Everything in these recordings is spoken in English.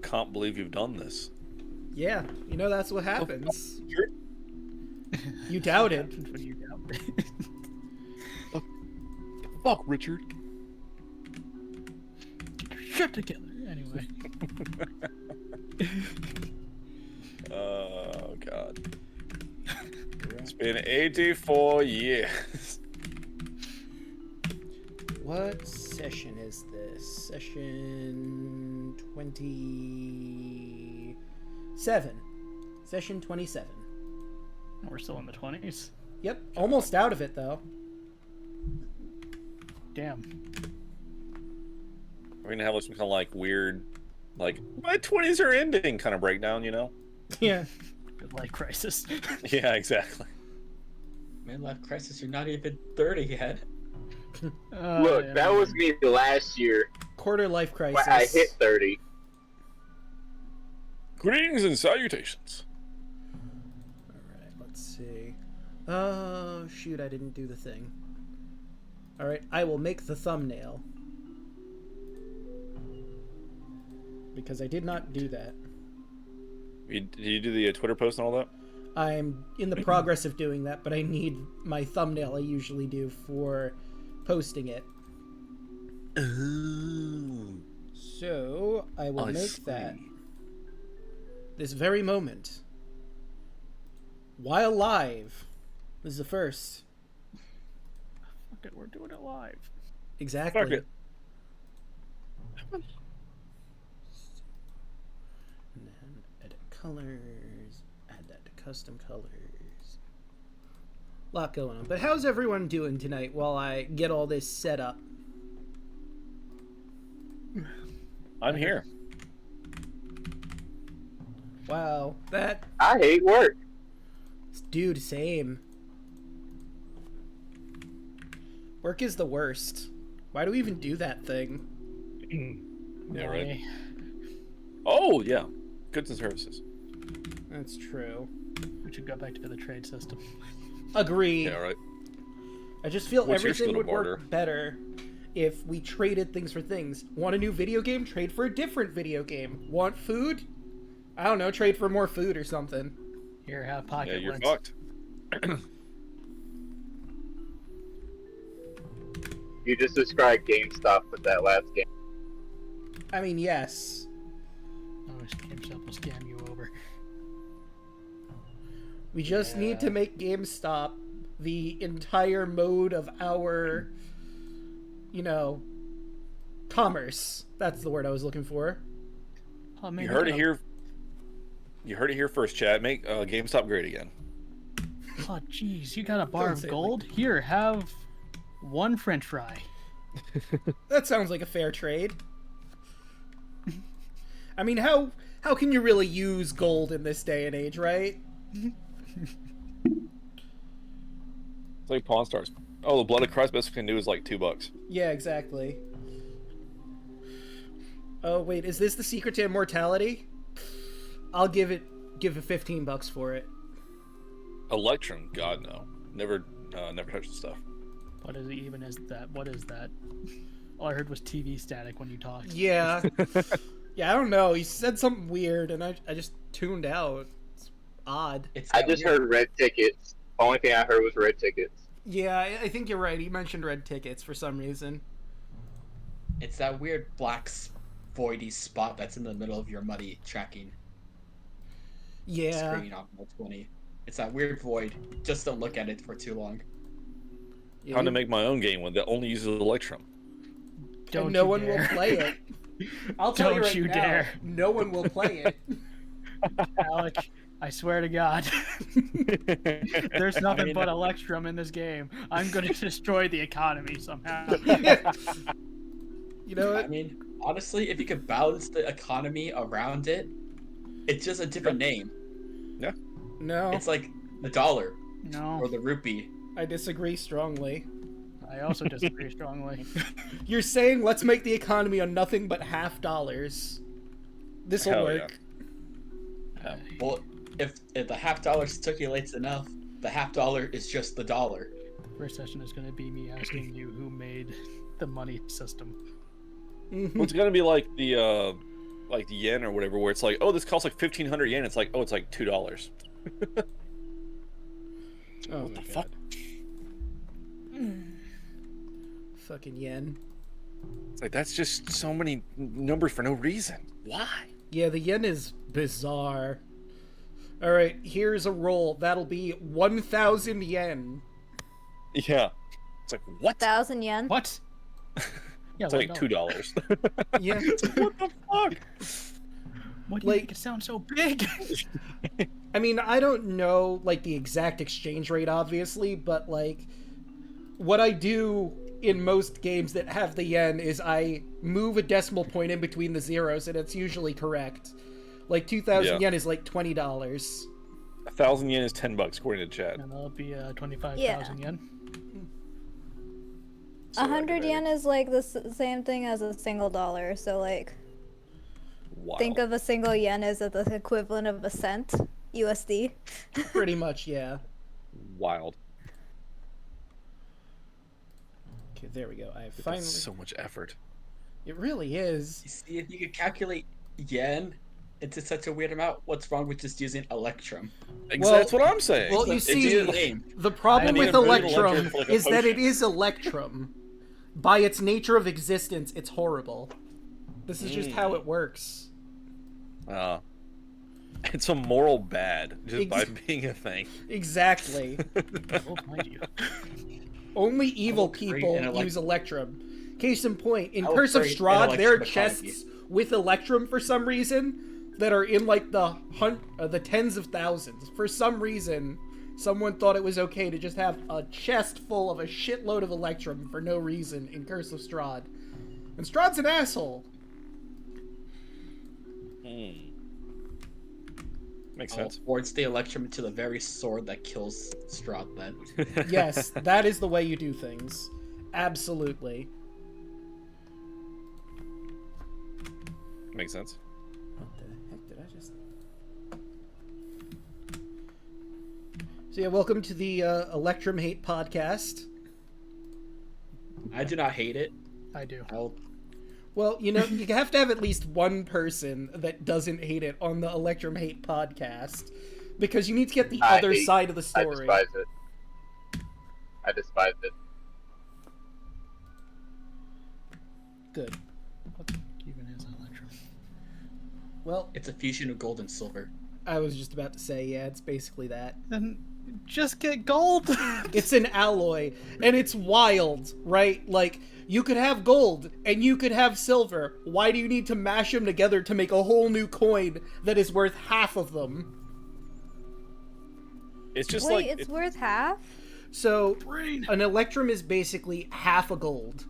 can't believe you've done this. Yeah, you know that's what happens. Sure. You doubted. When you doubt. Fuck, Richard. Get your shit together. Anyway. Oh, God. It's been 84 years. What session is this? Session 27. Session 27. We're still in the 20s. Yep, almost out of it though. Damn. We're gonna have some kind of like weird, like my 20s are ending kind of breakdown, you know? Yeah. Midlife crisis. Yeah, exactly. Midlife crisis, you're not even 30 yet. Look, Yeah. that was me last year Quarter life crisis. when I hit 30. Greetings and salutations. Alright, let's see. Oh, shoot, I didn't do the thing. Alright, I will make the thumbnail. Because I did not do that. Did you do the Twitter post and all that? I'm in the progress of doing that, but I need my thumbnail I usually do for posting it. Oh. So, I will I make see. that this very moment. While live. This is the first. Fuck it, we're doing it live. Exactly. Fuck it. And then edit colors. Add that to custom colors. Lot going on. But how's everyone doing tonight while I get all this set up? I'm here. Wow, that I hate work. dude, same. Work is the worst. Why do we even do that thing? Yeah, right. Why? Oh, yeah. Goods and services. That's true. We should go back to the trade system. Agreed. Yeah, right. I just feel What's your everything skill to would barter? work better if we traded things for things. Want a new video game? Trade for a different video game. Want food? I don't know, trade for more food or something. Here, have Yeah, pocket you're links. fucked. You just described GameStop with that last game. I mean, yes. Oh, GameStop will scam you over. We just need to make GameStop the entire mode of our, you know, commerce. That's the word I was looking for. Oh, man, You heard it here. You heard it here first, Chad. Make GameStop great again. Oh, jeez, you got a bar Don't of say it gold? Here, have one French fry. That sounds like a fair trade. I mean, how can you really use gold in this day and age, right? It's like Pawn Stars. Oh, the Blood of Christ best we can do is like $2. Yeah, exactly. Oh wait, is this the secret to immortality? I'll give it $15 for it. Electrum, God no. Never touched the stuff. What is it even is that? What is that? All I heard was TV static when you talked. Yeah. Yeah, I don't know. He said something weird and I just tuned out. It's odd. It's I that just weird- heard red tickets. The only thing I heard was red tickets. Yeah, I think you're right. He mentioned red tickets for some reason. It's that weird black voidy spot that's in the middle of your money tracking Yeah. screen on Roll20. It's that weird void. Just don't look at it for too long. Yeah, Time to you- make my own game one that only uses Electrum. Don't and no you one dare. will play it. I'll tell you Don't right you now, dare. no one will play it. Alec, I swear to God, there's nothing but Electrum in this game. I'm going to destroy the economy somehow. You know I what? mean, honestly, if you could balance the economy around it, it's just a different name. No, It's like the dollar No, or the rupee. I disagree strongly. I also disagree strongly. You're saying let's make the economy on nothing but $50. This'll Hell work. Well, if the $50 circulates enough, the $50 is just the dollar. First session is going to be me asking you who made the money system. Mhm. Well, it's gonna be like the like yen or whatever, where it's like, oh, this costs like 1,500 yen. It's like, oh, it's like $2. Oh What my the god. fuck? Fucking yen. It's like that's just so many numbers for no reason. Why? Yeah, the yen is bizarre. All right, here's a roll. That'll be 1,000 yen. Yeah. It's like what? 1,000 yen. What? Yeah, It's like $1. $2. Yeah. What the fuck? What do you Like- make it sound so big? I mean, I don't know, like, the exact exchange rate, obviously, but, like, what I do in most games that have the yen is I move a decimal point in between the zeros, and it's usually correct. Like, 2,000 Yeah. yen is, like, $20. 1,000 yen is $10 according to chat. And that'll be 25,000 Yeah. yen. So, like, 100 yen is like the same thing as a single dollar. So like, wow. think of a single yen as the equivalent of a cent USD. Pretty much, yeah. Wild. Okay, there we go. I That's finally... so much effort. It really is. You see, if you could calculate yen into such a weird amount, what's wrong with just using Electrum? Well- That's what I'm saying. well, you It's see- either- Game. The problem I with need a good Electrum Electrum for, like, a is that it potion. is Electrum. By its nature of existence, it's horrible. This is just how it works. It's a moral bad just by Ex- being a thing. Exactly. We'll find you. Only evil will create people an use Electrum. Case in point, in I will Curse of create an Strahd, there are Electrum economy. chests with Electrum for some reason that are in like the tens of thousands. For some reason, someone thought it was okay to just have a chest full of a shitload of Electrum for no reason in Curse of Strahd. And Strahd's an asshole. Makes I'll sense. forge the Electrum into the very sword that kills Strahd then. Yes, that is the way you do things. Absolutely. Makes sense. What the heck did I just... So yeah, welcome to the Electrum Hate Podcast. I do not hate it. I do. I'll Well, you know, you have to have at least one person that doesn't hate it on the Electrum Hate Podcast, because you need to get the I other hate- side of the I story. despise it. I despise it. Good. What even is Electrum? Well, It's a fusion of gold and silver. I was just about to say, yeah, it's basically that. Then just get gold. It's an alloy, and it's wild, right? Like, you could have gold, and you could have silver. Why do you need to mash them together to make a whole new coin that is worth half of them? It's just Wait, like it's worth half? So, Brain. an Electrum is basically half a gold.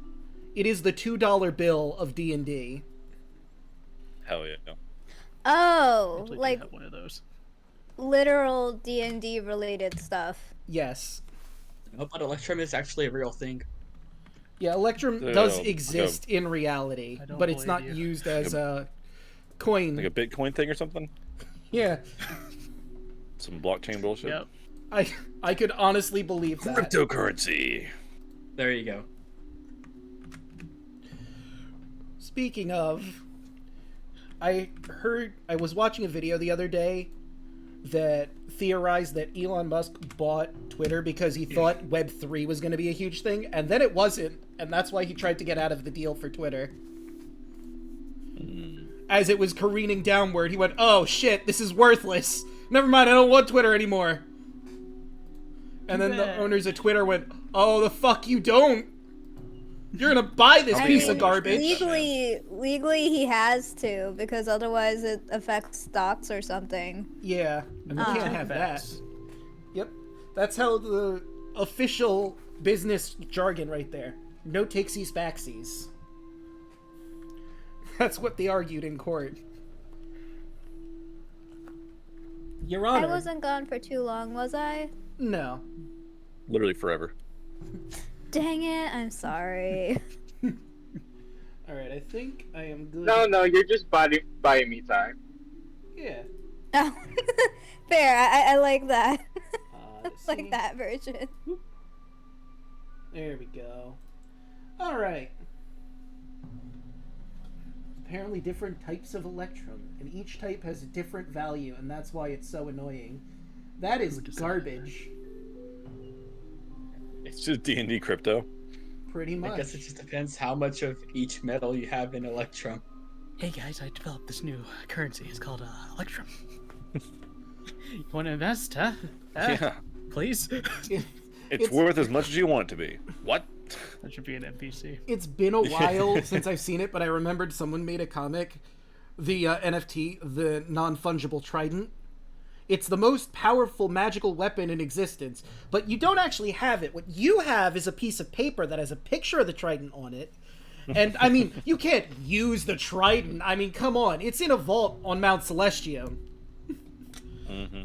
It is the $2 bill of D&D. hell yeah. Oh, Actually do like have one of those. literal D&D related stuff. Yes. No, but Electrum is actually a real thing. Yeah, Electrum So, does like exist in reality, I don't but it's not believe you. used as a coin. Like a Bitcoin thing or something? Yeah, Some blockchain bullshit? Yep. I could honestly believe that. Cryptocurrency. There you go. Speaking of, I was watching a video the other day that theorized that Elon Musk bought Twitter because he thought Web3 was going to be a huge thing, and then it wasn't, and that's why he tried to get out of the deal for Twitter. As it was careening downward, he went, "Oh shit, this is worthless. Never mind, I don't want Twitter anymore." And then the bad. owners of Twitter went, "Oh, the fuck you don't. You're gonna buy this I piece mean, of garbage." Legally he has to, because otherwise it affects stocks or something. Yeah, and we can't have that. Facts. Yep. That's how the official business jargon right there. No takesies backsies. That's what they argued in court. Your I Honor. wasn't gone for too long, was I? No. Literally forever. Dang it, I'm sorry. Alright, I think I am good. No, you're just buying me time. Yeah. Oh, fair, I like that. Let's like see. that version. There we go. Alright. apparently different types of Electrum, and each type has a different value, and that's why it's so annoying. That is garbage. It's just D&D crypto. Pretty much. I guess it just depends how much of each metal you have in Electrum. Hey guys, I developed this new currency. It's called Electrum. You want to invest, huh? Yeah. Please. It's worth as much as you want it to be. What? That should be an NPC. It's been a while since I've seen it, but I remembered someone made a comic, the NFT, the non-fungible trident. It's the most powerful magical weapon in existence, but you don't actually have it. What you have is a piece of paper that has a picture of the trident on it. And, I mean, you can't use the trident. I mean, come on. It's in a vault on Mount Celestium. Mm-hmm.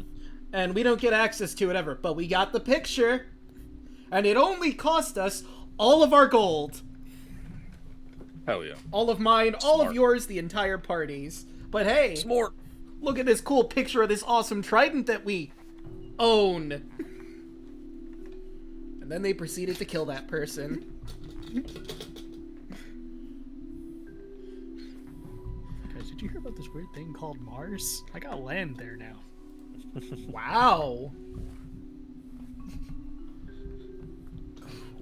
And we don't get access to it ever, but we got the picture. And it only cost us all of our gold. Hell yeah. All of mine, all Smart. of yours, the entire party's. But hey, Smart. look at this cool picture of this awesome trident that we own. And then they proceeded to kill that person. Guys, did you hear about this weird thing called Mars? I got land there now. Wow.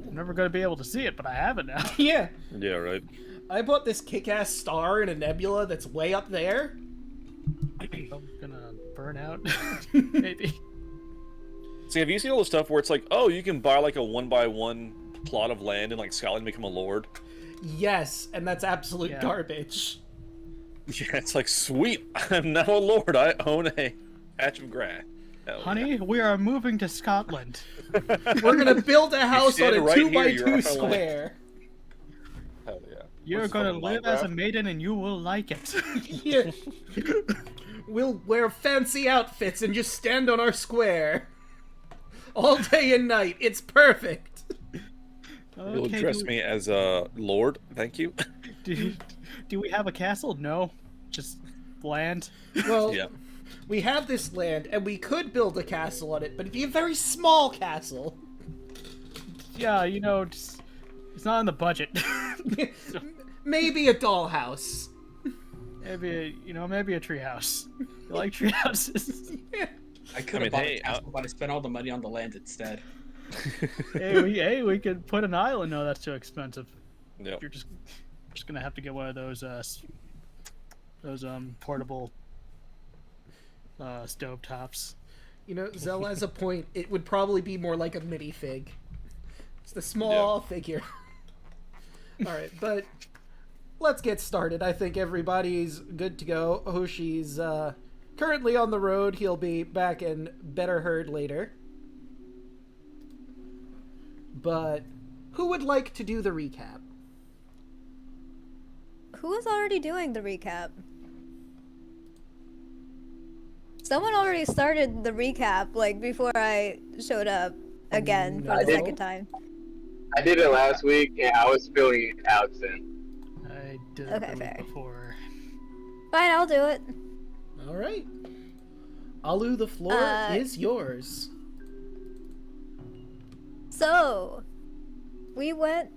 I'm never going to be able to see it, but I have it now. Yeah. Yeah, right. I bought this kick-ass star in a nebula that's way up there. I'm gonna burn out. Maybe. See, have you seen all the stuff where it's like, oh, you can buy like a 1x1 plot of land in like Scotland and become a lord? Yes, and that's absolute garbage. Yeah, it's like, sweet, I'm now a lord. I own a patch of grass. Hell Honey, we are moving to Scotland. We're gonna build a house on a stand right here, you're 2x2 on our square. Hell yeah. You're What's gonna fucking live as a Minecraft? maiden and you will like it. Yeah. We'll wear fancy outfits and just stand on our square. All day and night. It's perfect. You'll address me as a lord, thank you. Do we have a castle? No. Just land. Well, Yeah. we have this land, and we could build a castle on it, but it'd be a very small castle. Yeah, you know, just, it's not in the budget. Maybe a dollhouse. Maybe a treehouse. You like treehouses? I could have bought a castle, but I spent all the money on the land instead. we could put an island. No, that's too expensive. Yep. You're just gonna have to get one of those portable stove tops. You know, Zell has a point. It would probably be more like a minifig. It's the small figure. Alright, but let's get started. I think everybody's good to go. Hoshi's currently on the road. He'll be back and better heard later. But who would like to do the recap? Who was already doing the recap? Someone already started the recap, like, before I showed up again for the No. second time. I did it last week, and I was feeling absent. I did Okay, it the fair. week before. Fine, I'll do it. Alright. Alu, the floor is yours. So, we went,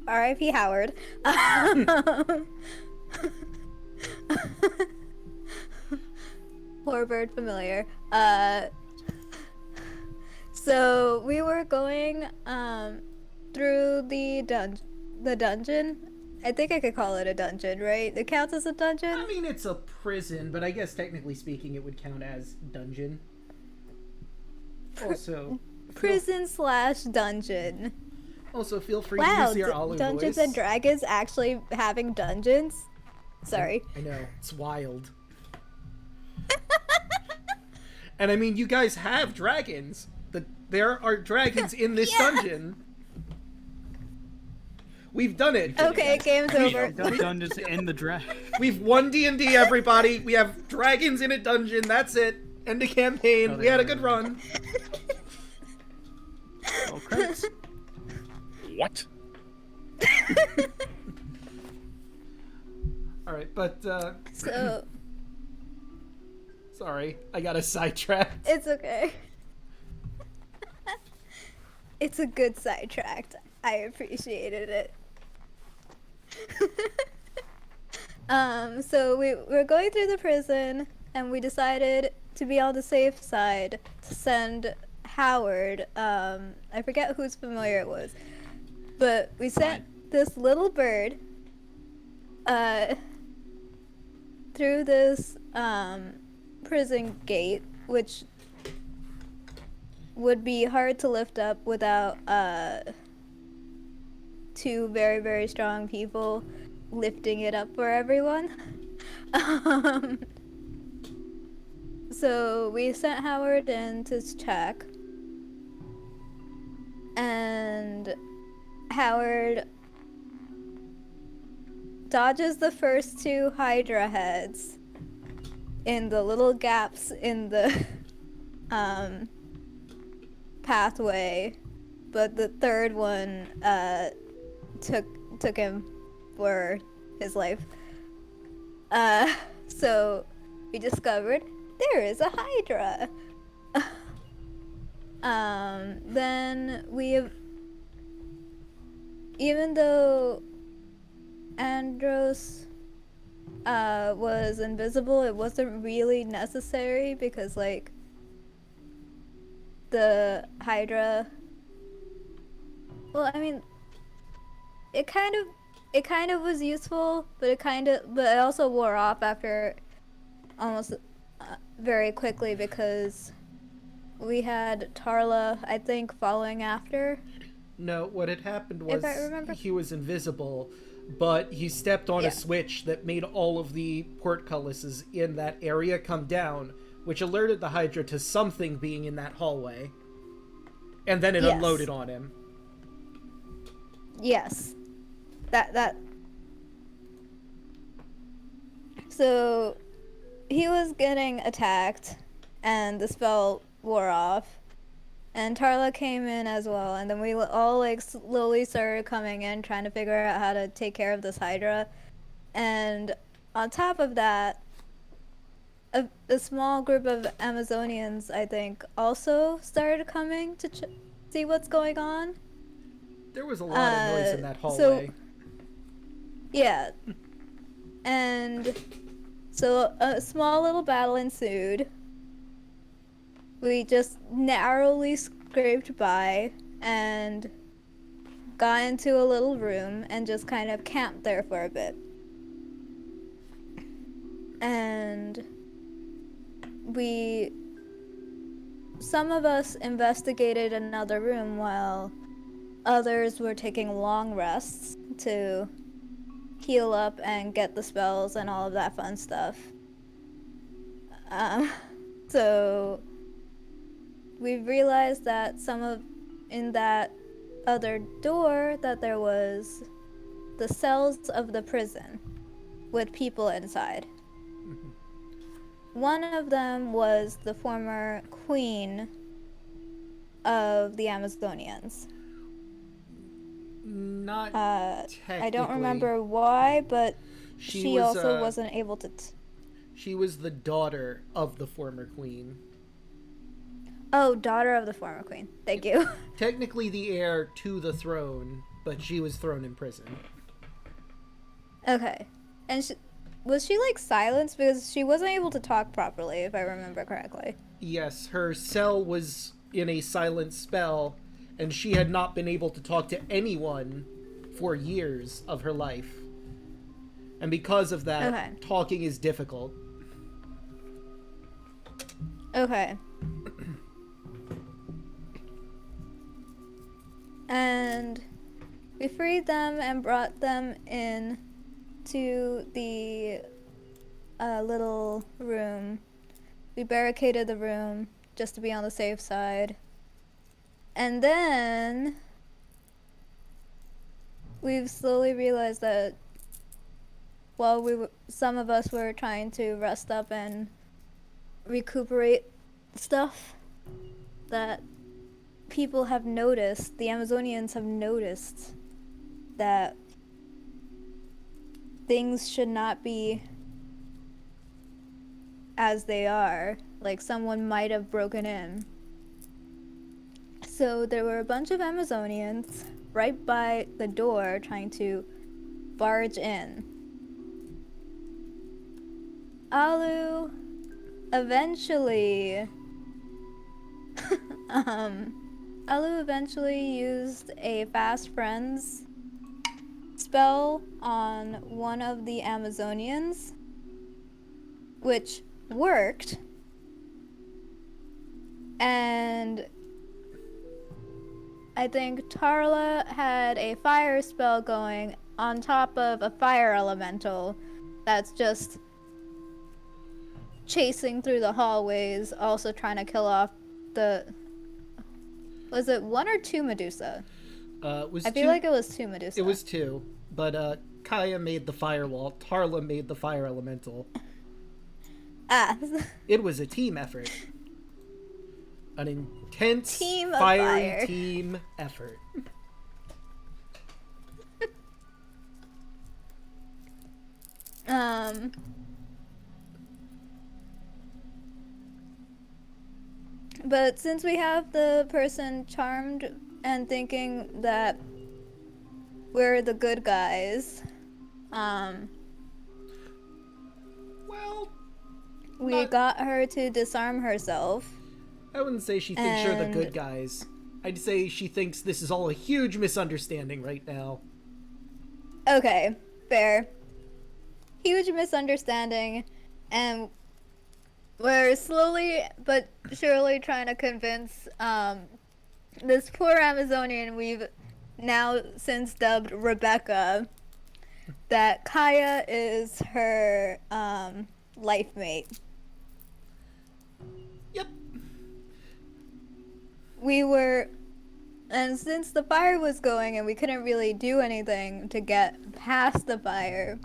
R.I.P. Howard. Poor bird familiar. So we were going through the dungeon. I think I could call it a dungeon, right? It counts as a dungeon? I mean, it's a prison, but I guess technically speaking it would count as dungeon. Also, Prison/dungeon. also feel free to Wow, use your Alu Dungeons voice. and Dragons actually having dungeons? Sorry. I know, it's wild. And I mean, you guys have dragons. There are dragons in this dungeon. We've done it. Okay, game's over. Dungeons in the draft. We've won D&D, everybody. We have dragons in a dungeon. That's it. End of campaign. Oh, We had a good run. Oh, credits. What? All right, but So, sorry, I got a sidetracked. it's okay. It's a good sidetrack. I appreciated it. So we're going through the prison, and we decided to be on the safe side to send Howard. I forget whose familiar it was, but we sent this little bird through this prison gate, which would be hard to lift up without two very, very strong people lifting it up for everyone. So we sent Howard in to check, and Howard dodges the first two Hydra heads in the little gaps in the pathway, but the third one took him for his life. So we discovered there is a Hydra. Then even though Andros was invisible, it wasn't really necessary because, like, the Hydra, well, I mean, it kind of was useful, but it also wore off after almost very quickly because we had Tarla, I think, following after. No, what had happened was If I remember. he was invisible, but he stepped on Yeah. a switch that made all of the portcullises in that area come down, which alerted the Hydra to something being in that hallway. And then it Yes. unloaded on him. Yes. That. So he was getting attacked, and the spell wore off. And Tarla came in as well, and then we all, like, slowly started coming in, trying to figure out how to take care of this Hydra. And on top of that, a small group of Amazonians, I think, also started coming to see what's going on. There was a lot of noise in that so- hallway. Yeah. And so a small little battle ensued. We just narrowly scraped by and got into a little room and just kind of camped there for a bit. And some of us investigated another room while others were taking long rests to heal up and get the spells and all of that fun stuff. So we realized that in that other door that there was the cells of the prison with people inside. One of them was the former queen of the Amazonians. Not technically. I don't remember why, but she was, also wasn't able to. She was the daughter of the former queen. Oh, daughter of the former queen. Thank you. Technically the heir to the throne, but she was thrown in prison. Okay. And was she, like, silenced? Because she wasn't able to talk properly, if I remember correctly. Yes, her cell was in a silent spell, and she had not been able to talk to anyone for years of her life. And because of that, Okay. talking is difficult. Okay. And we freed them and brought them in to the little room. We barricaded the room just to be on the safe side. And then we've slowly realized that while some of us were trying to rest up and recuperate stuff, that people have noticed, the Amazonians have noticed that things should not be as they are. Like, someone might have broken in. So there were a bunch of Amazonians right by the door trying to barge in. Alu eventually Alu eventually used a fast friends spell on one of the Amazonians, which worked, and I think Tarla had a fire spell going on top of a fire elemental that's just chasing through the hallways, also trying to kill off the... Was it 1 or 2 Medusa? Was I feel like it was 2 Medusa. It was 2, but Kaya made the firewall, Tarla made the fire elemental. Ah. It was a team effort. An intense Team of fiery fire. team effort. But since we have the person charmed and thinking that we're the good guys, Well, we not- got her to disarm herself. I wouldn't say she thinks you're the And- good guys. I'd say she thinks this is all a huge misunderstanding right now. Okay, fair. Huge misunderstanding, and we're slowly but surely trying to convince this poor Amazonian we've now since dubbed Rebecca that Kaya is her life mate. Yep. And since the fire was going and we couldn't really do anything to get past the fire,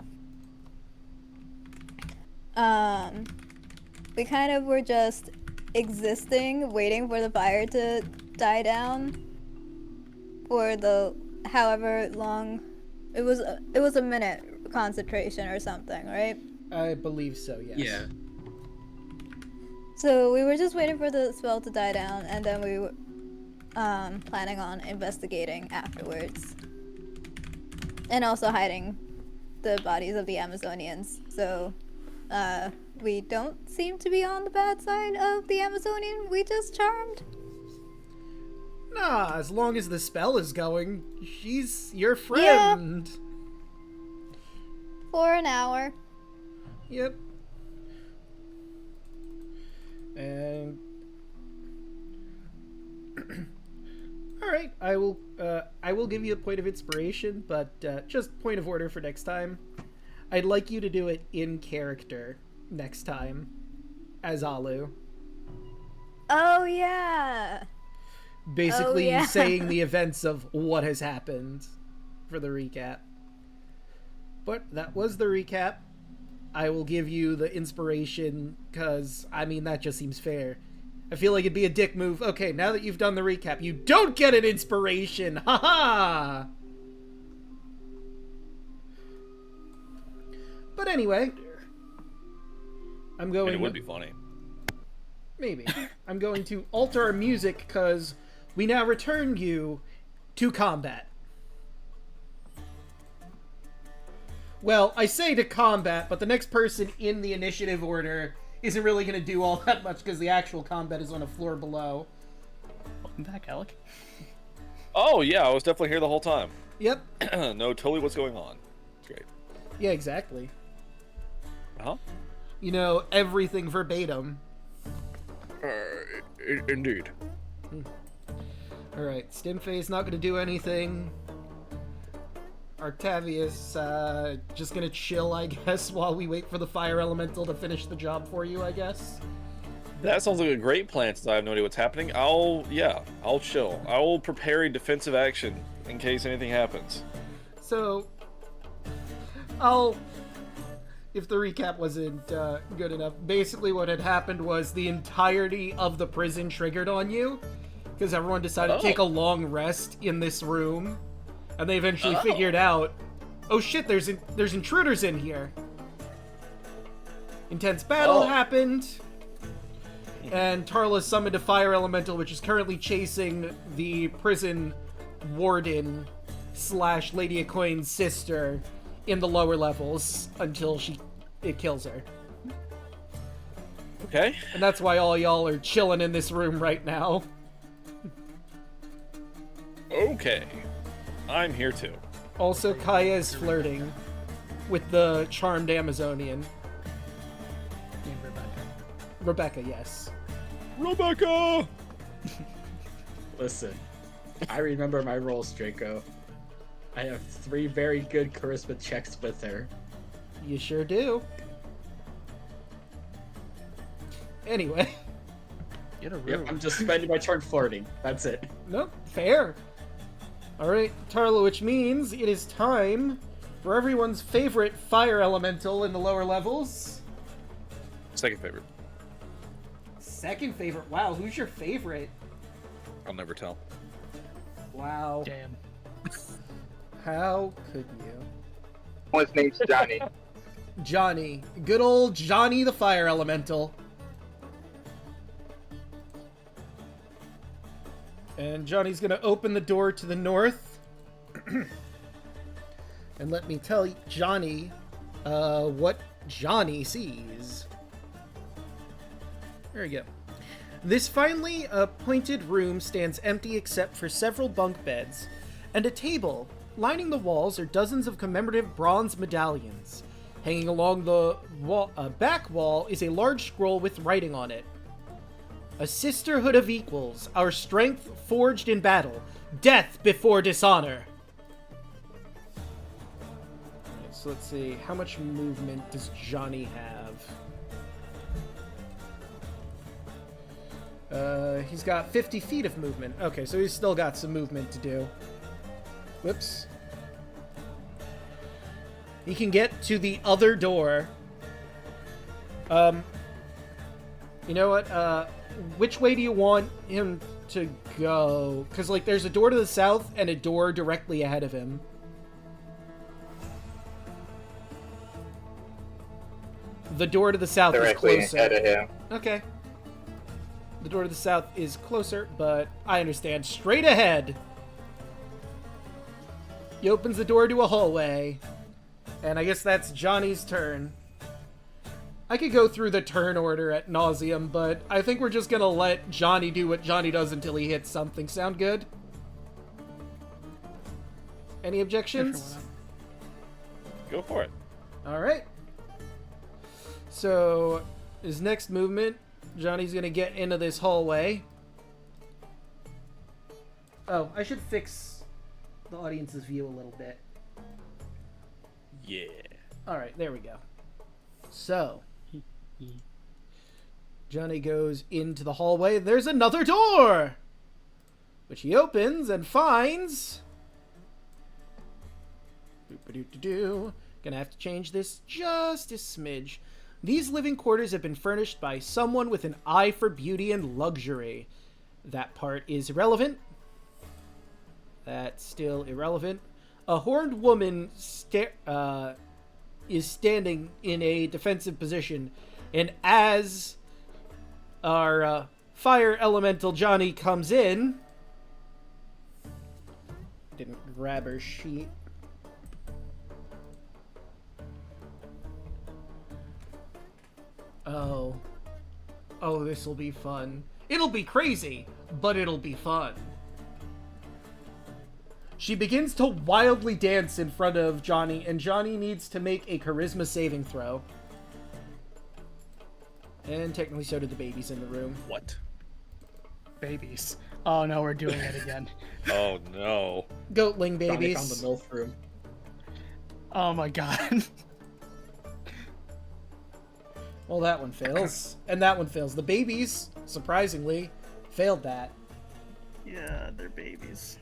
we kind of were just existing, waiting for the fire to die down for the however long it was a minute concentration or something, right? I believe so, yes. Yeah. So we were just waiting for the spell to die down, and then we were planning on investigating afterwards. And also hiding the bodies of the Amazonians. So we don't seem to be on the bad side of the Amazonian we just charmed. Nah, as long as the spell is going, she's your friend. For an hour. Yep. And all right, I will give you a point of inspiration, but just point of order for next time. I'd like you to do it in character next time as Alu. Oh yeah. Basically Oh, yeah. saying the events of what has happened for the recap. But that was the recap. I will give you the inspiration because, I mean, that just seems fair. I feel like it'd be a dick move. Okay, now that you've done the recap, you don't get an inspiration! Haha! But anyway, I'm I mean, going... it would be funny. Maybe. I'm going to alter our music because we now return you to combat. Well, I say to combat, but the next person in the initiative order isn't really going to do all that much because the actual combat is on a floor below. Welcome back, Alec. Oh yeah, I was definitely here the whole time. Yep. No, totally what's going on. It's great. Yeah, exactly. Uh-huh. You know, everything verbatim. Indeed. Alright, Stimfay's not going to do anything. Octavius, just gonna chill, I guess, while we wait for the fire elemental to finish the job for you, I guess. That sounds like a great plan since I have no idea what's happening. I'll chill. I will prepare a defensive action in case anything happens. So, if the recap wasn't good enough, basically what had happened was the entirety of the prison triggered on you, because everyone decided to take a long rest in this room, and they eventually figured out, oh shit, there's intruders in here. Intense battle happened, and Tarla summoned a fire elemental, which is currently chasing the prison warden / Lady Acoin's sister in the lower levels until it kills her. Okay. And that's why all y'all are chilling in this room right now. Okay. I'm here too. Also, Kaya is flirting with the charmed Amazonian. Named Rebecca. Rebecca, yes. Rebecca! Listen, I remember my roles, Draco. I have 3 very good charisma checks with her. You sure do. Anyway. Get a room. Yep, I'm just spending my turn flirting. That's it. Nope, fair. Alright, Tarla, which means it is time for everyone's favorite fire elemental in the lower levels. Second favorite. Second favorite. Wow, who's your favorite? I'll never tell. Wow. Damn. How could you? One's name's Johnny. Johnny. Good old Johnny the fire elemental. And Johnny's gonna open the door to the north. And let me tell Johnny what Johnny sees. There we go. This finely appointed room stands empty except for several bunk beds and a table. Lining the walls are dozens of commemorative bronze medallions. Hanging along the back wall is a large scroll with writing on it. A sisterhood of equals, our strength forged in battle, death before dishonor. Alright, so let's see, how much movement does Johnny have? He's got 50 feet of movement. Okay, so he's still got some movement to do. Whoops. He can get to the other door. You know what? Which way do you want him to go? Because, like, there's a door to the south and a door directly ahead of him. The door to the south Directly is ahead closer. of him. Okay. The door to the south is closer, but I understand. Straight ahead. He opens the door to a hallway. And I guess that's Johnny's turn. I could go through the turn order at nauseum, but I think we're just gonna let Johnny do what Johnny does until he hits something. Sound good? Any objections? Go for it. Alright. So, his next movement, Johnny's gonna get into this hallway. Oh, I should fix the audience's view a little bit. Yeah. Alright, there we go. So, Johnny goes into the hallway. There's another door! Which he opens and finds... Boop-a-doo-doo-doo. Gonna have to change this just a smidge. These living quarters have been furnished by someone with an eye for beauty and luxury. That part is irrelevant. That's still irrelevant. A horned woman is standing in a defensive position, and as our fire elemental Johnny comes in... Didn't grab her sheet. Oh, this'll be fun. It'll be crazy, but it'll be fun. She begins to wildly dance in front of Johnny, and Johnny needs to make a charisma saving throw. And technically so do the babies in the room. What? Babies. Oh no, we're doing it again. Oh no. Goatling Johnny babies. found the MILF room. Oh my god. Well, that one fails. And that one fails. The babies, surprisingly, failed that. Yeah, they're babies.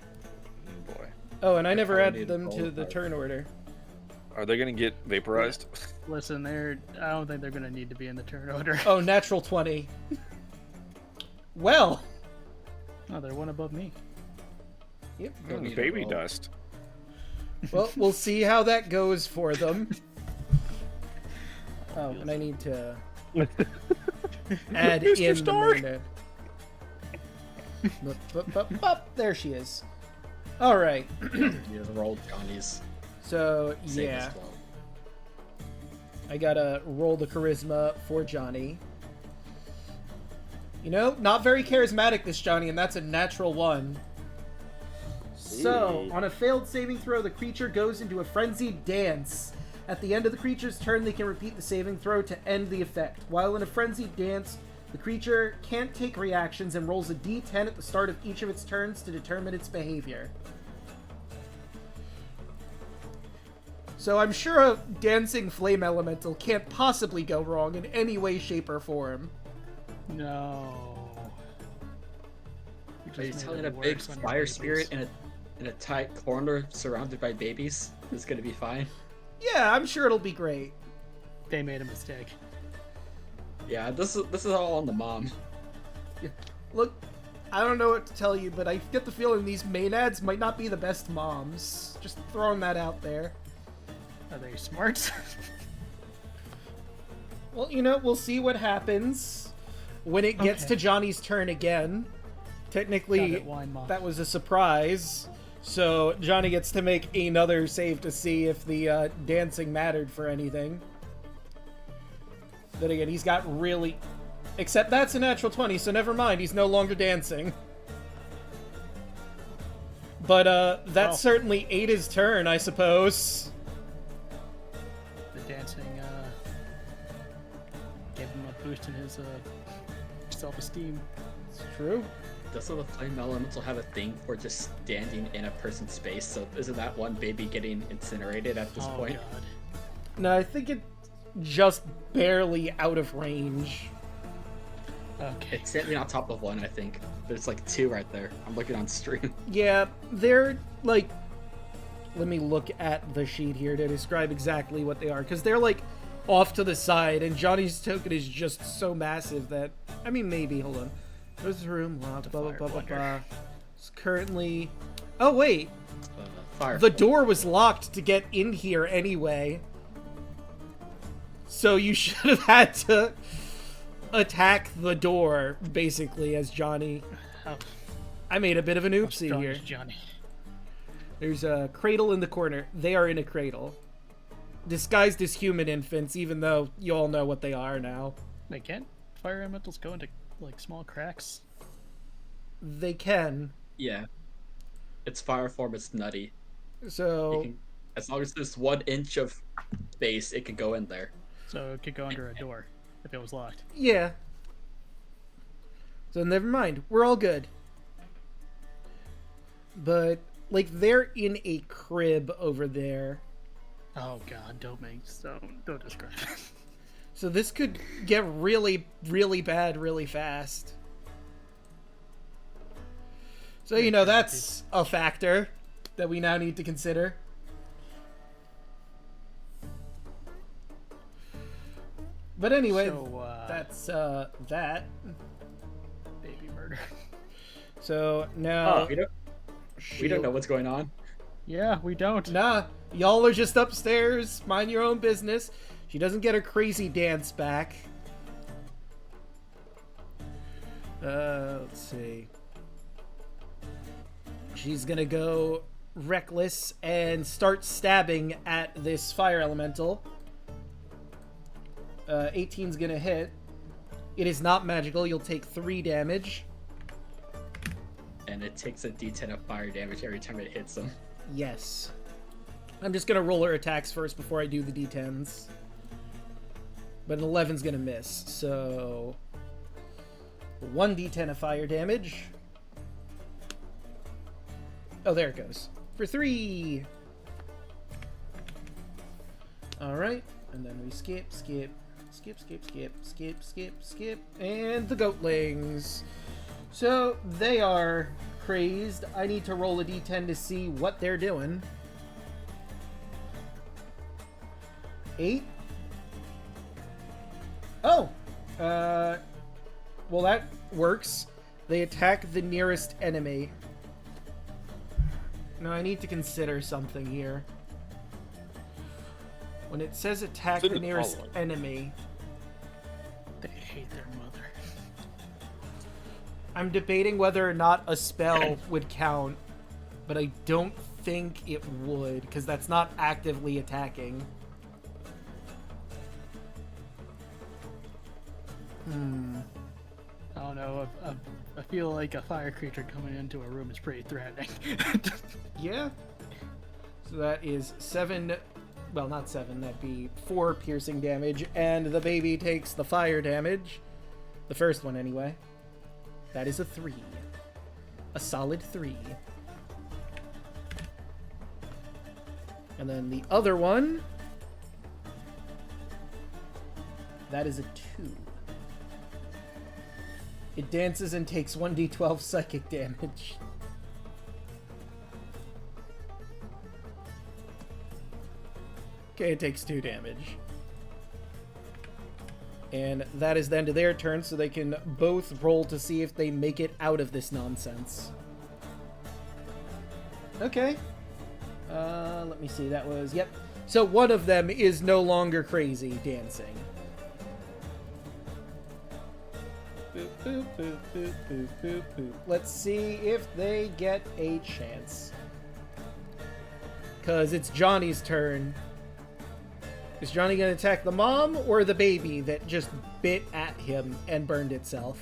Oh boy. Oh, and I never probably added need them to to roll the that. turn order. Are they gonna get vaporized? Listen, I don't think they're gonna need to be in the turn order. Oh, natural 20. Well. Oh, they're one above me. Yep. Don't need a Baby roll. dust. Well, we'll see how that goes for them. Oh, and I need to add Mr. in Stark. the mana. There she is. All right. You roll Johnny's So save yeah, as well. I gotta roll the charisma for Johnny. You know, not very charismatic, this Johnny, and that's a natural 1. So, on a failed saving throw, the creature goes into a frenzied dance. At the end of the creature's turn, they can repeat the saving throw to end the effect. While in a frenzied dance, the creature can't take reactions and rolls a d10 at the start of each of its turns to determine its behavior. So I'm sure a dancing flame elemental can't possibly go wrong in any way, shape, or form. No. Are you telling a big fire spirit in a tight corner surrounded by babies is gonna be fine? Yeah, I'm sure it'll be great. They made a mistake. Yeah, this is all on the mom. Look, I don't know what to tell you, but I get the feeling these maenads might not be the best moms. Just throwing that out there. Are they smart? Well, you know, we'll see what happens when it gets Okay. to Johnny's turn again. Technically, Got it, wine mom. that was a surprise. So Johnny gets to make another save to see if the dancing mattered for anything. Then again, he's got really... Except that's a natural 20, so never mind. He's no longer dancing. But that Well. certainly ate his turn, I suppose. The dancing gave him a boost in his self-esteem. It's true. Doesn't the flame elemental have a thing for just standing in a person's space? So isn't that one baby getting incinerated at this Oh point? god. No, I think it's just barely out of range. Okay. It's standing on top of one, I think. There's like 2 right there. I'm looking on stream. Yeah, they're like... Let me look at the sheet here to describe exactly what they are, because they're like off to the side, and Johnny's token is just so massive that... I mean, maybe, hold on. There's the room, locked, blah, blah, blah, blah, blah. It's currently... Oh, wait! Fire. The door was locked to get in here anyway. So you should have had to attack the door, basically, as Johnny. How I made a bit of an oopsie strong here. is Johnny? There's a cradle in the corner. They are in a cradle. Disguised as human infants, even though you all know what they are now. Wait, can't fire elementals go into like small cracks? They can. Yeah. Its fire form is nutty. So, As long as there's 1 inch of space, it can go in there. So it could go under a door if it was locked. yeah. So never mind. We're all good. But, like, they're in a crib over there. Oh god, don't describe it. So this could get really, really bad really fast. So, you know, that's a factor that we now need to consider. But anyway, So, that's that. baby murder. So now... Oh, we don't know what's going on. Yeah, we don't. Nah, y'all are just upstairs, mind your own business. She doesn't get her crazy dance back. Let's see. She's gonna go reckless and start stabbing at this fire elemental. 18's gonna hit. It is not magical. You'll take 3 damage. And it takes a d10 of fire damage every time it hits them. Yes. I'm just gonna roll her attacks first before I do the d10s. But an 11's gonna miss, so... 1 d10 of fire damage. Oh, there it goes. For 3! Alright, and then we skip, and the goatlings. So, they are crazed. I need to roll a d10 to see what they're doing. 8? Oh! Well, that works. They attack the nearest enemy. Now, I need to consider something here. When it says attack It's in the the nearest following. enemy, They hate their mother. I'm debating whether or not a spell would count. but I don't think it would, because that's not actively attacking. I don't know. I feel like a fire creature coming into a room is pretty threatening. Yeah. So that is 7. Well, not 7. That'd be 4 piercing damage, and the baby takes the fire damage. The first one, anyway. That is a 3. A solid 3. And then the other one. That is a 2. It dances and takes 1d12 psychic damage. Okay, it takes 2 damage. And that is then to their turn, so they can both roll to see if they make it out of this nonsense. Okay. Let me see, that was... Yep. So one of them is no longer crazy dancing. Boop, boop, boop, boop, boop, boop, boop. Let's see if they get a chance. Because it's Johnny's turn. Is Johnny going to attack the mom or the baby that just bit at him and burned itself?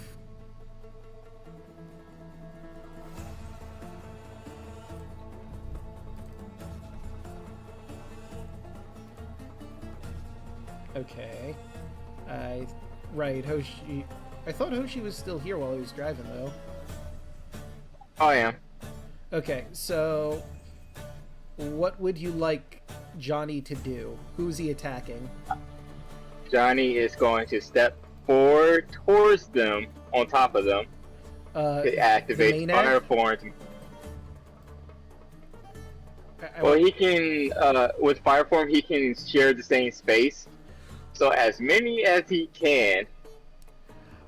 Okay. Right, Hoshi... I thought Hoshi was still here while he was driving, though. Oh, I am. Okay, so... What would you like Johnny to do? Who's he attacking? Johnny is going to step forward towards them, on top of them, to activate fire forms. Well, he can, with fire form, he can share the same space. So as many as he can.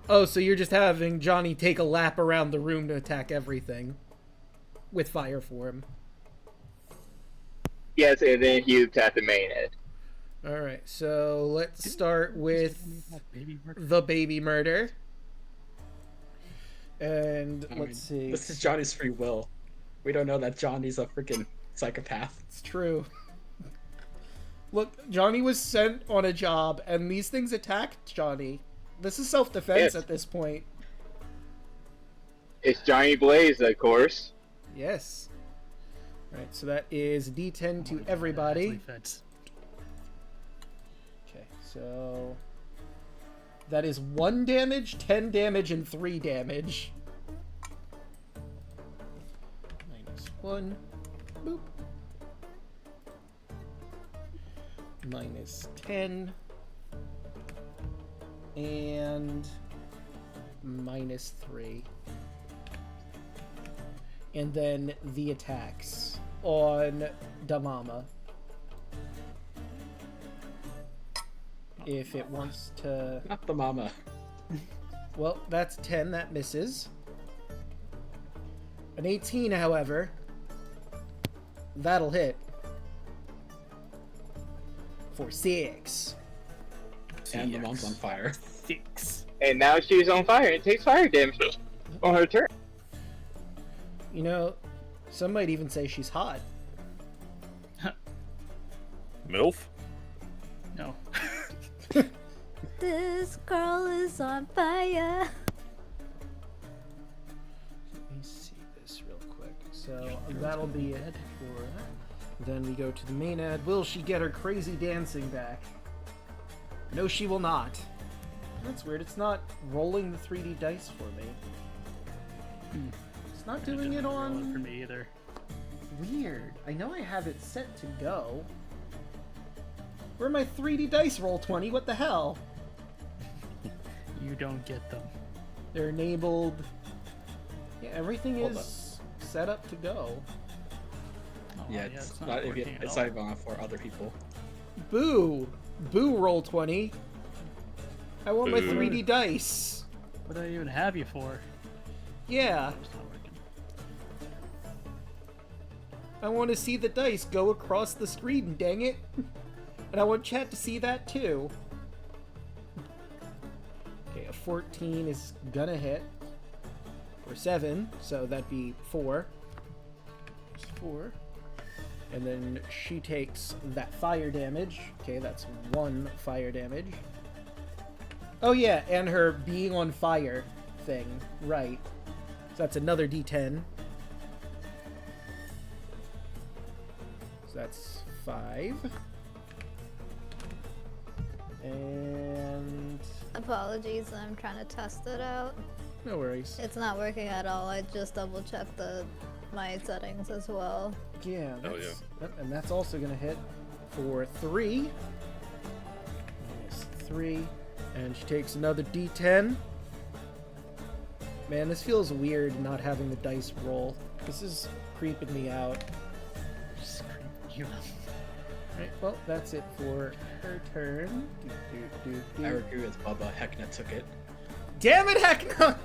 Oh, so you're just having Johnny take a lap around the room to attack everything with fire form. Yes, and then he attack the main head. Alright, so let's start with the baby murder. And let's see. This is Johnny's free will. We don't know that Johnny's a freaking psychopath. It's true. Look, Johnny was sent on a job, and these things attacked Johnny. This is self-defense at this point. It's Johnny Blaze, of course. Yes. Alright, so that is D10 to everybody. Okay, so... That is 1 damage, 10 damage, and 3 damage. -1. Boop. -10. And... -3. And then the attacks on Damama. If it wants to... Not the mama. Well, that's 10. That misses. An 18, however. That'll hit. For 6. And the mom's on fire. 6. And now she's on fire and takes fire damage on her turn. You know, some might even say she's hot. MILF? No. This girl is on fire. Let me see this real quick. So that'll be it for that. Then we go to the main ad. Will she get her crazy dancing back? No, she will not. That's weird. It's not rolling the 3D dice for me. It's not doing it on... for me either. Weird. I know I have it set to go. Where are my 3D dice roll 20? What the hell? You don't get them. They're enabled. Yeah, everything is set up to go. Oh, Yeah, it's not working at it's all. not even on for other people. Boo! Boo roll 20. I want my Boo. 3D dice. What do I even have you for? Yeah, It's not working. I want to see the dice go across the screen, dang it. And I want chat to see that too. Okay, a 14 is gonna hit. Or 7, so that'd be 4. 4. And then she takes that fire damage. Okay, that's 1 fire damage. Oh yeah, and her being on fire thing. Right. So that's another d10. So that's 5. And... Apologies, I'm trying to test it out. no worries. It's not working at all. I just double checked my settings as well. Yeah, Oh, that's, and that's also gonna hit for 3. Minus 3. And she takes another d10. Man, this feels weird not having the dice roll. This is creeping me out. Just creeping you out. Right, well, that's it for her turn. I agree with Bubba. Heckna took it. Damn it, Heckna!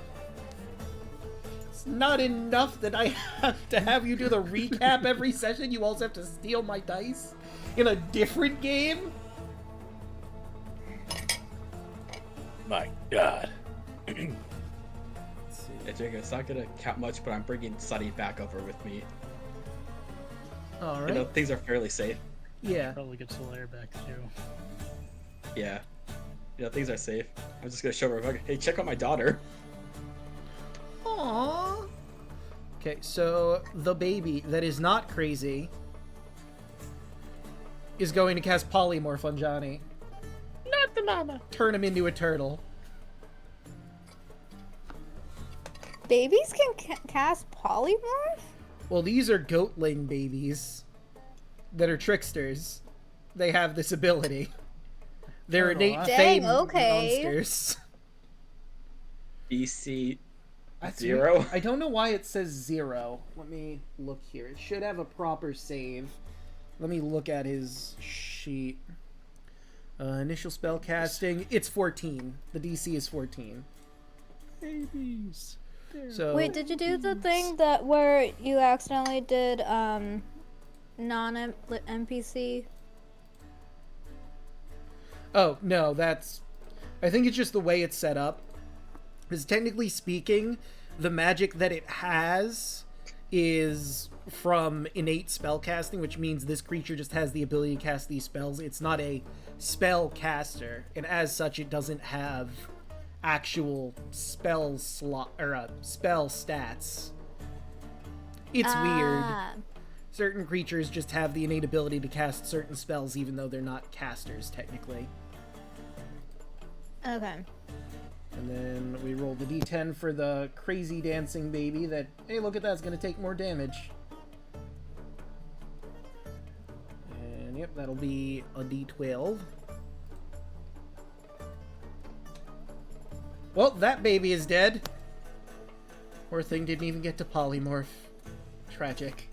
It's not enough that I have to have you do the recap every session. You also have to steal my dice in a different game? My God. It's not gonna count much, but I'm bringing Sunny back over with me. Alright. You know, things are fairly safe. Yeah. Probably gets the layer back too. Yeah. You know, things are safe. I'm just gonna show her, hey, check out my daughter. Aww. Okay, so the baby that is not crazy is going to cast Polymorph on Johnny. Not the mama. Turn him into a turtle. Babies can cast polymorph? Well, these are goatling babies that are tricksters. They have this ability. They're innate Dang, fame okay. monsters. BC That's 0. weird. I don't know why it says 0. Let me look here. It should have a proper save. Let me look at his sheet. Initial spell casting. It's 14. The DC is 14. Babies. So Wait, did you do the thing that where you accidentally did non-NPC? Oh, no, that's... I think it's just the way it's set up. Because technically speaking, the magic that it has is from innate spellcasting, which means this creature just has the ability to cast these spells. It's not a spell caster, and as such, it doesn't have actual spell slot or spell stats. It's weird. Certain creatures just have the innate ability to cast certain spells, even though they're not casters technically. Okay. And then we roll the d10 for the crazy dancing baby that, hey, look at that, it's going to take more damage. And yep, that'll be a d12. Well, that baby is dead. Poor thing didn't even get to polymorph. Tragic.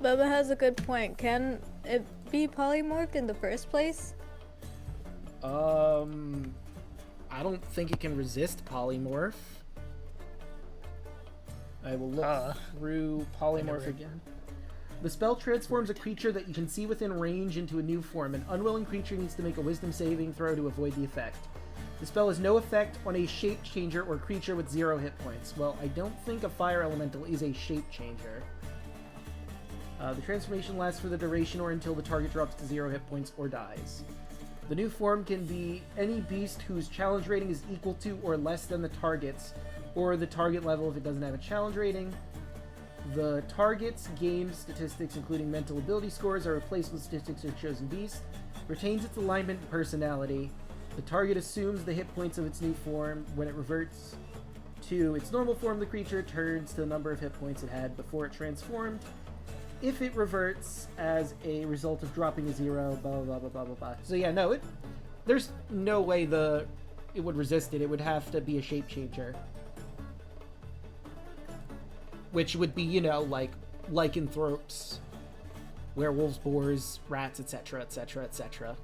Bubba has a good point. Can it be polymorphed in the first place? I don't think it can resist polymorph. I will look through polymorph again. The spell transforms a creature that you can see within range into a new form. An unwilling creature needs to make a wisdom saving throw to avoid the effect. The spell has no effect on a shape changer or creature with 0 hit points. Well, I don't think a fire elemental is a shape changer. The transformation lasts for the duration or until the target drops to 0 hit points or dies. The new form can be any beast whose challenge rating is equal to or less than the target's, or the target level if it doesn't have a challenge rating. The target's game statistics, including mental ability scores, are replaced with statistics of chosen beast. Retains its alignment and personality. The target assumes the hit points of its new form. When it reverts to its normal form, the creature returns to the number of hit points it had before it transformed. If it reverts as a result of dropping a 0, blah, blah, blah, blah, blah, blah. So yeah, no, there's no way it would resist it. It would have to be a shape changer. Which would be, you know, like lycanthropes, werewolves, boars, rats, etc., etc., etc.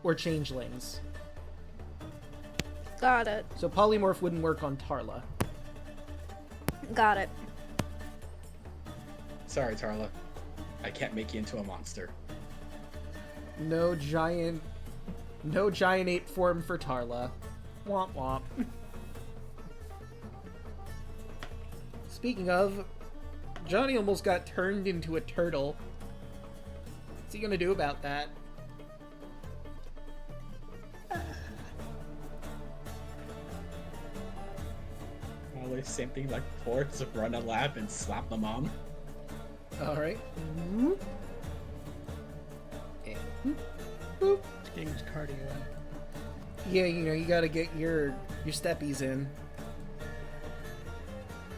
Or changelings. Got it. So polymorph wouldn't work on Tarla. Got it. Sorry, Tarla. I can't make you into a monster. No giant ape form for Tarla. Womp womp. Speaking of, Johnny almost got turned into a turtle. What's he gonna do about that? Probably same thing like before, just run a lap and slap the mom. Alright. Whoop. And whoop. Whoop. This game is cardio. Yeah, you know, you gotta get your steppies in.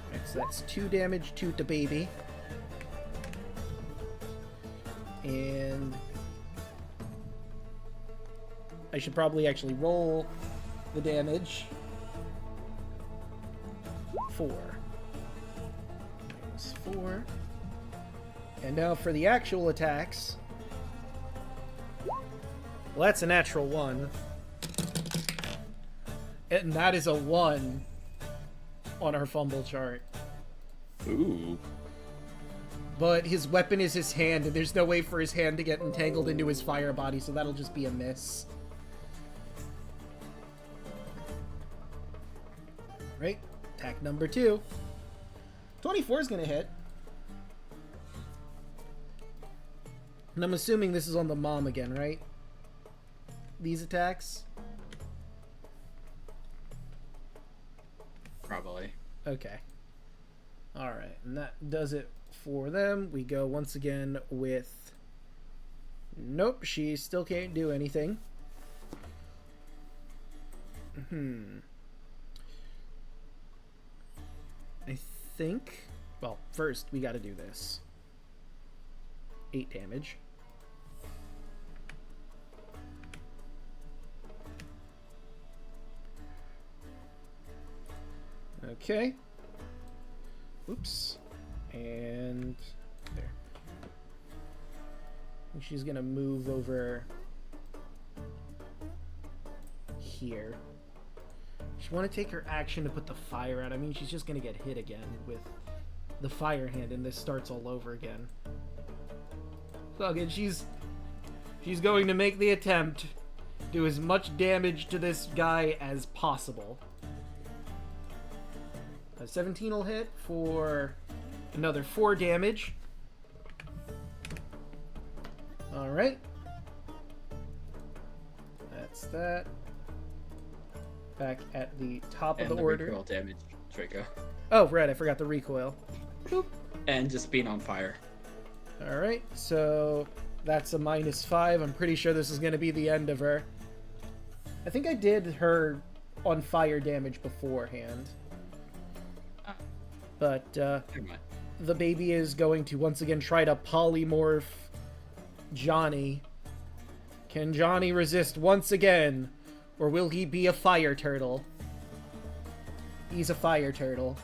Alright, so that's 2 damage to the baby. And I should probably actually roll the damage. 4. -4. And now for the actual attacks. Well, that's a natural 1. And that is a 1 on our fumble chart. Ooh. But his weapon is his hand, and there's no way for his hand to get entangled into his fire body, so that'll just be a miss. Right, attack number 2. 24 is gonna hit. And I'm assuming this is on the mom again, right? These attacks? Probably. Okay. Alright, and that does it for them. We go once again with... Nope, she still can't do anything. I think... Well, first we gotta do this. 8 damage. Okay. Oops. And there. And she's gonna move over here. She want to take her action to put the fire out. I mean, she's just gonna get hit again with the fire hand, and this starts all over again. So again, she's going to make the attempt, do as much damage to this guy as possible. A 17 will hit for another 4 damage. Alright. That's that. Back at the top of the order. Recoil damage, Draco. Oh, right, I forgot the recoil. Boop. And just being on fire. Alright, so that's a -5. I'm pretty sure this is going to be the end of her. I think I did her on fire damage beforehand. But the baby is going to once again try to polymorph Johnny. Can Johnny resist once again? Or will he be a fire turtle? He's a fire turtle.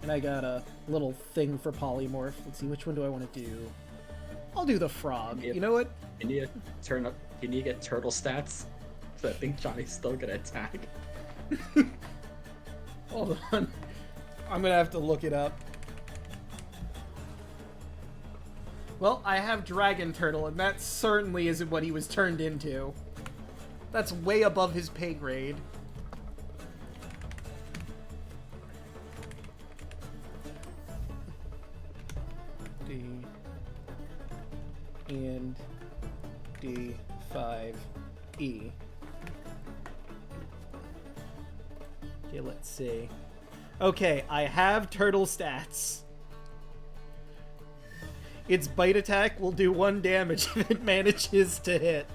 And I got a little thing for polymorph. Let's see, which one do I want to do? I'll do the frog. You know what? You need to get turtle stats. So I think Johnny's still gonna attack. Hold on. I'm gonna have to look it up. Well, I have Dragon Turtle, and that certainly isn't what he was turned into. That's way above his pay grade. D and D5E. Okay, let's see. Okay, I have turtle stats. Its bite attack will do 1 damage if it manages to hit.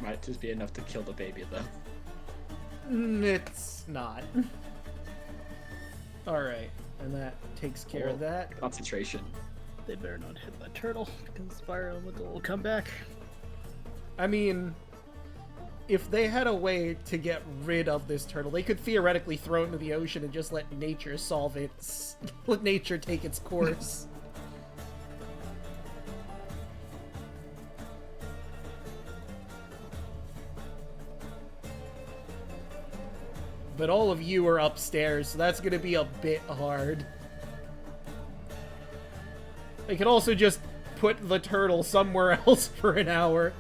Might just be enough to kill the baby, though. It's not. Alright, and that takes care of that. Concentration. They better not hit that turtle, because fire elemental will come back. I mean, if they had a way to get rid of this turtle, they could theoretically throw it into the ocean and just let nature solve its... let nature take its course. But all of you are upstairs, so that's gonna be a bit hard. They could also just put the turtle somewhere else for an hour.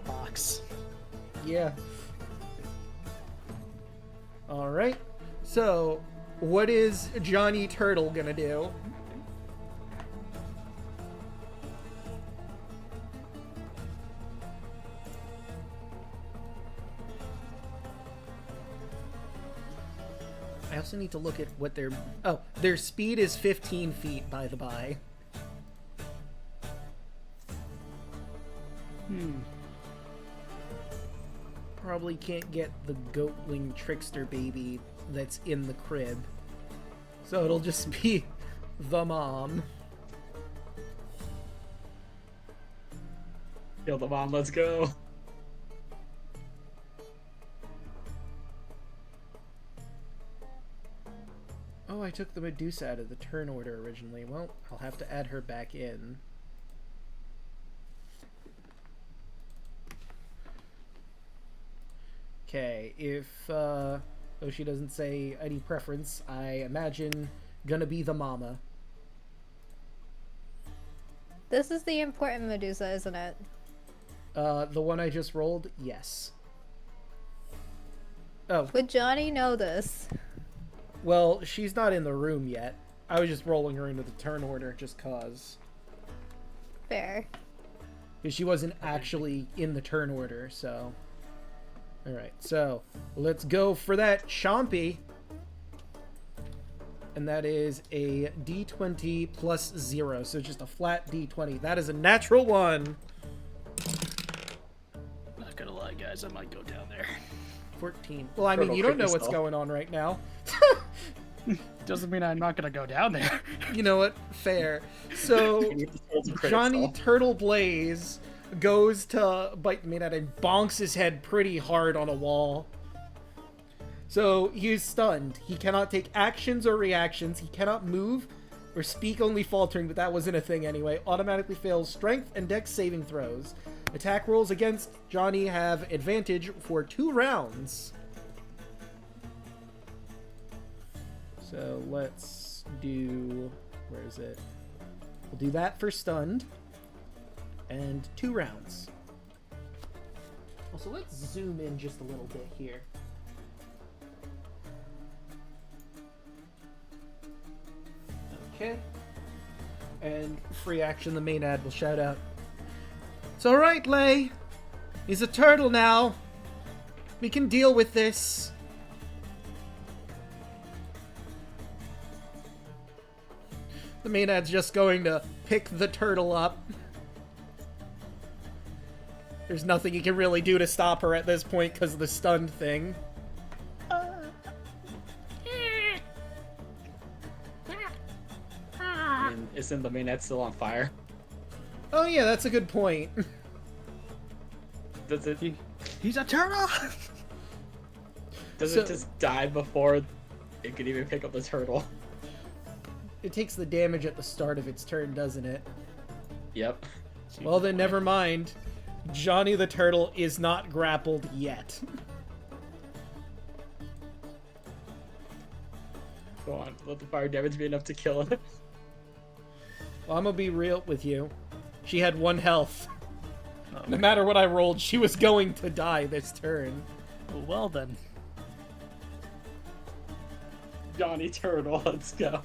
Box. Yeah. Alright. So, what is Johnny Turtle gonna do? I also need to look at what their... Oh, their speed is 15 feet, by the by. Probably can't get the goatling trickster baby that's in the crib. So it'll just be the mom. Kill the mom, let's go. Oh, I took the Medusa out of the turn order originally. Well, I'll have to add her back in. Okay, if, though she doesn't say any preference, I imagine gonna be the mama. This is the important Medusa, isn't it? The one I just rolled? Yes. Oh. Would Johnny know this? Well, she's not in the room yet. I was just rolling her into the turn order just cause. Fair. Because she wasn't actually in the turn order, so... Alright, so let's go for that Chompy. And that is a d20 plus 0, so just a flat d20. That is a natural 1. Not gonna lie, guys, I might go down there. 14. Well, I mean, you don't know what's going on right now. Doesn't mean I'm not gonna go down there. You know what? Fair. So, Johnny Turtle Blaze goes to bite me and bonks his head pretty hard on a wall. So, he's stunned. He cannot take actions or reactions. He cannot move or speak, only faltering, but that wasn't a thing anyway. Automatically fails strength and dex saving throws. Attack rolls against Johnny have advantage for 2 rounds. So let's do... Where is it? We'll do that for stunned. And 2 rounds. Also, let's zoom in just a little bit here. Okay. And free action, the main ad will shout out. It's alright, Lay. He's a turtle now. We can deal with this. The main ad's just going to pick the turtle up. There's nothing you can really do to stop her at this point because of the stunned thing. I mean, isn't the main ad still on fire? Oh yeah, that's a good point. Does it? He's a turtle! Does it just die before it could even pick up the turtle? It takes the damage at the start of its turn, doesn't it? Yep. Well then, never mind. Johnny the Turtle is not grappled yet. Go on, let the fire damage be enough to kill it. Well, I'm gonna be real with you. She had 1 health. Oh. No matter what I rolled, she was going to die this turn. Well then. Johnny Turtle, let's go.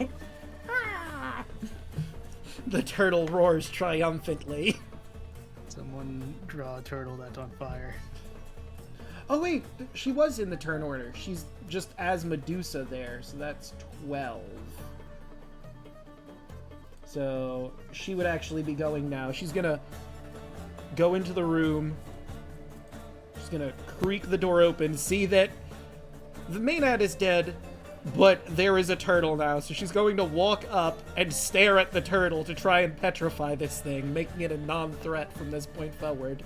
The turtle roars triumphantly. Someone draw a turtle that's on fire. Oh wait, she was in the turn order. She's just as Medusa there, so that's 12. So she would actually be going now. She's gonna go into the room. She's gonna creak the door open, see that the main ad is dead, but there is a turtle now. So she's going to walk up and stare at the turtle to try and petrify this thing, making it a non-threat from this point forward.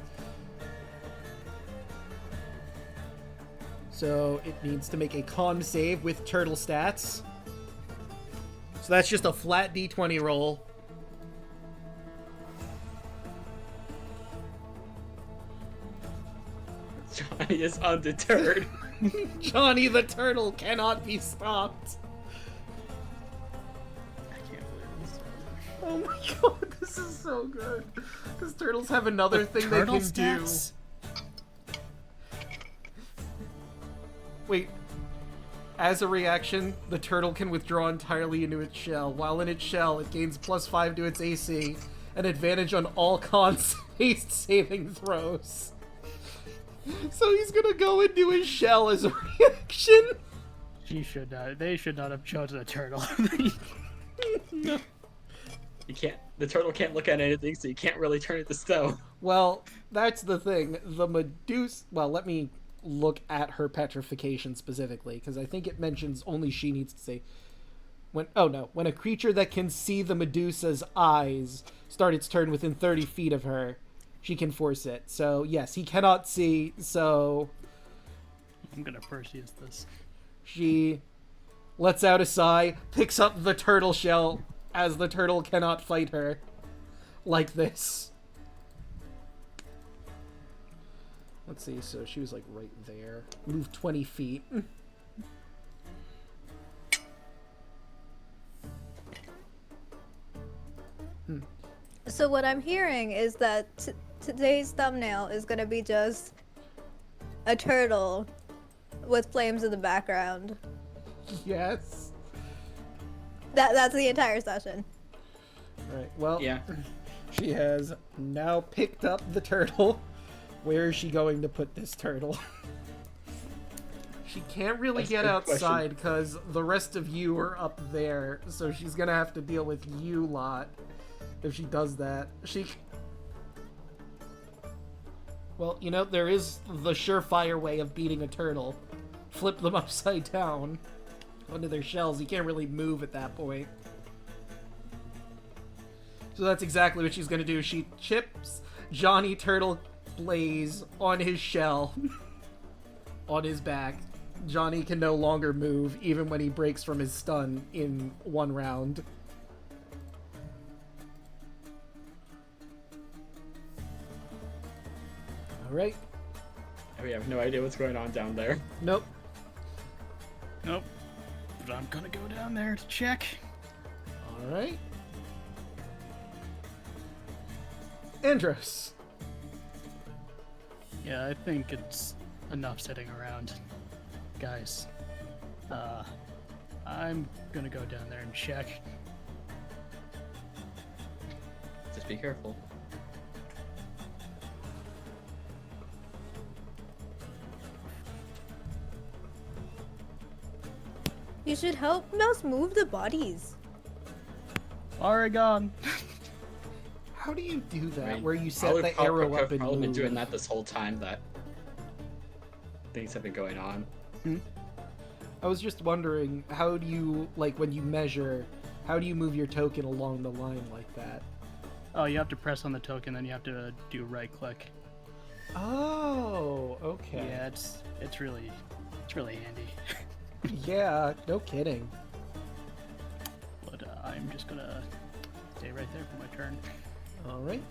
So it needs to make a con save with turtle stats. So that's just a flat d20 roll. Johnny is undeterred. Johnny the Turtle cannot be stopped. I can't believe Oh my god, this is so good. Because turtles have another thing they can do. Wait. As a reaction, the turtle can withdraw entirely into its shell. While in its shell, it gains +5 to its AC, an advantage on all cons haste saving throws. So he's gonna go into his shell as a reaction. She should not. They should not have chosen a turtle. No. You can't. The turtle can't look at anything, so you can't really turn it to stone. Well, that's the thing. The Medusa. Well, let me look at her petrification specifically, because I think it mentions only she needs to say. When a creature that can see the Medusa's eyes start its turn within 30 feet of her, she can force it. So yes, he cannot see. So I'm gonna Perseus this. she lets out a sigh, picks up the turtle shell, as the turtle cannot fight her, like this. Let's see, so she was like right there. Move 20 feet. So what I'm hearing is that today's thumbnail is gonna be just a turtle with flames in the background. Yes. That's the entire session. Right, well, Yeah. she has now picked up the turtle. Where is she going to put this turtle? She can't really That's a get good outside because the rest of you are up there, so she's gonna have to deal with you lot if she does that. Well, you know, there is the surefire way of beating a turtle. Flip them upside down onto their shells. You can't really move at that point. So that's exactly what she's gonna do. She chips Johnny Turtle Blaze on his shell, on his back. Johnny can no longer move, even when he breaks from his stun in one round. Alright. We have no idea what's going on down there. Nope. Nope. But I'm gonna go down there to check. Alright. Andros. Yeah, I think it's enough sitting around. Guys, I'm gonna go down there and check. Just be careful. You should help Mouse move the bodies. Oregon. How do you do that? I mean, where you set the arrow up and I've been move? doing that this whole time that things have been going on. I was just wondering, how do you, like, when you measure, how do you move your token along the line like that? Oh, you have to press on the token, then you have to do right click. Oh, okay. Yeah, it's really handy. Yeah, no kidding. But I'm just gonna stay right there for my turn. All right.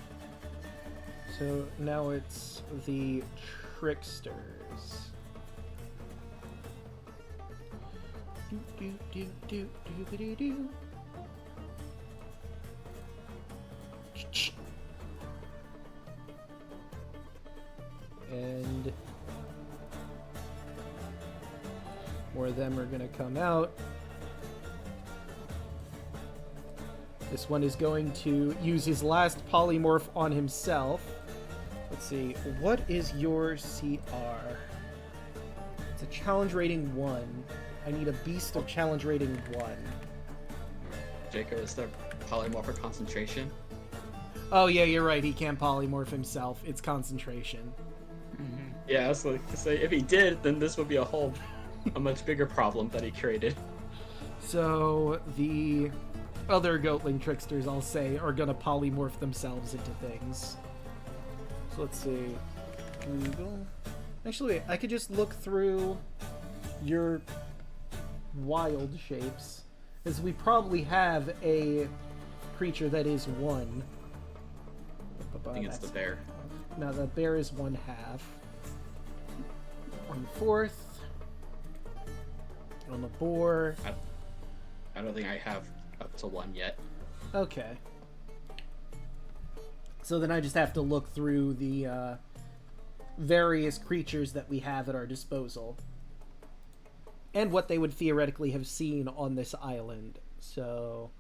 So now it's the tricksters. Do do do do do do do. And more of them are gonna come out. This one is going to use his last polymorph on himself. Let's see, what is your CR? It's a challenge rating 1. I need a beast of challenge rating 1. Draco is the polymorphic concentration. Oh yeah, you're right, he can't polymorph himself. It's concentration. Yeah, I was like to say, if he did, then this would be a much bigger problem that he created. So the other goatling tricksters, I'll say, are gonna polymorph themselves into things. So let's see. Google. Actually, wait, I could just look through your wild shapes, as we probably have a creature that is 1. I think it's the bear. No, the bear is 1/2. 1/4. On the boar. I don't think I have up to 1 yet. Okay. So then I just have to look through the various creatures that we have at our disposal. And what they would theoretically have seen on this island. So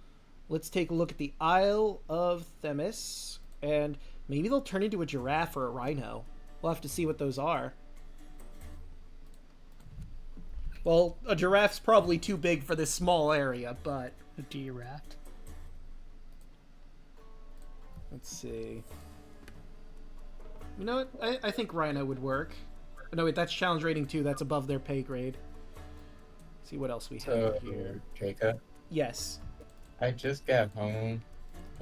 let's take a look at the Isle of Themis. And maybe they'll turn into a giraffe or a rhino. We'll have to see what those are. Well, a giraffe's probably too big for this small area, but... A giraffe. Let's see. You know what? I think rhino would work. No, wait, that's challenge rating 2. That's above their pay grade. Let's see what else we have here. Draco? Yes. I just got home,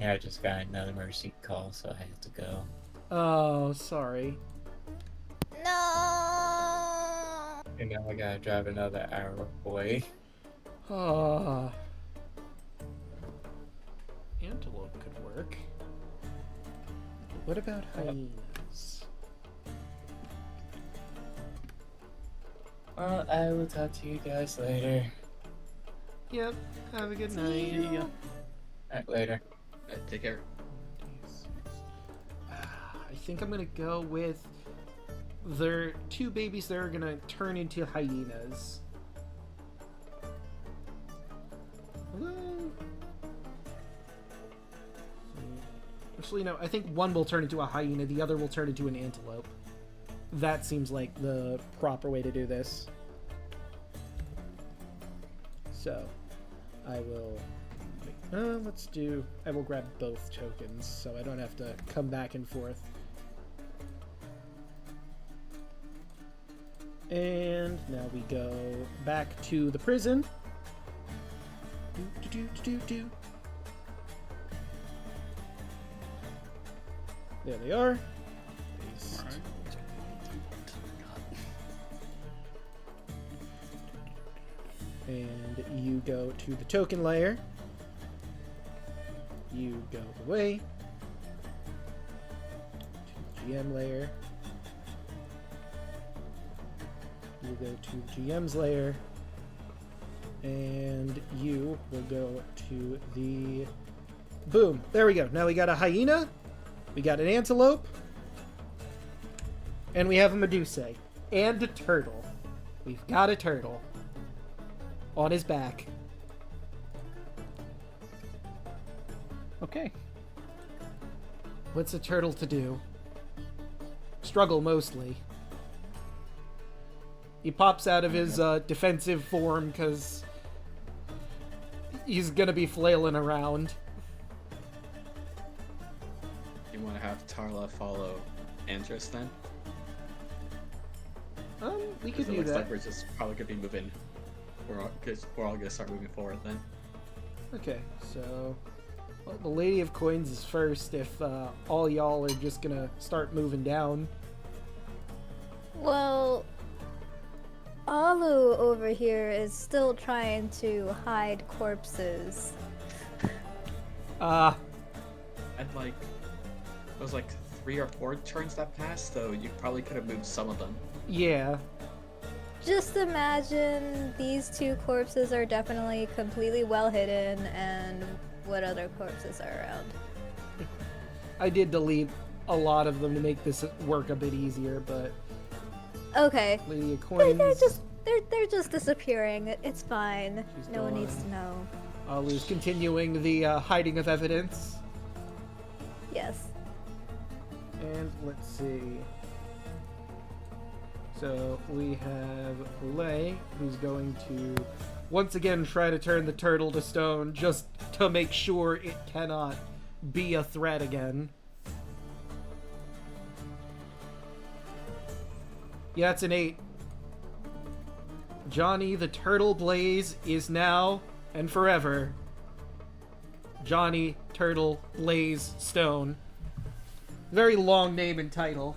and I just got another emergency call, so I have to go. Oh, sorry. No. And now I gotta drive another hour away. Ah. Antelope could work. What about hyenas? Well, I will talk to you guys later. Yep. Have a good night. Alright, later. Take care. I think I'm gonna go with their 2 babies that are gonna turn into hyenas. Actually, no, I think one will turn into a hyena, the other will turn into an antelope. That seems like the proper way to do this. So, I will... I will grab both tokens, so I don't have to come back and forth. And now we go back to the prison. Do. There they are. Paste. And you go to the token layer. You go away. To the GM layer. You go to the GM's layer. And you will go to the... Boom! There we go. Now we got a hyena. We got an antelope. And we have a Medusa. And a turtle. We've got a turtle. On his back. Okay. What's a turtle to do? Struggle mostly. He pops out of his defensive form because he's gonna be flailing around. You want to have Tarla follow Andrus then? We could Because it do looks that. like we're just probably gonna be moving. We're all gonna start moving forward then. Okay, so well, the Lady of Coins is first. If all y'all are just gonna start moving down. Well, Alu over here is still trying to hide corpses. I'd like... It was like 3 or 4 turns that passed, so you probably could have moved some of them. Yeah. Just imagine these 2 corpses are definitely completely well hidden, and what other corpses are around. I did delete a lot of them to make this work a bit easier, but Okay. Lady of They're Coins. they're just disappearing. It's fine. She's No one gone. needs to know. Alu's continuing the hiding of evidence. Yes. And let's see. So we have Lei, who's going to once again try to turn the turtle to stone just to make sure it cannot be a threat again. Yeah, it's an 8. Johnny the Turtle Blaze is now and forever Johnny Turtle Blaze Stone. Very long name and title.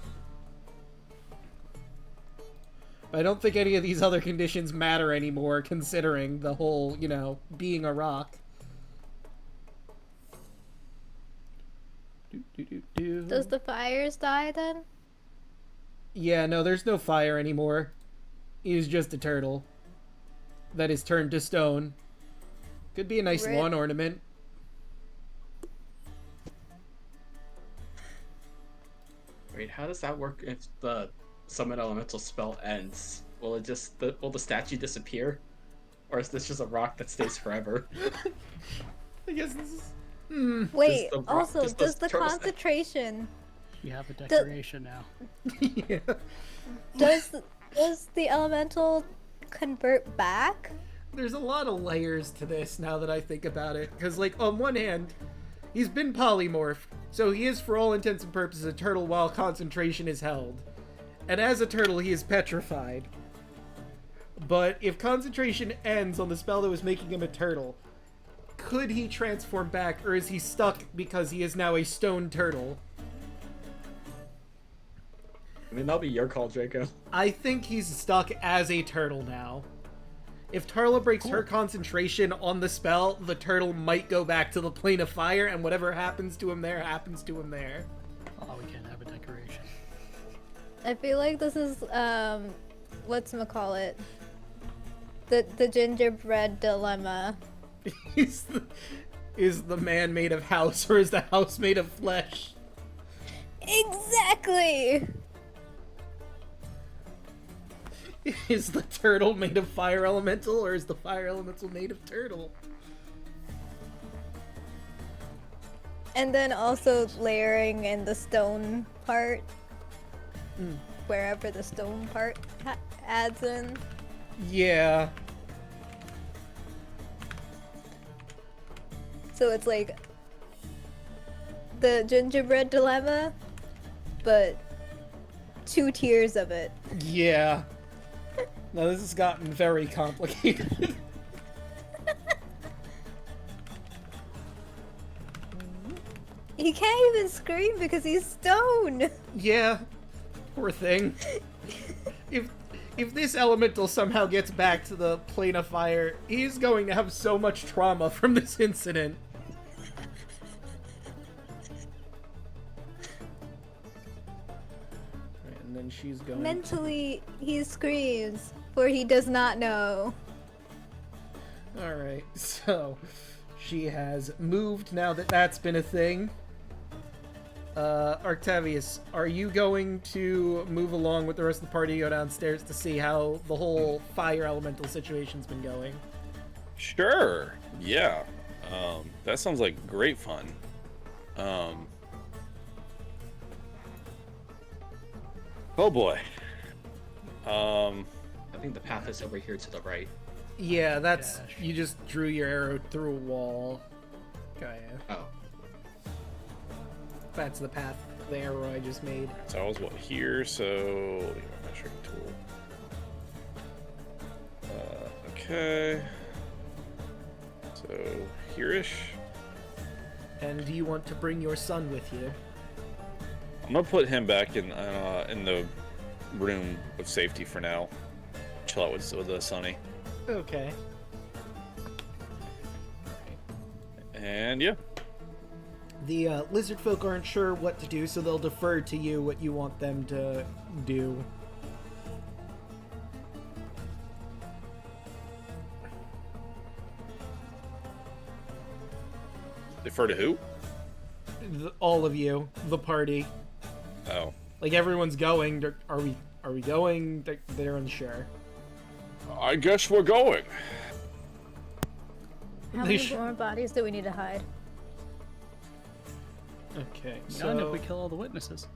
I don't think any of these other conditions matter anymore, considering the whole, you know, being a rock. Does the fires die then? Yeah, no, there's no fire anymore. He's just a turtle that is turned to stone. Could be a nice Rip. lawn ornament. Wait, how does that work if the summon elemental spell ends? Will it just will the statue disappear, or is this just a rock that stays forever? I guess this is. Wait, the also, does the does the turtle concentration... You have a decoration now. Yeah. Does the elemental convert back? There's a lot of layers to this now that I think about it. Because, like, on one hand, he's been polymorphed, so he is, for all intents and purposes, a turtle while concentration is held. And as a turtle, he is petrified. But if concentration ends on the spell that was making him a turtle, could he transform back, or is he stuck because he is now a stone turtle? I mean, that'll be your call, Draco. I think he's stuck as a turtle now. If Tarla breaks her concentration on the spell, the turtle might go back to the plane of fire, and whatever happens to him there, happens to him there. Oh, we can't have a decoration. I feel like this is, whatchamacallit? The gingerbread dilemma. Is the man made of house, or is the house made of flesh? Exactly! Is the turtle made of fire elemental, or is the fire elemental made of turtle? And then also layering in the stone part. Wherever the stone part adds in. Yeah. So it's like the gingerbread dilemma, but 2 tiers of it. Yeah. Now this has gotten very complicated. He can't even scream because he's stone. Yeah. Poor thing. If this elemental somehow gets back to the plane of fire, he's going to have so much trauma from this incident. And then she's going Mentally, he screams, for he does not know. Alright, so she has moved now that that's been a thing. Arctavius, are you going to move along with the rest of the party, go downstairs to see how the whole fire elemental situation's been going? Sure. Yeah. That sounds like great fun. Oh boy. I think the path is over here to the right. Yeah, that's... You just drew your arrow through a wall. Gaia. Oh. That's the path, the arrow I just made. So I was what here, so let me get my measuring tool. Okay. So here-ish. And do you want to bring your son with you? I'm gonna put him back in the room of safety for now. Chill out with Sunny. Okay. And yeah. The lizard folk aren't sure what to do, so they'll defer to you what you want them to do. Defer to who? All of you, the party. Oh. Like everyone's going. Are we going? They're unsure. I guess we're going. How many more bodies do we need to hide? Okay, None if so we kill all the witnesses.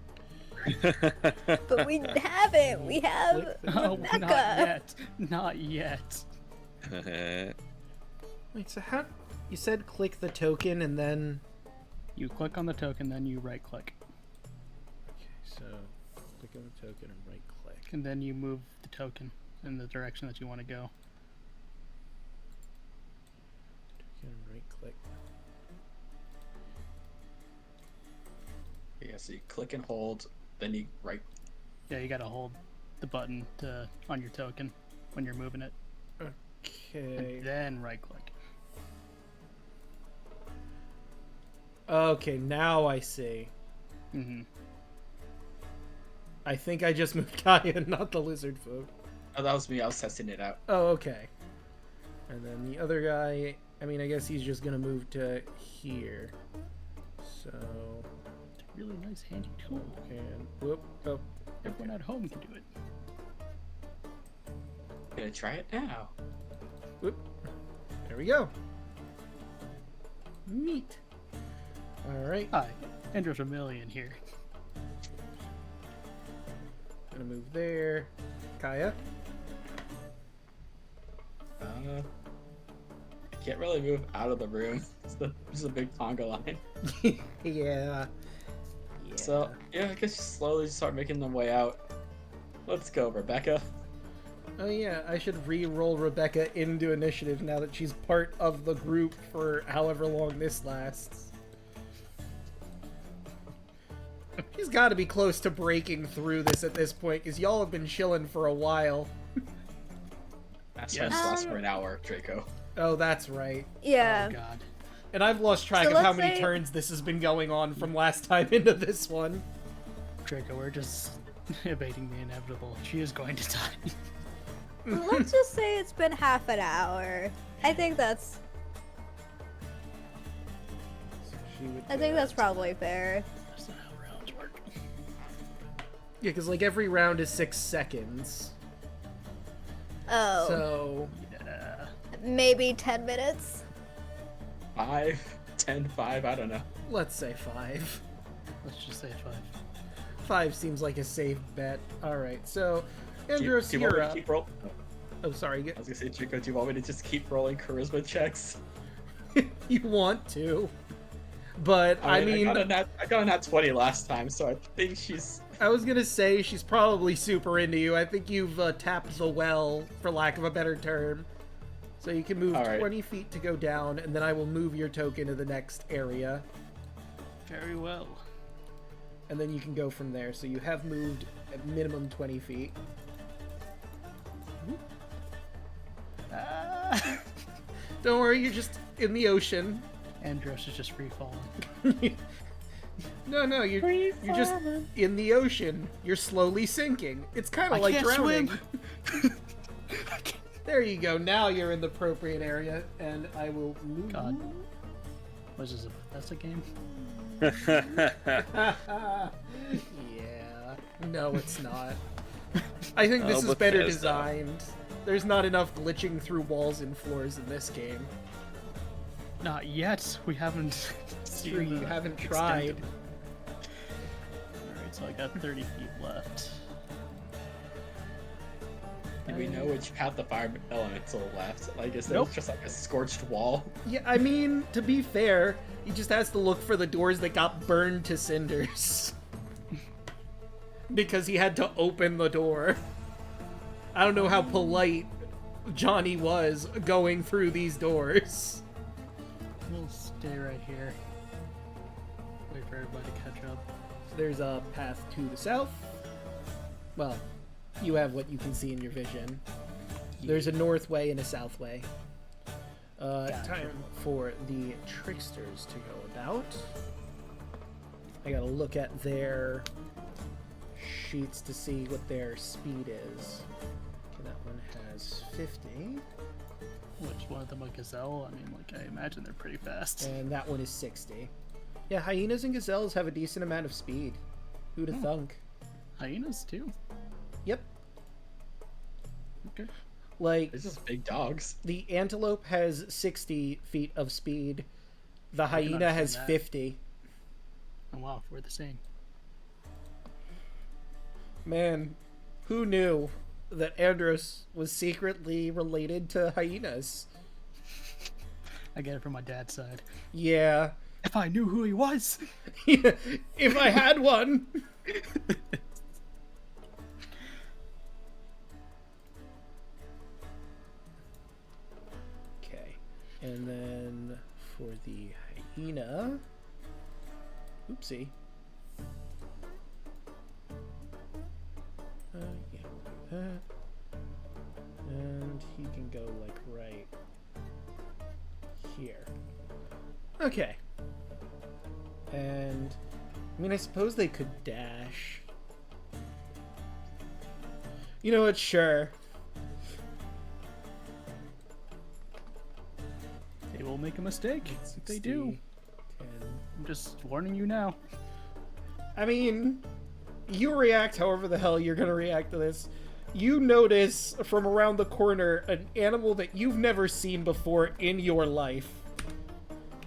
But we haven't. We have Oh, not Rebecca. yet. Not yet. wait. So how? You said click the token and then. You click on the token, then you right click. Okay, so click on the token and right click. And then you move the token in the direction that you want to go. Token and right click. Yeah, so you click and hold, then you right. Yeah, you gotta hold the button on your token when you're moving it. Okay. And then right click. Okay, now I see. Mm-hmm. I think I just moved Gaia, not the lizard folk. Oh, that was me. I was testing it out. Oh, okay. And then the other guy, I mean, I guess he's just gonna move to here. So, really nice handy tool. And whoop. Oh, Everyone at home can do it. Gonna try it now. whoop. There we go. Neat. All right. Hi, Andrew Vermillion here. Gonna move there. Kaya. I can't really move out of the room. There's a big conga line. Yeah. So, yeah, I guess slowly start making them way out. Let's go, Rebecca. Oh yeah, I should re-roll Rebecca into initiative now that she's part of the group for however long this lasts. She's got to be close to breaking through this at this point, because y'all have been chilling for a while. That's Yes. lasts for an hour, Draco. Oh, that's right. Yeah. Oh god. And I've lost track So of how let's many say- turns this has been going on from last time into this one. Draco, we're just evading the inevitable. She is going to die. Let's just say it's been half an hour. I think that's probably fair. That's not how rounds work. Yeah, because like every round is 6 seconds. Oh, So Yeah. maybe 10 minutes. 5, 10, 5, I don't know. let's say 5. Let's just say 5. 5 seems like a safe bet. Alright, so Andros, Do you want you're me to up. keep roll? Oh, sorry. I was gonna say, Draco, do you want me to just keep rolling charisma checks? You want to. But, I mean, I got a nat 20 last time, so I think she's... I was gonna say she's probably super into you. I think you've tapped the well, for lack of a better term. So you can move All right. 20 feet to go down, and then I will move your token to the next area. Very well. And then you can go from there. So you have moved at minimum 20 feet. Ah! Don't worry, you're just in the ocean. Andros is just free falling. No, you're just in the ocean. You're slowly sinking. It's kind of I like can't drowning. swim. There you go. Now you're in the appropriate area, and I will move. God. What is this? That's a game? Yeah. No, it's not. I think this Oh, is better Bethesda. designed. There's not enough glitching through walls and floors in this game. Not yet. We haven't Sure, seen you the haven't extent tried. of it. Alright, so I got 30 feet left. Do we know which path the fire elemental left? Like, is there Nope. just like a scorched wall? Yeah, I mean, to be fair, he just has to look for the doors that got burned to cinders. Because he had to open the door. I don't know how polite Johnny was going through these doors. We'll stay right here. Wait for everybody to catch up. There's a path to the south. Well, you have what you can see in your vision. There's a north way and a south way. Gotcha. Time for the tricksters to go about. I gotta look at their sheets to see what their speed is. Okay, that one has 50, Which one of them a gazelle? I mean, like, I imagine they're pretty fast. and that one is 60. Yeah, hyenas and gazelles have a decent amount of speed. Who'd have thunk? Hyenas, too. Yep. Okay. Like, It's just big dogs. the antelope has 60 feet of speed. The can hyena has understand that. 50. Oh, wow, we're the same. Man, who knew that Andros was secretly related to hyenas? I get it from my dad's side. Yeah. If I knew who he was! If I had one. Okay. And then for the hyena. Oopsie. Yeah, we'll do that. And he can go like right here. Okay. And I mean, I suppose they could dash. You know what? Sure. They will make a mistake. If they do. 60, 10. I'm just warning you now. I mean, you react however the hell you're gonna react to this. You notice from around the corner an animal that you've never seen before in your life.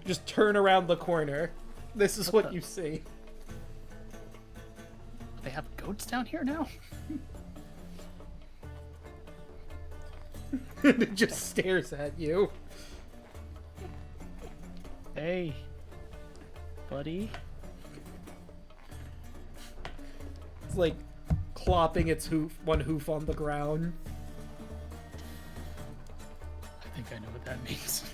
Just turn around the corner. This is what you see. They have goats down here now? It just stares at you. Hey, buddy. It's like clopping its one hoof on the ground. I think I know what that means.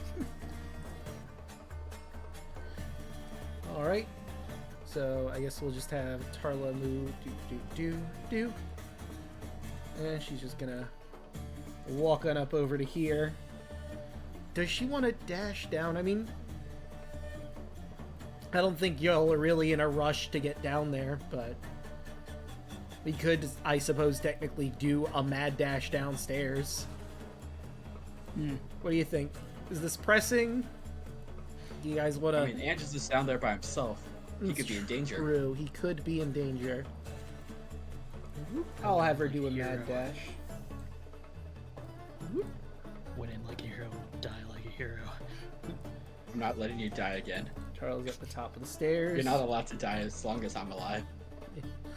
Alright. So I guess we'll just have Tarla move. Do. And she's just gonna walk on up over to here. Does she want to dash down? I mean, I don't think y'all are really in a rush to get down there, but we could, I suppose, technically do a mad dash downstairs. What do you think? Is this pressing? Do you guys want to... I mean, Andrew's just down there by himself. He could be in danger. True, he could be in danger. I'll have her do a mad dash. Win in like a hero, die like a hero. I'm not letting you die again. Charles at the top of the stairs. You're not allowed to die as long as I'm alive.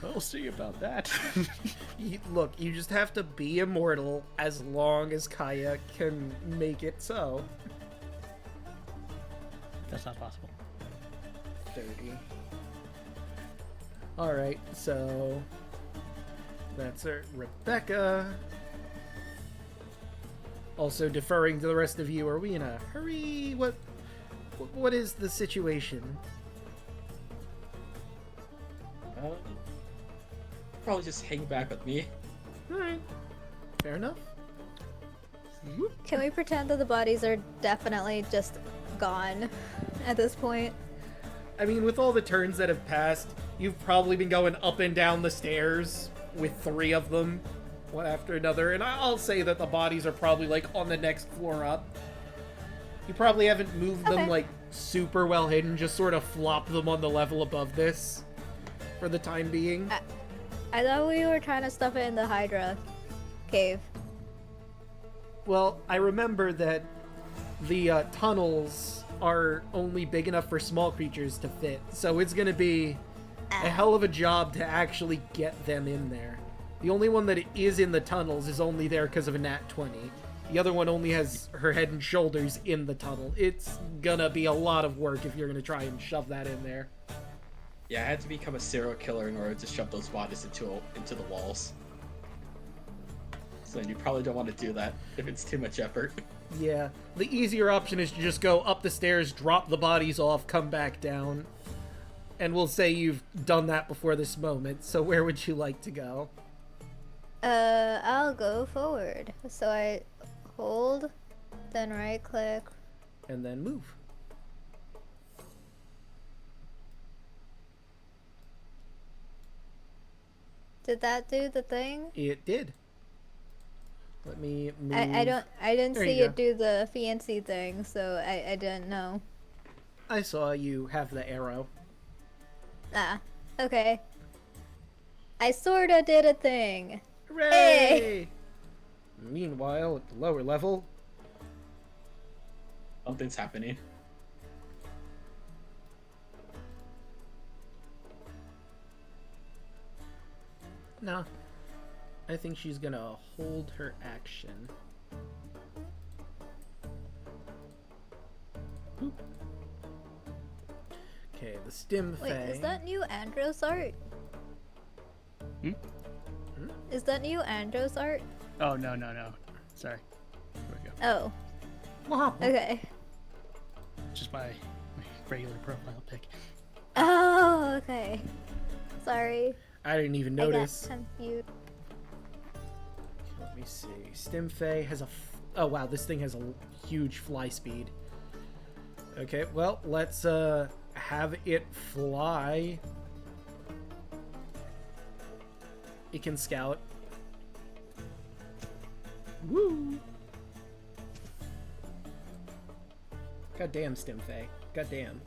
We'll see about that. Look, you just have to be immortal as long as Kaya can make it so. That's not possible. 30. Alright, so that's her. Rebecca. Also deferring to the rest of you, are we in a hurry? What is the situation? Probably just hang back with me. Alright. Fair enough. Can we pretend that the bodies are definitely just gone at this point? I mean, with all the turns that have passed, you've probably been going up and down the stairs with 3 of them, one after another, and I'll say that the bodies are probably, like, on the next floor up. You probably haven't moved them, like, super well hidden, just sort of flopped them on the level above this for the time being. I thought we were trying to stuff it in the Hydra cave. Well, I remember that the tunnels are only big enough for small creatures to fit, so it's gonna be a hell of a job to actually get them in there. The only one that is in the tunnels is only there because of a nat 20. The other one only has her head and shoulders in the tunnel. It's gonna be a lot of work if you're gonna try and shove that in there. Yeah, I had to become a serial killer in order to shove those bodies into the walls. So you probably don't want to do that if it's too much effort. Yeah, the easier option is to just go up the stairs, drop the bodies off, come back down. And we'll say you've done that before this moment, so where would you like to go? I'll go forward. So I hold, then right click. And then move. Did that do the thing? It did. Let me move. I didn't There see you it do the fancy thing, so I didn't know. I saw you have the arrow. Ah, okay. I sorta did a thing. Hooray! Hey! Meanwhile, at the lower level, Something's happening. no. I think she's gonna hold her action. Boop. Okay, the stim Wait, fang. is that new Andros art? Hmm? Is that new Andros art? Oh, no. Sorry. There we go. Oh, okay. Just my regular profile pic. Oh, okay. Sorry. I didn't even I notice. got confused. Let me see. Stimfay has a... Oh, wow, this thing has a huge fly speed. Okay, well, let's have it fly. It can scout. Woo! Goddamn, Stimfay. Goddamn.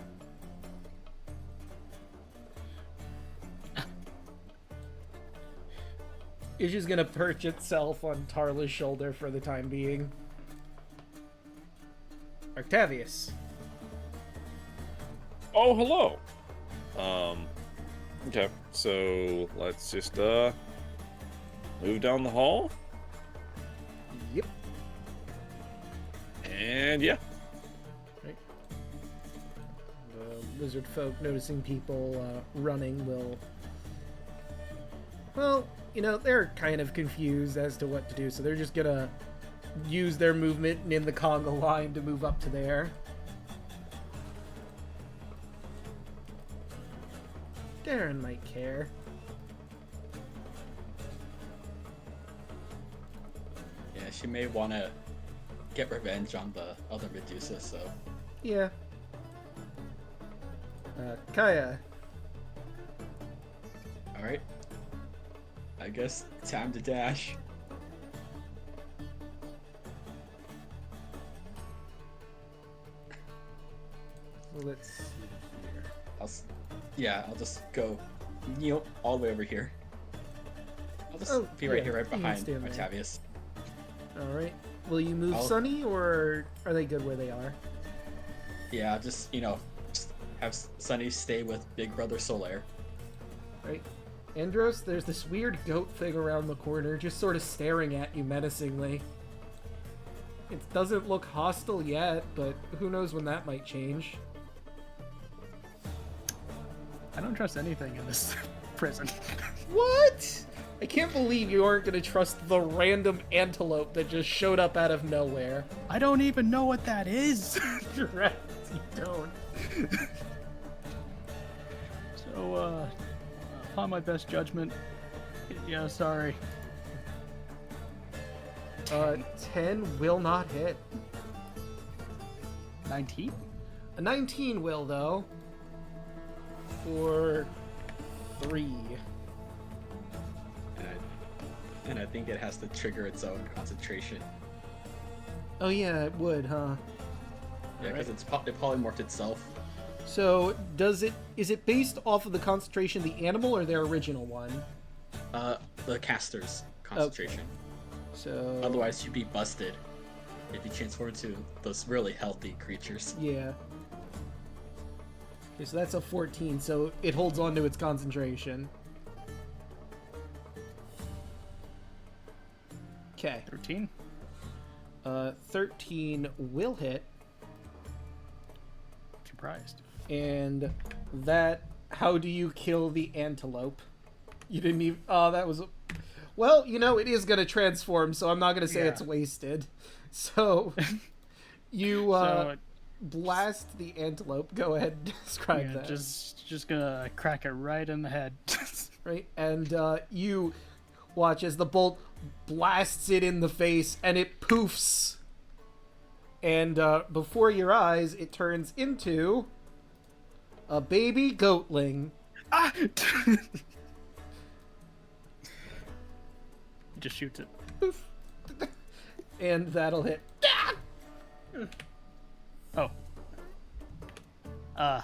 It's just gonna perch itself on Tarla's shoulder for the time being. Octavius. Oh, hello. Okay, so let's just move down the hall. Yep. And yeah. Right. The lizard folk noticing people running will... Well, you know, they're kind of confused as to what to do, so they're just gonna use their movement in the conga line to move up to there. Darren might care. Yeah, she may want to get revenge on the other Medusa, so... Yeah. Kaya. Alright. I guess time to dash. Let's see here. I'll just go all the way over here. I'll just be right here, right behind Octavius. Alright. Will you move Sunny, or are they good where they are? Yeah, I'll just have Sunny stay with Big Brother Solaire. Right. Andros, there's this weird goat thing around the corner, just sort of staring at you menacingly. It doesn't look hostile yet, but who knows when that might change. I don't trust anything in this prison. What? I can't believe you aren't going to trust the random antelope that just showed up out of nowhere. I don't even know what that is. Right, you don't. So, upon my best judgment, yeah, sorry. 10 will not hit. 19? A 19 will, though. For 3. And I think it has to trigger its own concentration. Oh yeah, it would, huh? Yeah, because it polymorphed itself. So, is it based off of the concentration of the animal or their original one? The caster's concentration. Okay. So... Otherwise, you'd be busted if you transform into those really healthy creatures. Yeah. Okay, so that's a 14, so it holds on to its concentration. Okay. 13? 13 will hit. Surprised. And that... How do you kill the antelope? You didn't even... Oh, that was... Well, you know, it is going to transform, so I'm not going to say it's wasted. So, you blast the antelope. Go ahead and describe that. Just gonna crack it right in the head. Right, and you watch as the bolt blasts it in the face, and it poofs. And before your eyes, it turns into a baby goatling. Ah! Just shoots it. Poof. And that'll hit. Oh. I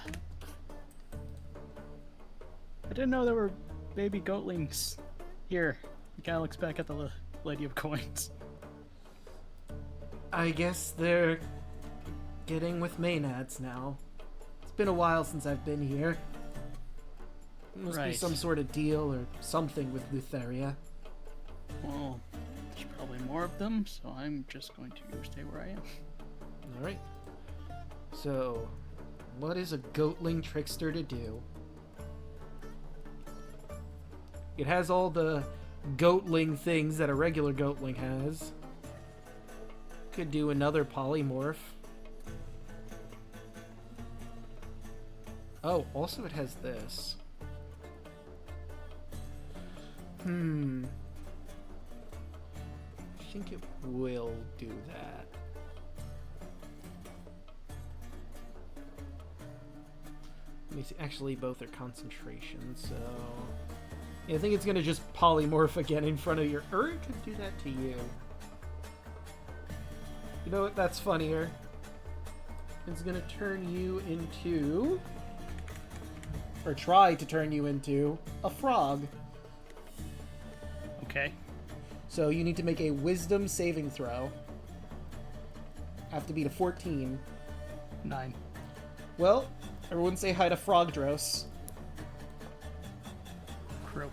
didn't know there were baby goatlings here. He kind of looks back at the Lady of Coins. I guess they're getting with Maenads now. It's been a while since I've been here. Must be some sort of deal or something with Lutheria. Well, there's probably more of them, so I'm just going to stay where I am. Alright. So, what is a goatling trickster to do? It has all the goatling things that a regular goatling has. Could do another polymorph. Oh, also it has this. I think it will do that. Let me see. Actually, both are concentration, so... Yeah, I think it's gonna just polymorph again in front of your... Or it could do that to you. You know what? That's funnier. It's gonna turn you into... Or try to turn you into a frog. Okay. So you need to make a wisdom saving throw. Have to beat a 14. 9. Well, everyone say hi to Frogdros. Croak.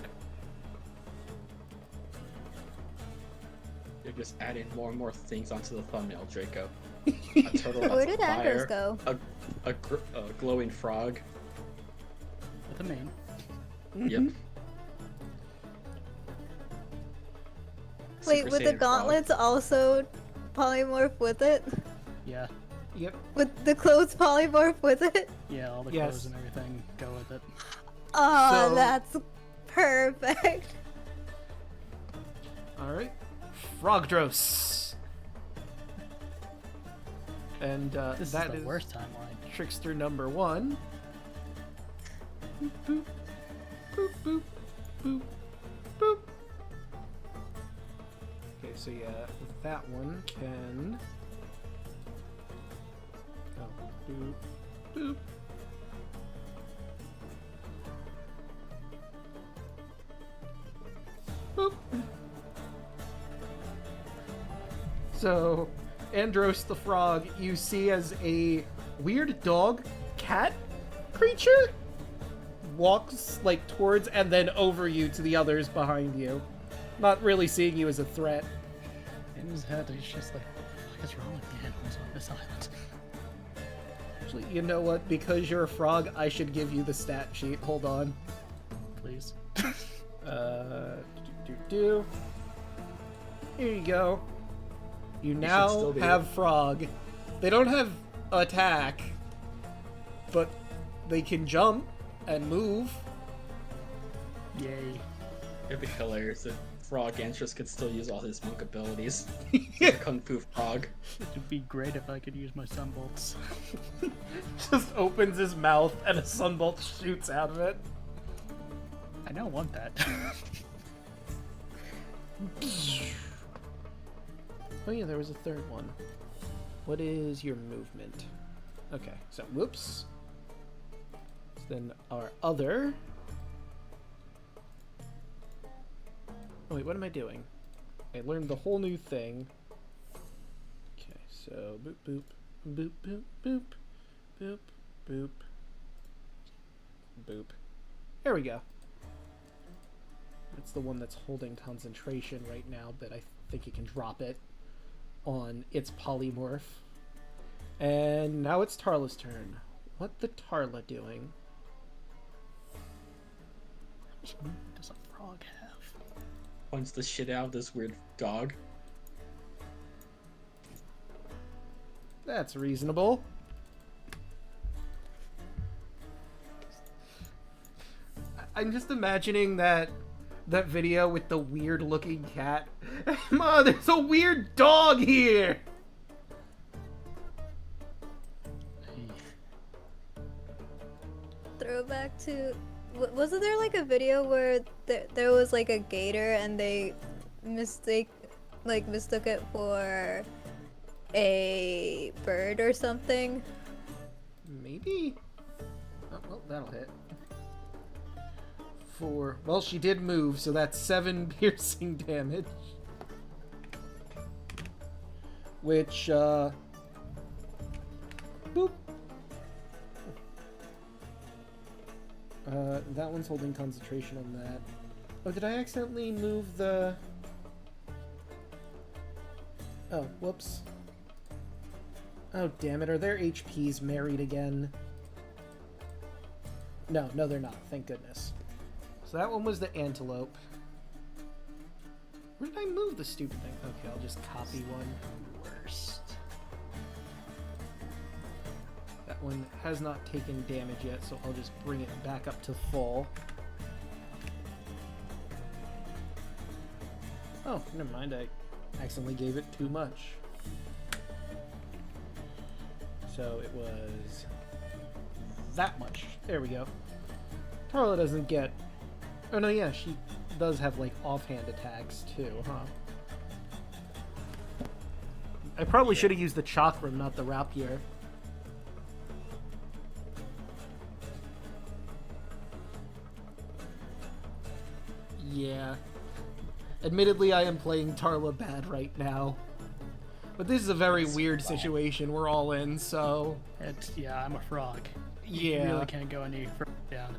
You're just adding more and more things onto the thumbnail, Draco. A turtle that's Where did on Andros fire, go? a glowing frog. With a mane. Yep. Wait, Super would the Saiyan frog. gauntlets also polymorph with it? Yeah. Yep. Would the clothes polymorph with it? Yeah, all the Yes. clothes and everything go with it. Oh, So- that's perfect. Alright. Frogdros. And This that is the is worst timeline. trickster number 1. Boop, boop. Boop, boop. Boop. Boop. Okay, so yeah, that one can... Oh, boop. Boop. Boop. So, Andros the frog, you see as a weird dog, cat creature walks like towards and then over you to the others behind you. Not really seeing you as a threat. In his head, he's just like, what is wrong with the animals on this island? Actually, you know what? Because you're a frog, I should give you the stat sheet. Hold on. Please. Do. Here you go. You now still be have frog. They don't have attack, but they can jump and move. Yay. It'd be hilarious if Frog Andros could still use all his monk abilities. He's a Kung Fu frog. It'd be great if I could use my sunbolts. Just opens his mouth and a sunbolt shoots out of it. I don't want that. Oh yeah, there was a third one. What is your movement? Okay, so whoops. So then our other... Oh wait, what am I doing? I learned the whole new thing. Okay, so boop boop boop boop boop boop boop boop. There we go. That's the one that's holding concentration right now, but I think you can drop it on its polymorph. And now it's Tarla's turn. What the Tarla doing? What does a frog have? Punch the shit out of this weird dog. That's reasonable. I'm just imagining that video with the weird looking cat. Ma, there's a weird dog here! Throwback to... Wasn't there like a video where there was like a gator and they mistook it for a bird or something? Maybe? Oh, well, that'll hit. Well, she did move, so that's 7 piercing damage. Which, boop. That one's holding concentration on that. Oh, did I accidentally move the... Oh, whoops. Oh, damn it. Are their HPs married again? No, they're not. Thank goodness. So that one was the antelope. Where did I move the stupid thing? Okay, I'll just copy one. Worst. That one has not taken damage yet, so I'll just bring it back up to full. Oh, never mind. I accidentally gave it too much. So it was that much. There we go. Tarla doesn't get... Oh no, yeah, she does have like offhand attacks too, huh? I probably should have used the chakram, not the rapier. Yeah. Admittedly, I am playing Tarla bad right now. But this is a very weird situation we're all in, so... Yeah, I'm a frog. Yeah. You really can't go any further down.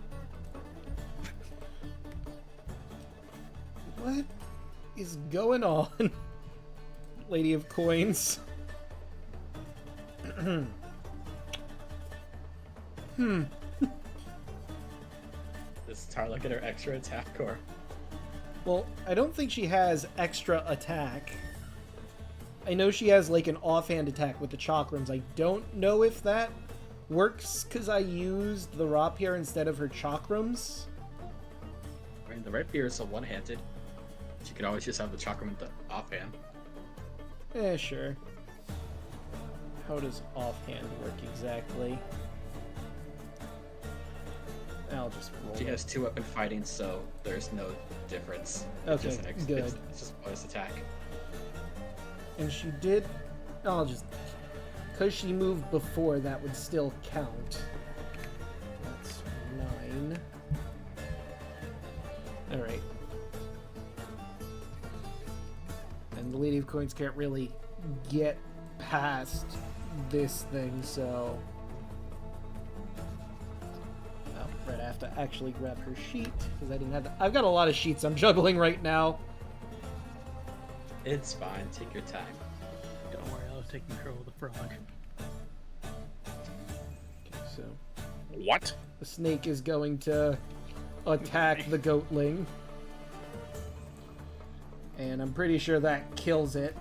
What is going on? Lady of Coins. Does Tarla get her extra attack or? Well, I don't think she has extra attack. I know she has like an offhand attack with the chakrams. I don't know if that works because I used the rapier instead of her chakrams. I mean, the rapier is a one-handed. You could always just have the chakram with the offhand. Sure. How does offhand work exactly? I'll just roll. She has 2-weapon fighting, so there's no difference. Okay, good. It's just bonus attack. And she did... I'll just... Because she moved before, that would still count. That's 9. Alright. And the Lady of Coins can't really get past this thing, so... Oh, right, I have to actually grab her sheet, because I didn't have... I've got a lot of sheets I'm juggling right now. It's fine. Take your time. Don't worry, I'll take control of the frog. Okay, so... What? The snake is going to attack the goatling. And I'm pretty sure that kills it.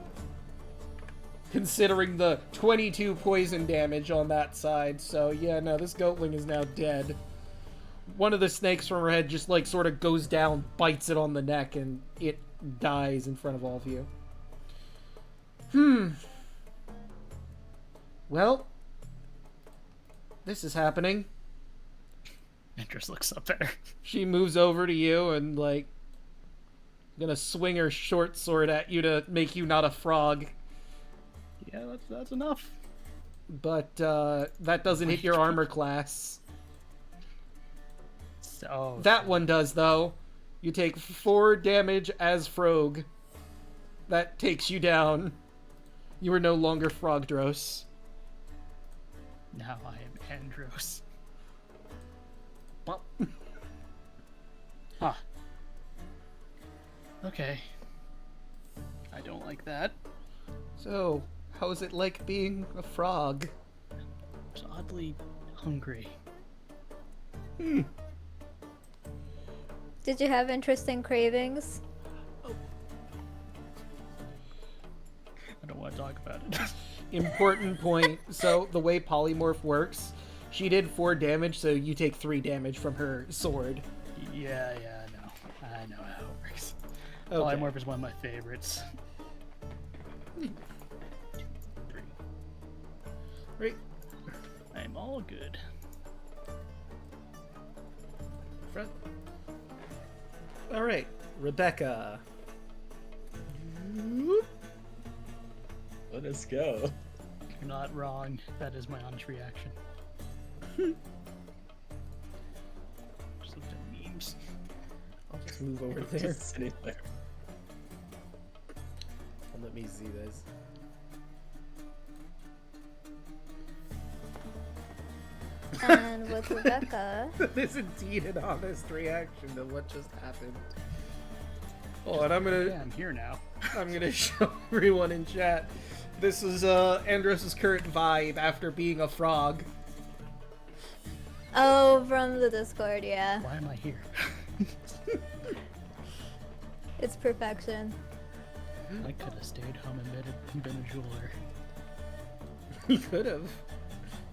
Considering the 22 poison damage on that side. So yeah, no, this goatling is now dead. One of the snakes from her head just like sort of goes down, bites it on the neck, and it dies in front of all of you. Well, this is happening. Interest looks up better. She moves over to you and like gonna swing her short sword at you to make you not a frog. Yeah, that's enough. But that doesn't hit your armor class. Oh, That one does, though. You take 4 damage as Frog. That takes you down. You are no longer Frogdros. now I am Andros. Well, Huh. Okay. I don't like that. so, how is it like being a frog? It's oddly hungry. Did you have interesting cravings? I don't want to talk about it. Important point. So, the way Polymorph works, she did 4 damage, so you take 3 damage from her sword. Yeah, I know how it works. Okay. Polymorph is one of my favorites. 2, 3. Right. I'm all good. Front. Alright, Rebecca. Let us go. You're not wrong. That is my honest reaction. Just looked at memes. I'll just move over there. Just sitting there. And let me see this. And with Rebecca, There's indeed an honest reaction to what just happened. Oh, and I'm Yeah, I'm here now. gonna show everyone in chat. This is Andros' current vibe after being a frog. oh, from the Discord, yeah. Why am I here? It's perfection. I could have stayed home and been a jeweler. You could have.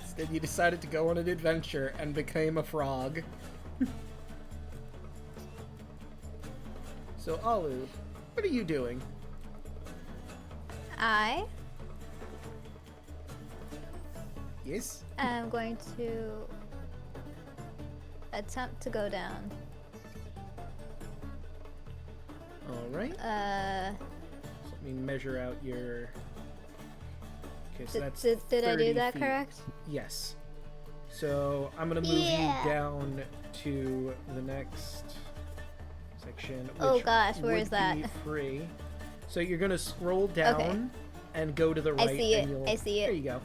Instead, you decided to go on an adventure and became a frog. So, Alu, what are you doing? I Yes? am going to attempt to go down. Alright. So let me measure out your... Okay, so that's Did I do 30 that feet. correct? Yes. So I'm gonna move Yeah. you down to the next. So I action. Which Oh gosh, where would is that? be free. So you're gonna scroll down and go to the right. I see it. And you'll... I see it. There you go.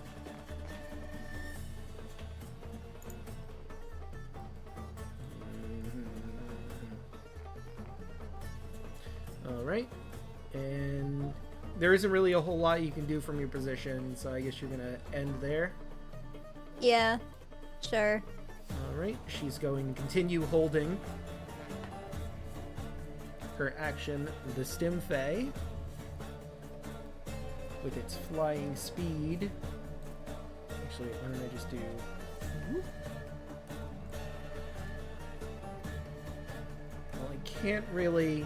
All right, and there isn't really a whole lot you can do from your position, so I guess you're gonna end there. Yeah, sure. All right, she's going to continue holding her action, the Stim Fae, with its flying speed. Actually, why don't I just do... Well, I can't really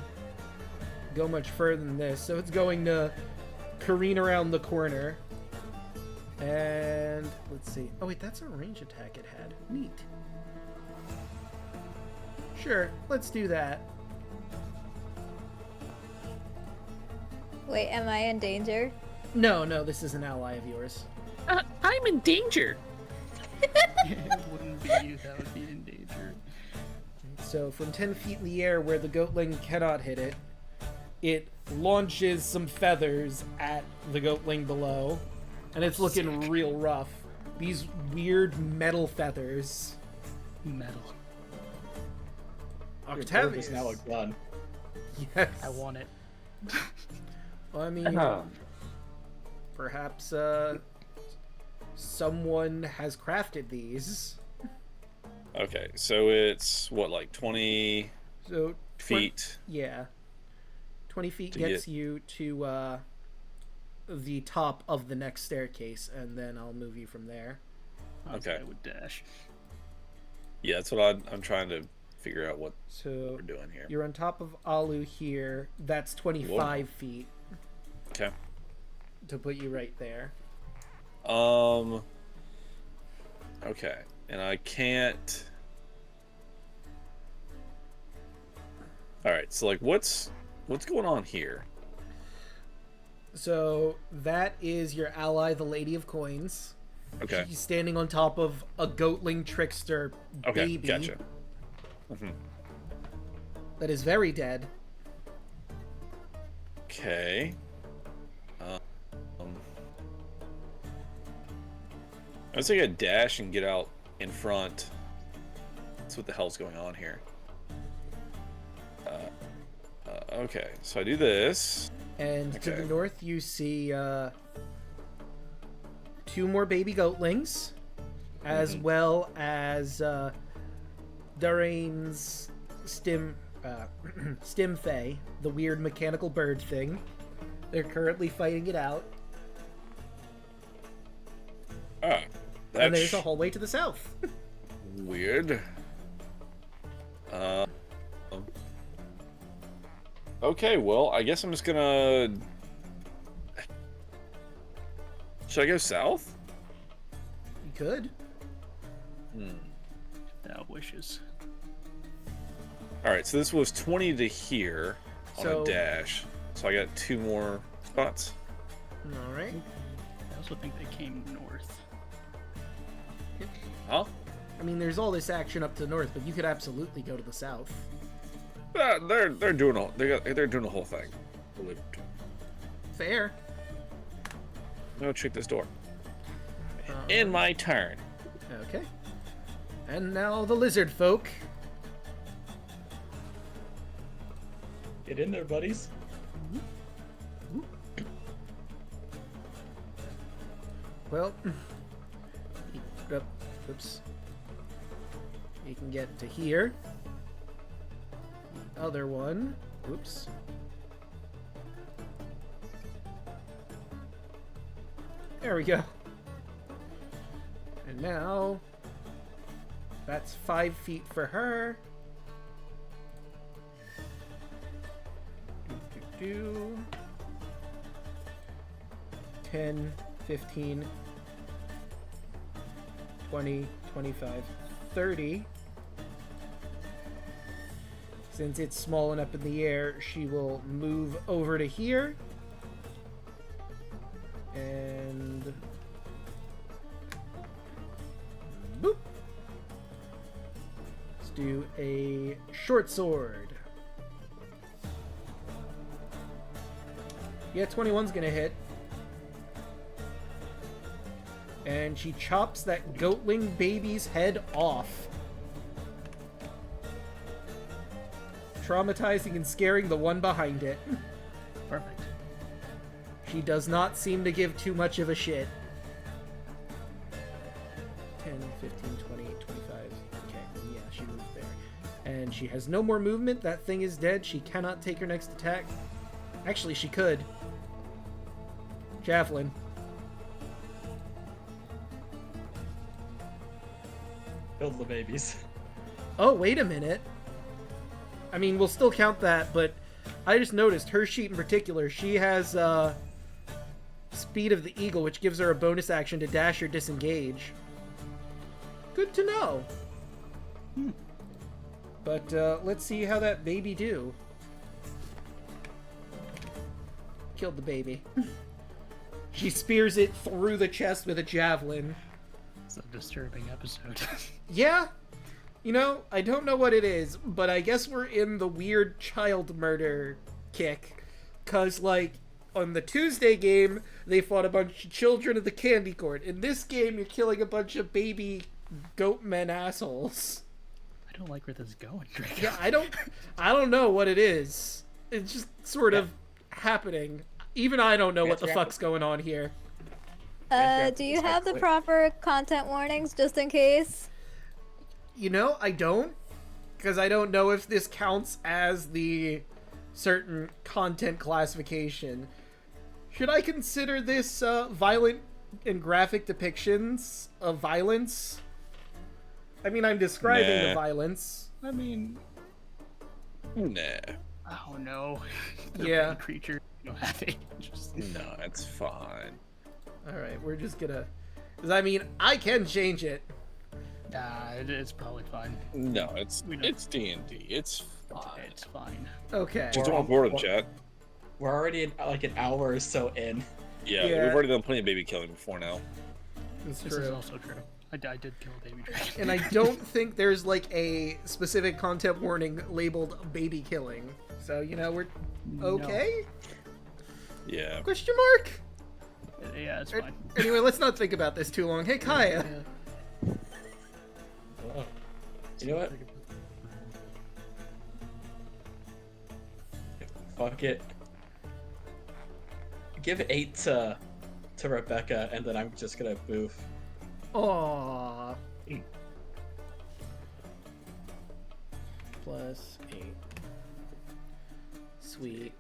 go much further than this, so it's going to careen around the corner. And let's see. Oh wait, that's a range attack it had. Neat. Sure, let's do that. Wait, am I in danger? No, this is an ally of yours. I'm in danger. It wouldn't be you that would be in danger. So from 10 feet in the air where the goatling cannot hit it, it launches some feathers at the goatling below, and it's looking real rough. These weird metal feathers. Metal. Your bird Octavius. is now a gun. Yes. I want it. Well, I mean, perhaps someone has crafted these. Okay, so it's what, like 20 So feet? Yeah. 20 feet To gets get- you to the top of the next staircase, and then I'll move you from there. Okay. I would dash. Yeah, that's what I'm trying to figure out what So we're doing here. you're on top of Alu here. That's 25 feet Okay. to put you right there. Okay, and I can't. All right, so like, what's going on here? So that is your ally, the Lady of Coins. Okay. She's standing on top of a goatling trickster Okay, baby gotcha. that is very dead. Okay. I was like a dash and get out in front. That's what the hell's going on here. Okay, so I do this. And to Okay. the north, you see 2 more baby goatlings, as well as Darane's Stim Fae, the weird mechanical bird thing. They're currently fighting it out. Ah, And there's that's a hallway to the south. weird. Okay, well, I guess I'm just gonna... Should I go south? You could. Thou wishes. Alright, so this was 20 to here on So- a dash. So I got 2 more spots. All right. I also think they came north. Huh? I mean, there's all this action up to the north, but you could absolutely go to the south. They're doing they're doing the whole thing. Fair. No, check this door. Uh, In my turn. Okay. And now the lizard folk. Get in there, buddies. Well, oops. You can get to here. The other one. Oops. There we go. And now, that's 5 feet for her. 10, 15, 20, 25, 30. Since it's small and up in the air, she will move over to here. And... boop! Let's do a short sword. Yeah, 21's gonna hit. And she chops that goatling baby's head off. Traumatizing and scaring the one behind it. Perfect. She does not seem to give too much of a shit. 10, 15, 20, 25. Okay, yeah, she moved there. And she has no more movement. That thing is dead. She cannot take her next attack. Actually, she could. Javelin. Build the babies. Oh, wait a minute. I mean, we'll still count that, but I just noticed her sheet in particular, she has Speed of the Eagle, which gives her a bonus action to dash or disengage. Good to know. But let's see how that baby do. Killed the baby. She spears it through the chest with a javelin. It's a disturbing episode. Yeah. You know, I don't know what it is, but I guess we're in the weird child murder kick. 'Cause, like, on the Tuesday game, they fought a bunch of children of the candy court. In this game, you're killing a bunch of baby goat men assholes. I don't like where this is going, Draco. Yeah, I don't know what it is. It's just sort of happening. Even I don't know what the fuck's going on here. Do you have the proper content warnings just in case? You know, I don't. Because I don't know if this counts as the certain content classification. Should I consider this violent and graphic depictions of violence? I mean, I'm describing the violence. I mean... Nah. Oh no. Yeah. Creature. You don't have it. Just... No, it's fine. Alright, we're just gonna... Because, I mean, I can change it. Nah, it's probably fine. No, it's D&D. It's fine. It's fine. Okay. Just don't board in chat. We're already like an hour or so in. Yeah, we've already done plenty of baby killing before now. It's This true. is also true. I did kill a baby dragon. And I don't think there's like a specific content warning labeled baby killing. So, you know, we're okay? Yeah. Question mark? Yeah, it's fine. Anyway, let's not think about this too long. Hey, Kaya. Oh. You know what? Fuck it. Give 8 to Rebecca, and then I'm just gonna boof. Aww. 8. Plus 8. Sweet.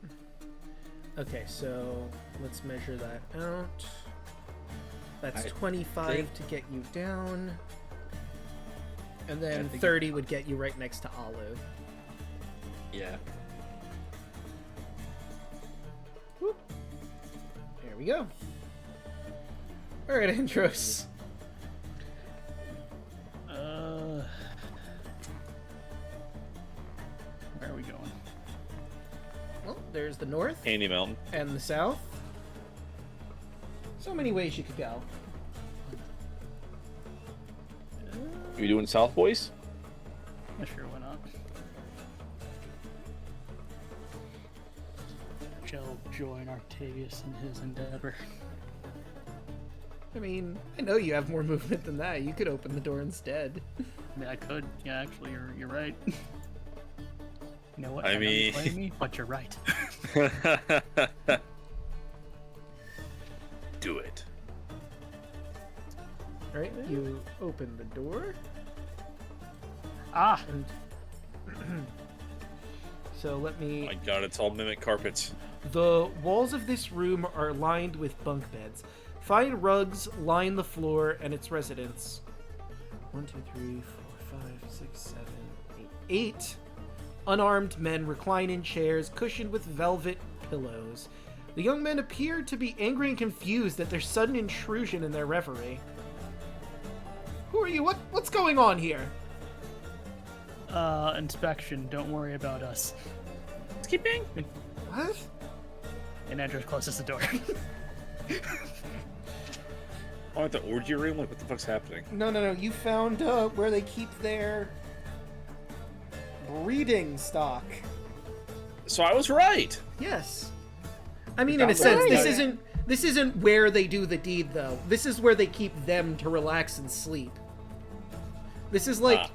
Okay, so let's measure that out. That's 25 to get you down. And then 30 would get you right next to Olive. Yeah. Whoop. There we go. Alright, Andros. Where are we going? Well, there's the north. Candy Mountain. And the south. So many ways you could go. Are you doing South Boys? Yeah, sure, why not? Shall join Octavius in his endeavor. I mean, I know you have more movement than that. You could open the door instead. I mean, I could. Yeah, actually, you're right. You know what? I know mean- you blame me, but you're right. Do it. Alright, you open the door. Ah! And so let me... My god, it's all mimic carpets. The walls of this room are lined with bunk beds. Fine rugs line the floor and its residents. 1, 2, 3, 4, 5, 6, 7, 8. 8 unarmed men recline in chairs cushioned with velvet pillows. The young men appear to be angry and confused at their sudden intrusion in their reverie. Who are you? What's going on here? Inspection. Don't worry about us. Skipping. What? And Andrew closes the door. Oh, at the orgy room? Like, what the fuck's happening? No. You found where they keep their breeding stock. So I was right! Yes. I mean, in a sense, this isn't where they do the deed, though. This is where they keep them to relax and sleep. This is like,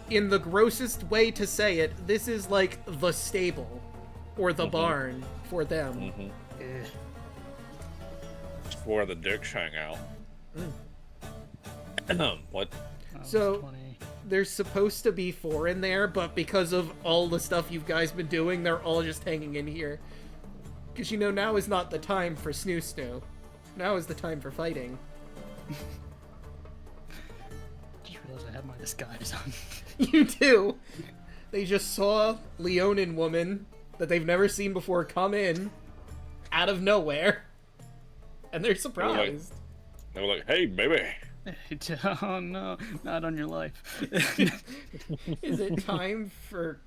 in the grossest way to say it, this is like the stable or the barn for them. It's where the dicks hang out. What? So, there's supposed to be 4 in there, but because of all the stuff you guys been doing, they're all just hanging in here. Because, you know, now is not the time for snoo. Now is the time for fighting. Just realized I had my disguise on. You do. They just saw Leonin woman that they've never seen before come in out of nowhere. And they're surprised. They were like, hey, baby. Oh no, not on your life. Is it time for...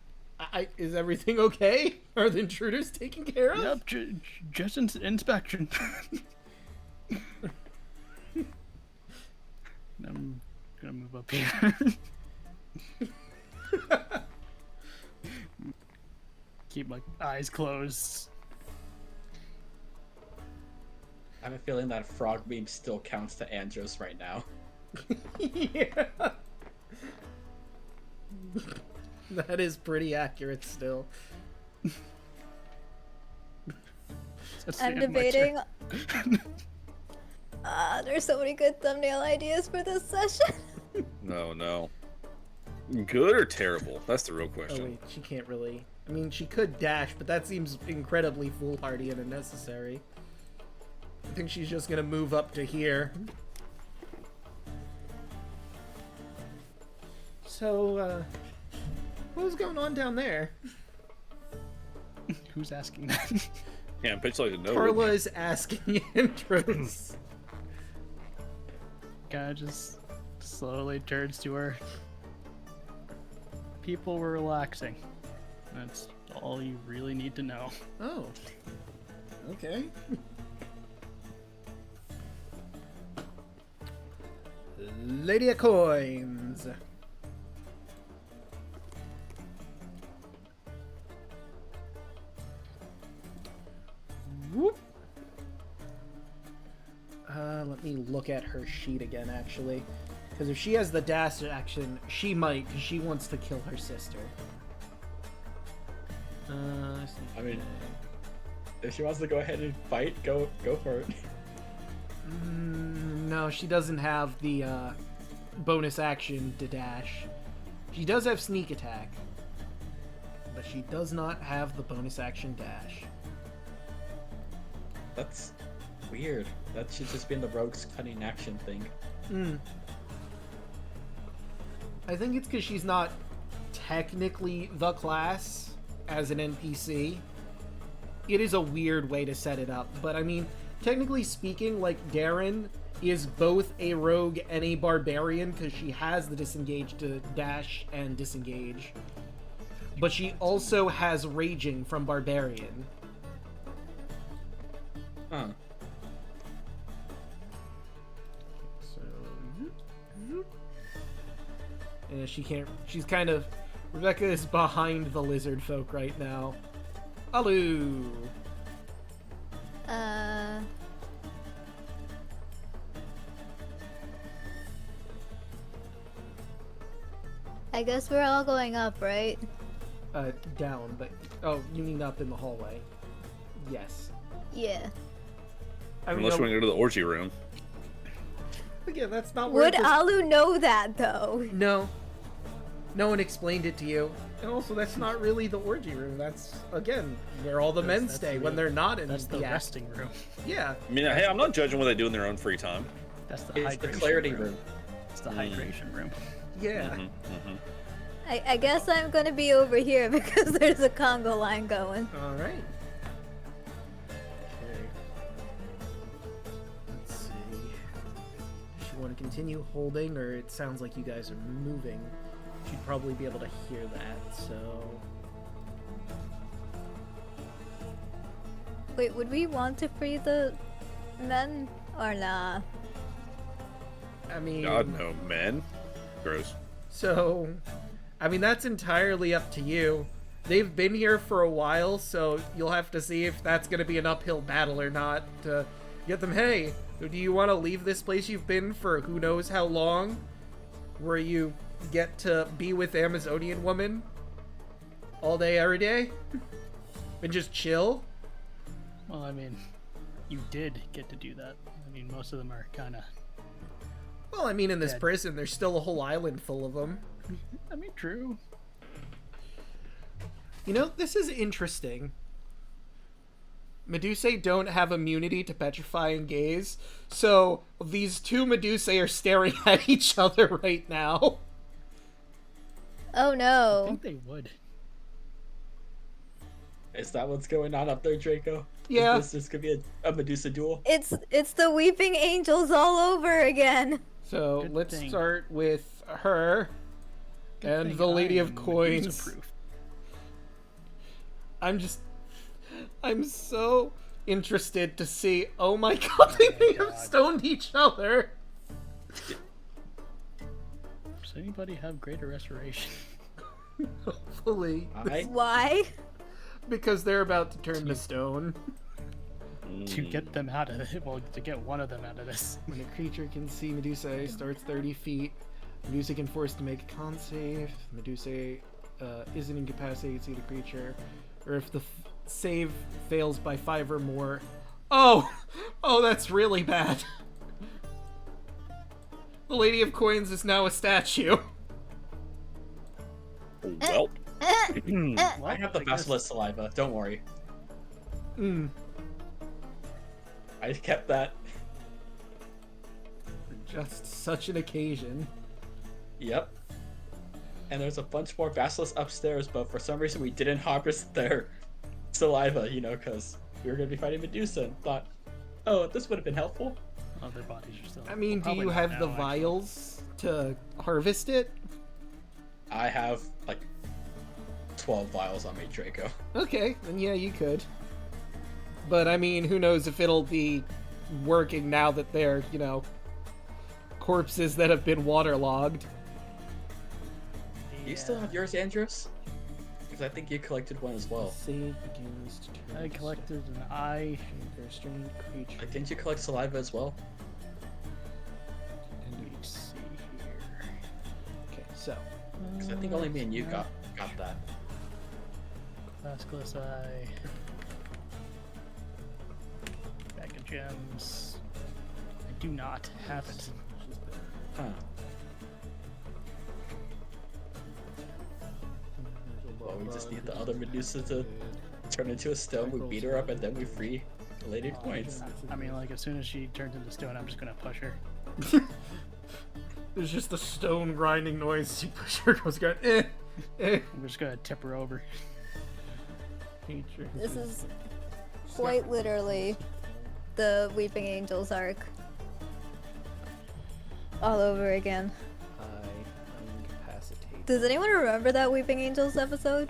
is everything okay? Are the intruders taken care of? Yep, just inspection. I'm gonna move up here. Keep my eyes closed. I have a feeling that frog meme still counts to Andros right now. Yeah. That is pretty accurate still. I'm debating. There's so many good thumbnail ideas for this session. No. Good or terrible? That's the real question. Oh wait, she can't really... I mean, she could dash, but that seems incredibly foolhardy and unnecessary. I think she's just gonna move up to here. So, what was going on down there? Who's asking that? Yeah, pitch like a no. Tarla is asking Andros. Guy just slowly turns to her. People were relaxing. That's all you really need to know. Oh. Okay. Lady of Coins. Whoop. Let me look at her sheet again, actually. Because if she has the dash action, she might, because she wants to kill her sister. I mean, if she wants to go ahead and fight, go for it. No, she doesn't have the bonus action to dash. She does have sneak attack, but she does not have the bonus action dash. That's weird. That should just be in the rogue's cunning action thing. I think it's because she's not technically the class as an NPC. It is a weird way to set it up, but I mean, technically speaking, like, Darren is both a rogue and a barbarian because she has the disengage to dash and disengage. But she also has raging from barbarian. Huh. So, and she can't. She's kind of. Rebecca is behind the lizard folk right now. Alu. I guess we're all going up, right? Down, but you mean up in the hallway? Yes. Yeah. I mean, Unless we're gonna go to the orgy room. Again, that's not where. Would Alu know that though? No. No one explained it to you. And also, that's not really the orgy room. That's, again, where all the men stay when they're not in That's the resting room. Yeah. I mean, hey, I'm not judging what they do in their own free time. That's the It's the hydration clarity room. It's the hydration room. Yeah. I guess I'm gonna be over here because there's a Congo line going. All right. Okay. Let's see. Does she want to continue holding, or it sounds like you guys are moving? She'd probably be able to hear that, so... Wait, would we want to free the men or nah? I mean... God, no, men. Gross. So, I mean, that's entirely up to you. they've been here for a while, so you'll have to see if that's going to be an uphill battle or not to get them. Hey, do you want to leave this place you've been for who knows how long, where you get to be with Amazonian woman all day, every day, and just chill? Well, I mean, you did get to do that. I mean, most of them are kind of... Well, I mean, in this prison, there's still a whole island full of them. I mean, true. You know, this is interesting. Medusae don't have immunity to petrifying gaze, so these two Medusae are staring at each other right now. Oh I no. think they would. Is that what's going on up there, Draco? Yeah. Is this gonna be a Medusa duel? It's the Weeping Angels all over again. So Good let's thing. start with her Good and thing the Lady I'm of Coins. Medusa-proof. I'm so interested to see. Oh my god, they may have stoned each other. Does anybody have greater restoration? Hopefully, Why? because they're about to turn to stone. To get them out of it, well, to get one of them out of this. When a creature can see Medusa, starts 30 feet. Medusa can force to make a con save. Medusa isn't incapacitated to see the creature. Or if the save fails by 5 or more. Oh! Oh, that's really bad. The Lady of Coins is now a statue. Well, I have the basilisk saliva. Don't worry. I kept that. Just such an occasion. Yep. And there's a bunch more basilisks upstairs, but for some reason we didn't harvest their saliva, you know, because we were going to be fighting Medusa and thought, oh, this would have been helpful. Oh, their bodies are still... I mean, do Probably you not have now, the actually. vials to harvest it? I have, like, 12 vials on me, Draco. Okay, then yeah, you could. But I mean, who knows if it'll be working now that they're, you know, corpses that have been waterlogged. You still have yours, Andros? Because I think you collected one as well. Save begins to turn I collected an eye. restrained creature. Like, didn't you collect saliva as well? Let me see here. Okay, so Because I think only me and you got that. Vasculus eye. Bag of gems. I do not have it. Huh. Well, we just need the other Medusa to turn into a stone. We beat her up and then we free the Lady of Coins. I mean, like, as soon as she turns into stone, I'm just gonna push her. there's just a stone grinding noise. You push her, goes going, eh. I'm just gonna tip her over. Creature. This is quite literally the Weeping Angels arc. All over again. Incapacitated. Does anyone remember that Weeping Angels episode?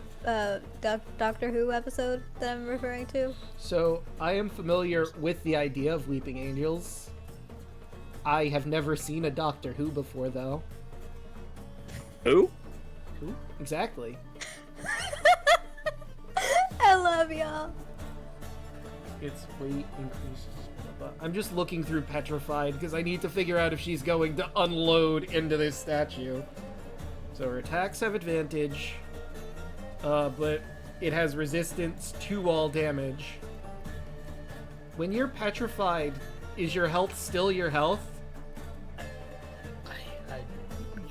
Doctor Who episode that I'm referring to? So, I am familiar with the idea of Weeping Angels. I have never seen a Doctor Who before, though. who? Who? Exactly. I love y'all. Its weight increases. I'm just looking through Petrified because I need to figure out if she's going to unload into this statue. So her attacks have advantage, but it has resistance to all damage. When you're petrified, is your health still your health?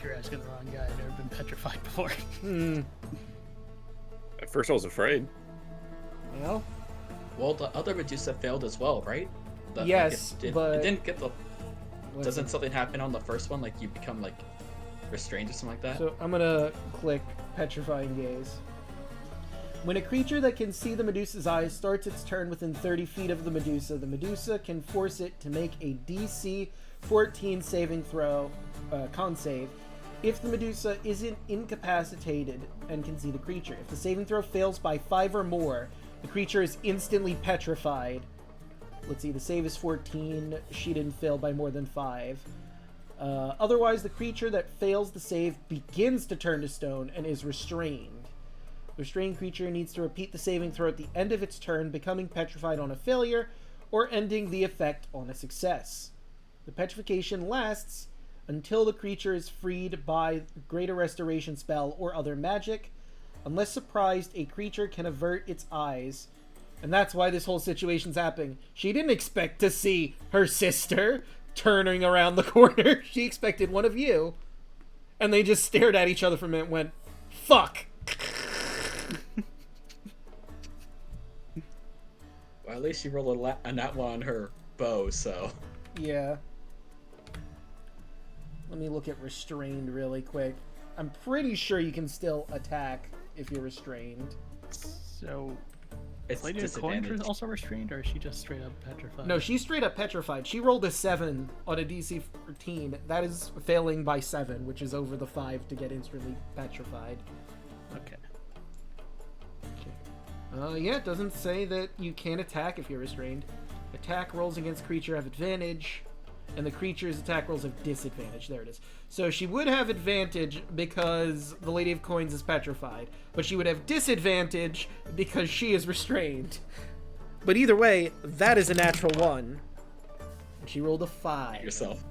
You're asking the wrong guy. I've never been petrified before. At first I was afraid. Well, Well, the other Medusa failed as well, right? yes, but... it didn't get the. Doesn't something happen on the first one? Like you become like restrained or something like that? So I'm gonna click Petrifying Gaze. When a creature that can see the Medusa's eyes starts its turn within 30 feet of the Medusa can force it to make a DC 14 saving throw, con save, if the Medusa isn't incapacitated and can see the creature. If the saving throw fails by 5 or more, the creature is instantly petrified. Let's see, the save is 14. She didn't fail by more than 5. Otherwise, the creature that fails the save begins to turn to stone and is restrained. The restrained creature needs to repeat the saving throw at the end of its turn, becoming petrified on a failure, or ending the effect on a success. The petrification lasts until the creature is freed by Greater Restoration spell or other magic. Unless surprised, a creature can avert its eyes. And that's why this whole situation's happening. She didn't expect to see her sister turning around the corner. She expected one of you. And they just stared at each other for a minute and went, fuck. Well, at least she rolled a nat one on her bow, so... Yeah. Let me look at restrained really quick. I'm pretty sure you can still attack if you're restrained. So, It's Lady of Coins disadvantage. also restrained, or is she just straight up petrified? No, she's straight up petrified. She rolled a 7 on a DC 14. That is failing by 7, which is over the 5 to get instantly petrified. Okay. Yeah, it doesn't say that you can't attack if you're restrained. Attack rolls against creature have advantage, and the creature's attack rolls have disadvantage. There it is. So she would have advantage because the Lady of Coins is petrified, but she would have disadvantage because she is restrained. But either way, that is a natural 1. And she rolled a 5. Yourself.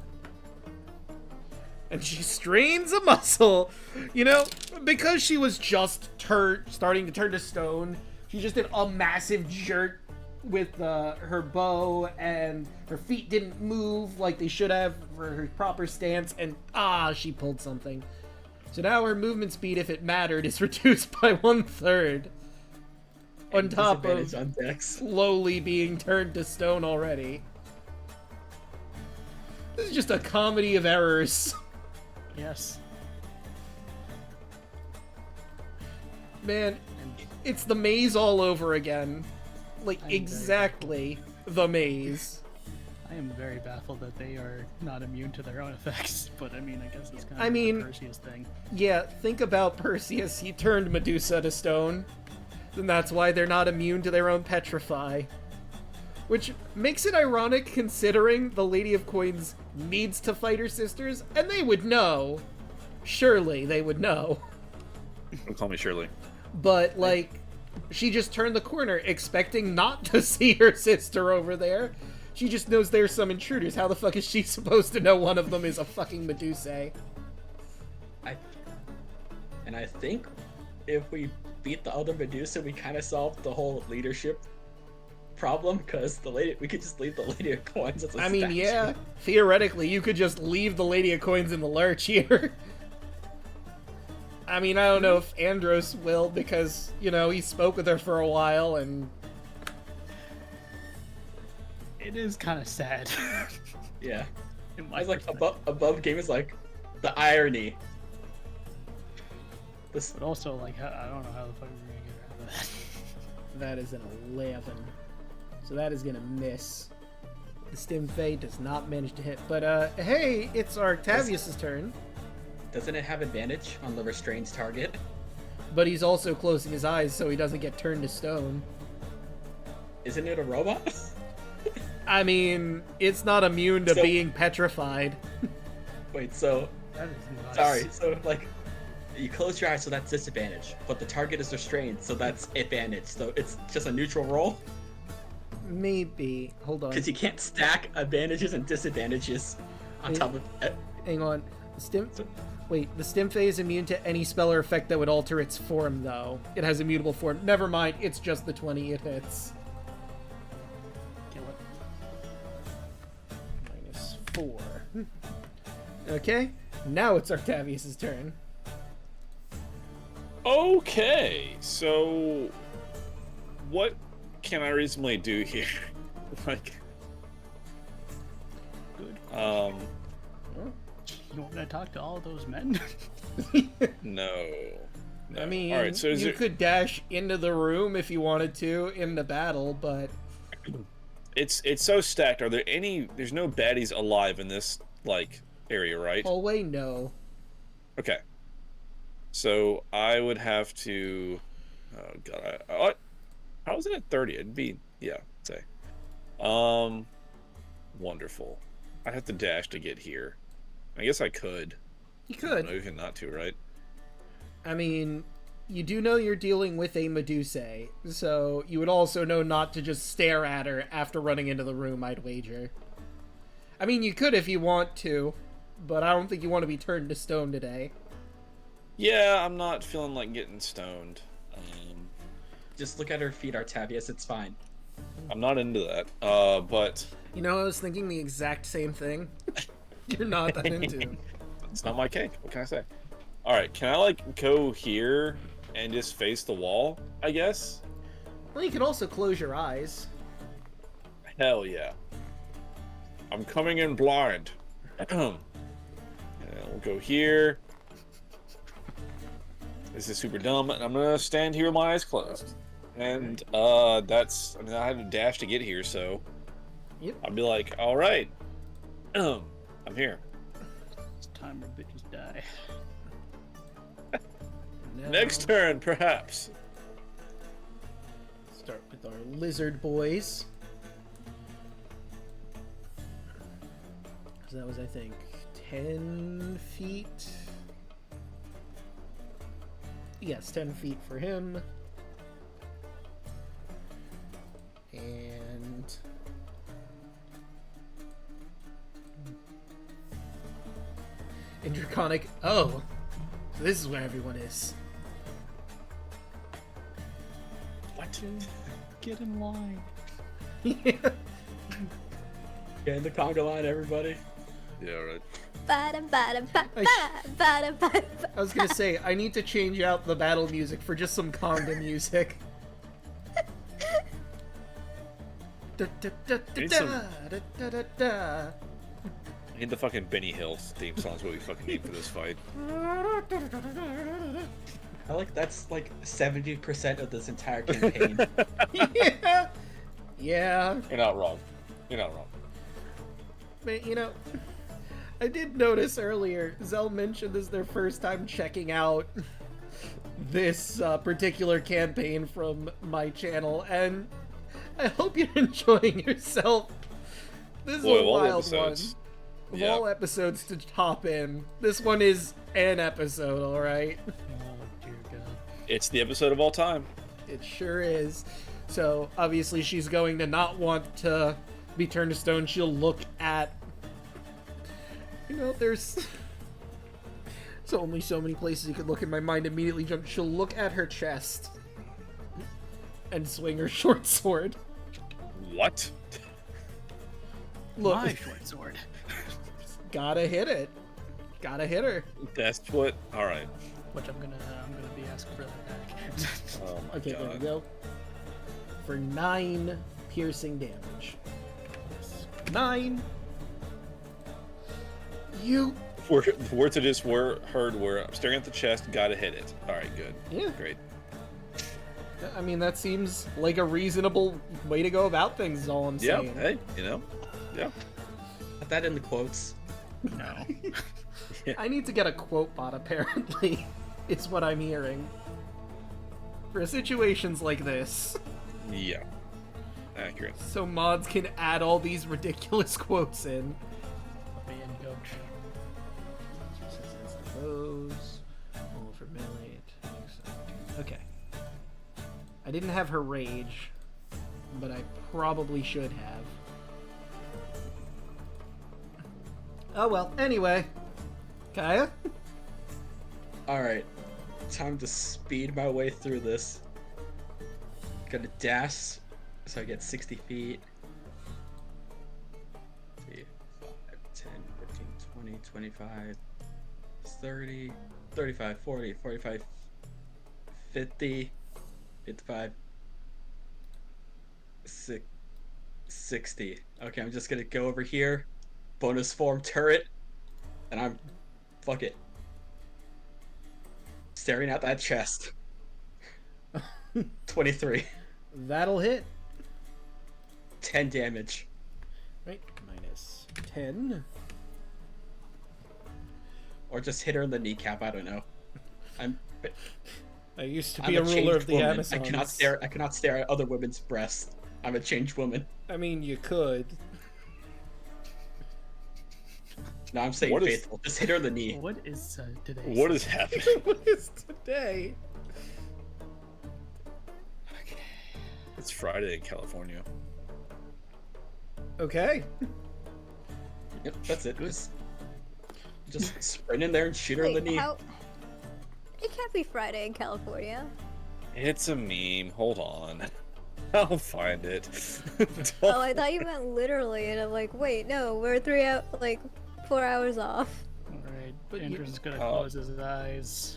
And she strains a muscle. You know, because she was just starting to turn to stone, she just did a massive jerk with her bow, and her feet didn't move like they should have for her proper stance, and she pulled something. So now her movement speed, if it mattered, is reduced by 1/3. On top of Disadvantage on dex. slowly being turned to stone already. This is just a comedy of errors. Yes. Man, it's the maze all over again. Like, I'm exactly the maze. I am very baffled that they are not immune to their own effects, but I mean, I guess it's kind I of mean- the Perseus thing. Yeah, think about Perseus. He turned Medusa to stone. And that's why they're not immune to their own petrify. Which makes it ironic considering the Lady of Coins needs to fight her sisters, and they would know. Surely they would know. Don't call me Shirley. But, like, she just turned the corner expecting not to see her sister over there. She just knows there's some intruders. How the fuck is she supposed to know one of them is a fucking Medusa? I think if we beat the other Medusa, we kind of solved the whole leadership problem, because we could just leave the Lady of Coins as a I mean, statue. yeah, theoretically, you could just leave the Lady of Coins in the lurch here. I mean, I don't know if Andros will, because, you know, he spoke with her for a while, and... It is kind of sad. Yeah. In I my was like, perspective. above game is like, the irony. This, But also, like, I don't know how the fuck we're gonna get out of that. That is an 11. So that is gonna miss. The Stim Fey does not manage to hit. But, hey, it's Octavius' turn. doesn't it have advantage on the restrained target? But he's also closing his eyes so he doesn't get turned to stone. Isn't it a robot? I mean, it's not immune to So- being petrified. Wait, so That is nuts. sorry. So like, you close your eyes, so that's disadvantage. But the target is restrained, so that's advantage. So it's just a neutral roll. Maybe. Hold on. Because you can't stack advantages and disadvantages on top of it. Hang on. The Stim Fey is immune to any spell or effect that would alter its form, though. It has immutable form. Never mind, it's just the 20 it hits. Kill it. -4. Okay, now it's Octavius' turn. Okay, so what can I reasonably do here? Like, Good. um, You want to talk to all those men? no. I mean, all right. So is you it? could dash into the room if you wanted to in the battle, but It's so stacked. Are there any? There's no baddies alive in this like area, right? hallway, no. Okay. So I would have to. Oh god. How is it at 30? It'd be say. Wonderful. I'd have to dash to get here. I guess I could. You could. Maybe not to, right? I mean, you do know you're dealing with a Medusa, so you would also know not to just stare at her after running into the room, I'd wager. I mean, you could if you want to, but I don't think you want to be turned to stone today. Yeah, I'm not feeling like getting stoned. Just look at her feet, Artavius. It's fine. I'm not into that. But you know, I was thinking the exact same thing. You're not that into. It's not my cake. What can I say? All right, can I like go here and just face the wall? I guess. Well, you could also close your eyes. Hell yeah. I'm coming in blind. And we'll go here. This is super dumb, and I'm gonna stand here with my eyes closed. And that's, I mean, I had to dash to get here, so yep. I'll be like, all right, I'm here. It's time where bitches die. Now, Next turn, perhaps. start with our lizard boys. So that was, I think, 10 feet. Yes, 10 feet for him. And in Draconic. Oh, so this is where everyone is. What? Get in line. Yeah. Get in the conga line, everybody. Yeah, right. I I was gonna say, I need to change out the battle music for just some conga music. I need the fucking Benny Hill theme song is what we fucking need for this fight. I like that's like 70% of this entire campaign. Yeah. Yeah. You're not wrong. You're not wrong. But, you know, I did notice earlier, Zell mentioned this is their first time checking out this particular campaign from my channel, and I hope you're enjoying yourself. This is a wild one. Of Yeah. all episodes to hop in, this one is an episode, alright? Oh dear God. It's the episode of all time. It sure is. So, obviously she's going to not want to be turned to stone. She'll look at... You know, there's only so many places you could look, and my mind immediately jump. She'll look at her chest and swing her short sword. What? Look, My short sword. gotta hit it. Gotta hit her. That's what. All right. Which I'm gonna be asking for that back. Oh my Okay, there we god. go. For 9 piercing damage. 9. You. Words I just heard were I'm staring at the chest, gotta hit it. All right, good. Yeah. Great. I mean, that seems like a reasonable way to go about things, is all I'm Yeah. saying. Hey, you know. Yeah. Put that in the quotes. No. I need to get a quote bot, apparently. It's what I'm hearing. For situations like this. Yeah. Accurate. So mods can add all these ridiculous quotes in. Be in coach. Those. Roll for melee. Okay. I didn't have her rage, but I probably should have. Oh well, anyway. Kaya? Alright. Time to speed my way through this. Gonna dash so I get 60 feet. 3, 5, 10, 15, 20, 25, 30, 35, 40, 45, 50, 55, 60. Okay, I'm just gonna go over here. Bonus form turret. And I'm... Fuck it. Staring at that chest. 23. That'll hit. 10 damage. Right, minus 10. Or just hit her in the kneecap, I don't know. I used to I'm be a ruler changed of the woman. Amazons. I cannot stare at other women's breasts. I'm a changed woman. I mean, you could. No, I'm saying What is- faithful. Just hit her in the knee. What is today? What is happening? What is today? It's Friday in California. Okay. Yep, that's it. Just sprint in there and shoot her in the knee. It can't be Friday in California. It's a meme. Hold on. I'll find it. Oh, I thought you meant literally, and I'm like, wait, no, we're 4 hours off. Alright, Andrew's is gonna close his eyes.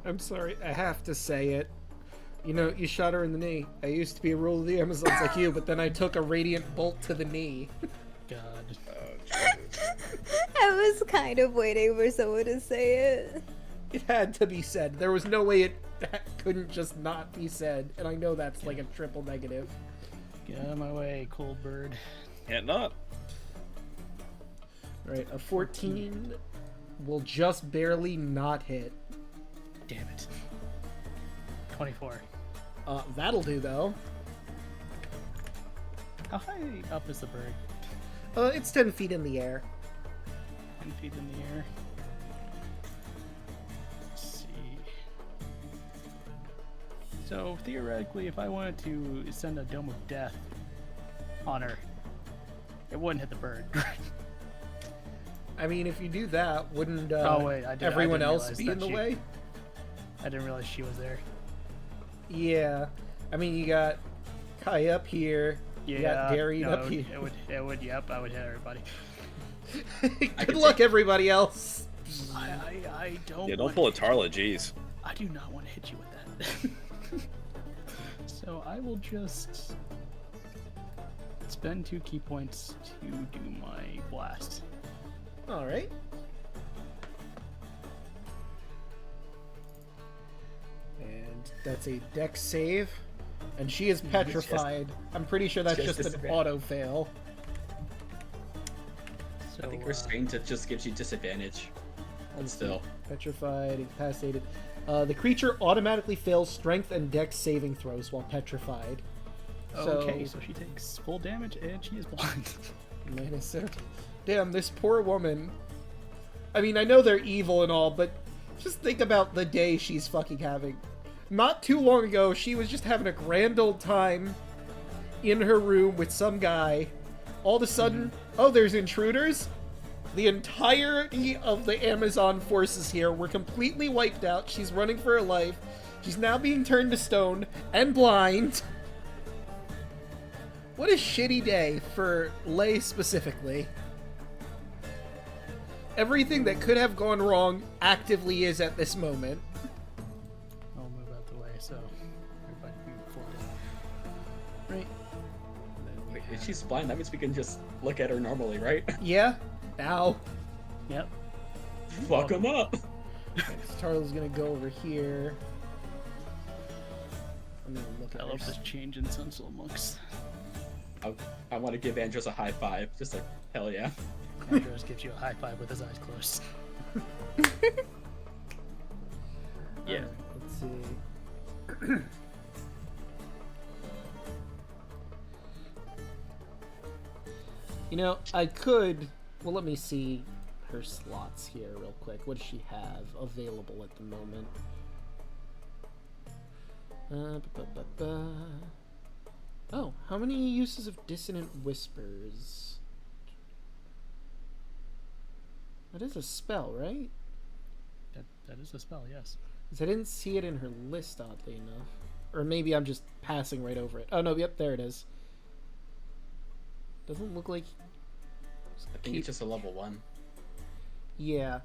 I'm sorry, I have to say it. You know, you shot her in the knee. I used to be a rule of the Amazons like you, but then I took a radiant bolt to the knee. God. I was kind of waiting for someone to say it. It had to be said. There was no way it couldn't just not be said, and I know that's like a triple negative. Get out of my way, cold bird. Can't not. Right, a 14 will just barely not hit. Damn it. 24. That'll do, though. How high up is the bird? It's 10 feet in the air. 10 feet in the air. Let's see. So, theoretically, if I wanted to send a Dome of Death on her, it wouldn't hit the bird. I mean, if you do that, wouldn't everyone else be in the way? I didn't realize she was there. Yeah. I mean, you got Kai up here. Yeah, you got Darian up here. Yep, I would hit everybody. Good luck, everybody else. I don't. Yeah, don't pull a Tarla, jeez. I do not want to hit you with that. So I will just spend 2 key points to do my blast. All right. And that's a dex save. And she is petrified. I'm pretty sure that's just an auto fail. So, I think restraint just gives you disadvantage. And still. Petrified, incapacitated. The creature automatically fails strength and dex saving throws while petrified. Okay, so she takes full damage and she is blind. Damn, this poor woman. I mean, I know they're evil and all, but just think about the day she's fucking having. Not too long ago, she was just having a grand old time in her room with some guy. All of a sudden, oh, there's intruders? The entirety of the Amazon forces here were completely wiped out. She's running for her life. She's now being turned to stone and blind. What a shitty day for Lei specifically. Everything that could have gone wrong actively is at this moment. I'll move out the way so everybody can move forward. Right. Wait, if she's blind, that means we can just look at her normally, right? Yeah. Now. Yep. Fuck him up. Tarla's gonna go over here. I'm gonna look at I love her. this change in Sunsoul Monks. I want to give Andros a high five. Just like, hell yeah. Andros gives you a high five with his eyes closed. Yeah. Let's see. You know, I could... Well, let me see her slots here real quick. What does she have available at the moment? Oh, how many uses of Dissonant Whispers? That is a spell, right? That is a spell, yes. 'Cause I didn't see it in her list, oddly enough. Or maybe I'm just passing right over it. Oh, no, yep, there it is. Doesn't look like... I think it's just a level 1. Yeah.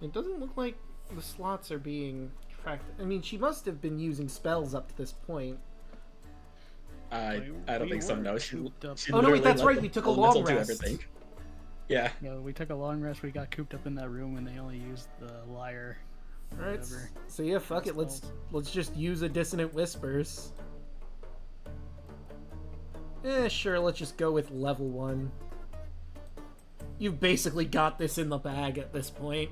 It doesn't look like the slots are being tracked. I mean, she must have been using spells up to this point. I don't think so, no. She Oh, no, wait, that's right, we took a long do rest. everything. Yeah. No, we took a long rest. We got cooped up in that room, and they only used the lyre. Alright, Whatever. so yeah, fuck it, let's just use a Dissonant Whispers. Sure, let's just go with level 1. You've basically got this in the bag at this point.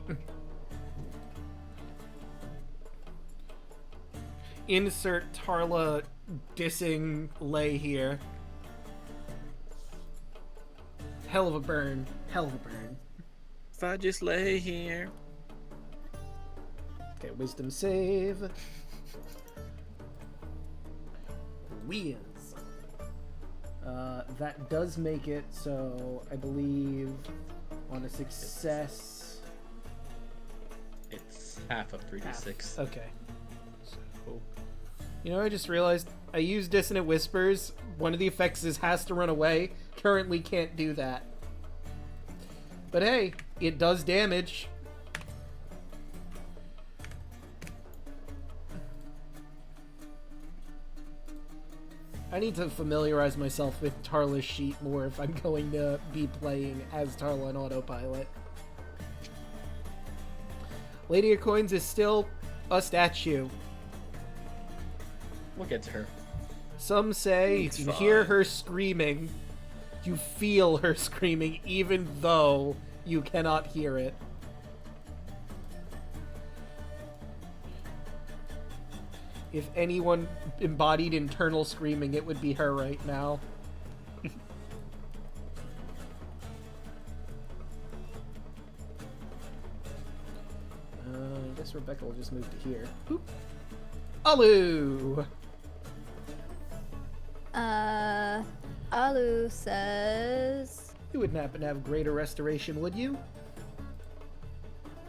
Insert Tarla dissing Lei here. Hell of a burn. Hell of a burn. If I just lay here. Okay, wisdom save. whiz. That does make it, so I believe on a success... It's half of 3d6. Okay. So, you know, I just realized I used Dissonant Whispers. One of the effects is has to run away. Currently can't do that. But hey, it does damage. I need to familiarize myself with Tarla's sheet more if I'm going to be playing as Tarla on autopilot. Lady of Coins is still a statue. We'll get to her. Some say you can hear her screaming. You feel her screaming even though you cannot hear it. If anyone embodied internal screaming, it would be her right now. I guess Rebecca will just move to here. Boop. Alu! Alu says... You wouldn't happen to have greater restoration, would you?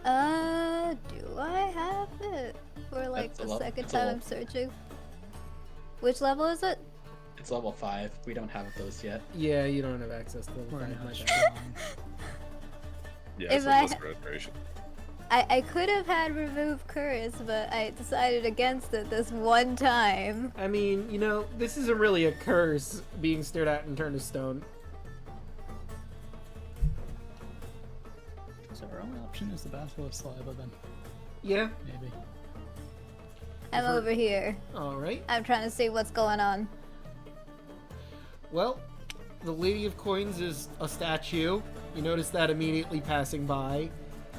Do I have it? For like the second time I'm searching. Which level is it? It's level 5. We don't have those yet. Yeah, you don't have access to level 5. Yeah, If it's I- less restoration. I could have had remove curse, but I decided against it this one time. I mean, you know, this isn't really a curse, being stared at and turned to stone. So our only option is the Battle of Saliva then. Yeah. Maybe. I'm over here. Alright. I'm trying to see what's going on. Well, the Lady of Coins is a statue. You notice that immediately passing by.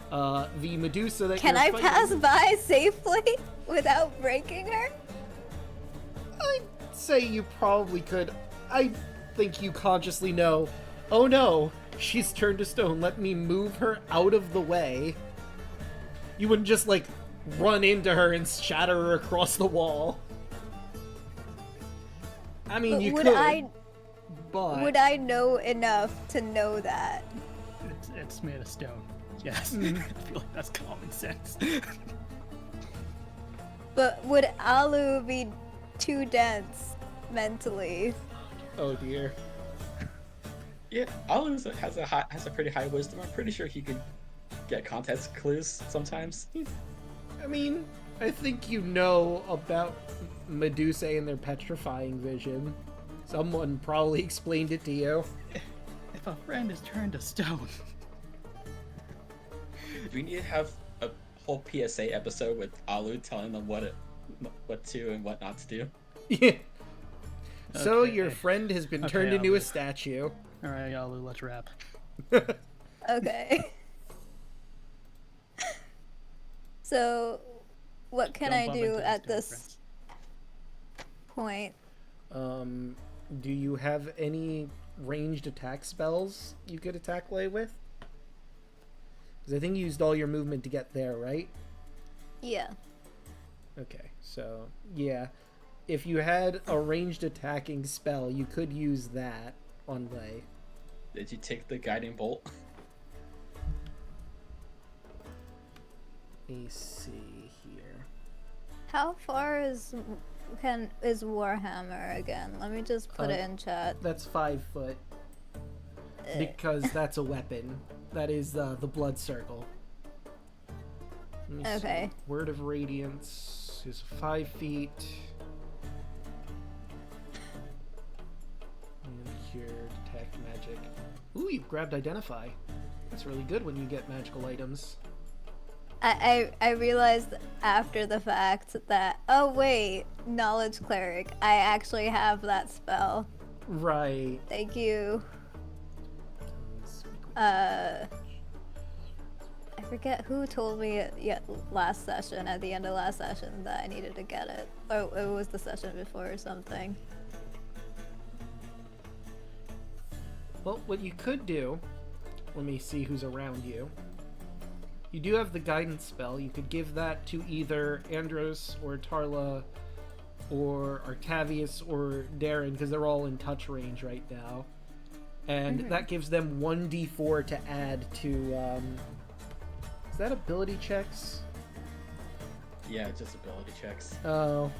The Medusa that Can you're I fighting... pass by safely without breaking her? I'd say you probably could. I think you consciously know, oh no, she's turned to stone, let me move her out of the way. You wouldn't just, like, run into her and shatter her across the wall. I mean, you could, but... Would I know enough to know that? It's made of stone. Yes. I feel like that's common sense. But would Alu be too dense mentally? Oh dear. Yeah, Alu has a pretty high wisdom. I'm pretty sure he could get context clues sometimes. I mean, I think you know about Medusa and their petrifying vision. Someone probably explained it to you. If a friend is turned to stone. We need to have a whole PSA episode with Alu telling them what to and what not to do. Yeah. So Okay. your friend has been Okay, turned into Alu. a statue. Alright, Alu, let's wrap. Okay. So, what can Don't I bump do into the at stone this friends. point? Do you have any ranged attack spells you could attack Lay with? Because I think you used all your movement to get there, right? Yeah. Okay, so, yeah. If you had a ranged attacking spell, you could use that on Lay. Did you take the guiding bolt? Let me see here. How far is Warhammer again? Let me just put it in chat. That's 5 foot. Because that's a weapon. That is the blood circle. Let me see. Okay. Word of Radiance is 5 feet. And cure, detect magic. Ooh, you grabbed Identify. That's really good when you get magical items. I realized after the fact that, oh wait, Knowledge Cleric. I actually have that spell. Right. Thank you. I forget who told me at the end of last session that I needed to get it. Or it was the session before or something. Well, what you could do, let me see who's around you. You do have the guidance spell. You could give that to either Andros or Tarla or Artavius or Darren, because they're all in touch range right now. And that gives them 1d4 to add to, is that ability checks? Yeah, just ability checks. Oh.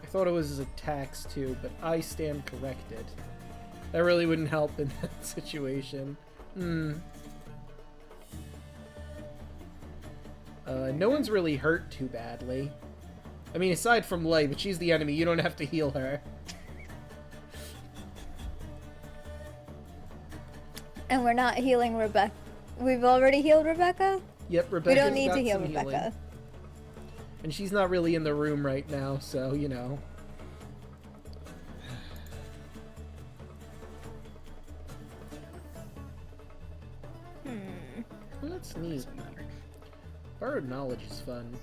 I thought it was attacks too, but I stand corrected. That really wouldn't help in that situation. No one's really hurt too badly. I mean, aside from Lei, but she's the enemy. You don't have to heal her. And we're not healing Rebecca. We've already healed Rebecca? Yep, Rebecca. We don't need to heal Rebecca. Healing. And she's not really in the room right now, so, you know. Well, that's neat. Borrowed knowledge is fun.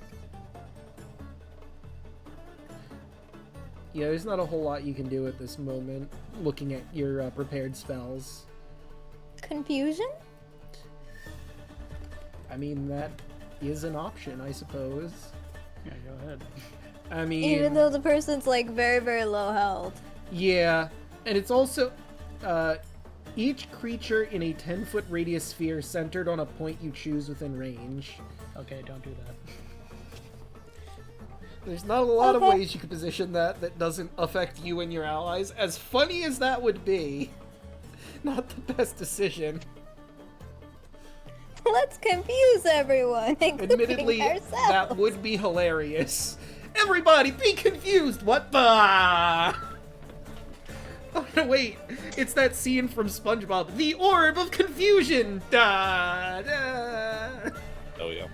Yeah, there's not a whole lot you can do at this moment, looking at your prepared spells. Confusion? I mean, that is an option, I suppose. Yeah, go ahead. I mean... Even though the person's, like, very, very low health. Yeah, and it's also... each creature in a 10-foot radius sphere centered on a point you choose within range. Okay, don't do that. There's not a lot of ways you can position that doesn't affect you and your allies. As funny as that would be, not the best decision. Let's confuse everyone, Admittedly, ourselves. that would be hilarious. Everybody, be confused! What the... Oh, no, wait. It's that scene from SpongeBob. The Orb of Confusion! Da, da. Oh, yeah.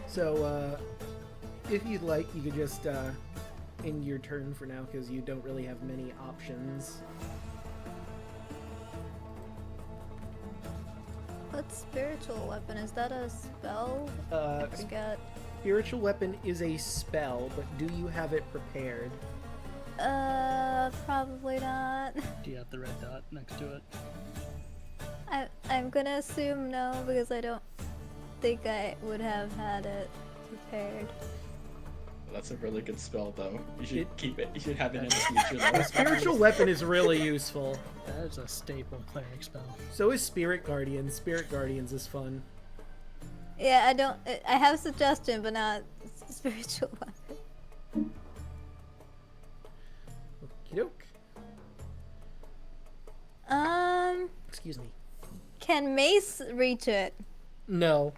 So, if you'd like, you could just, end your turn for now, because you don't really have many options. What's spiritual weapon? Is that a spell? I forget. Spiritual weapon is a spell, but do you have it prepared? Probably not. Do you have the red dot next to it? I'm gonna assume no, because I don't think I would have had it prepared. That's a really good spell, though. You should keep it. You should have it in the future. Though. Spiritual weapon is really useful. That is a staple cleric spell. So is Spirit Guardians. Spirit Guardians is fun. Yeah, I have a suggestion, but not spiritual weapon. Okey-doke. Excuse me. Can Mace reach it? No.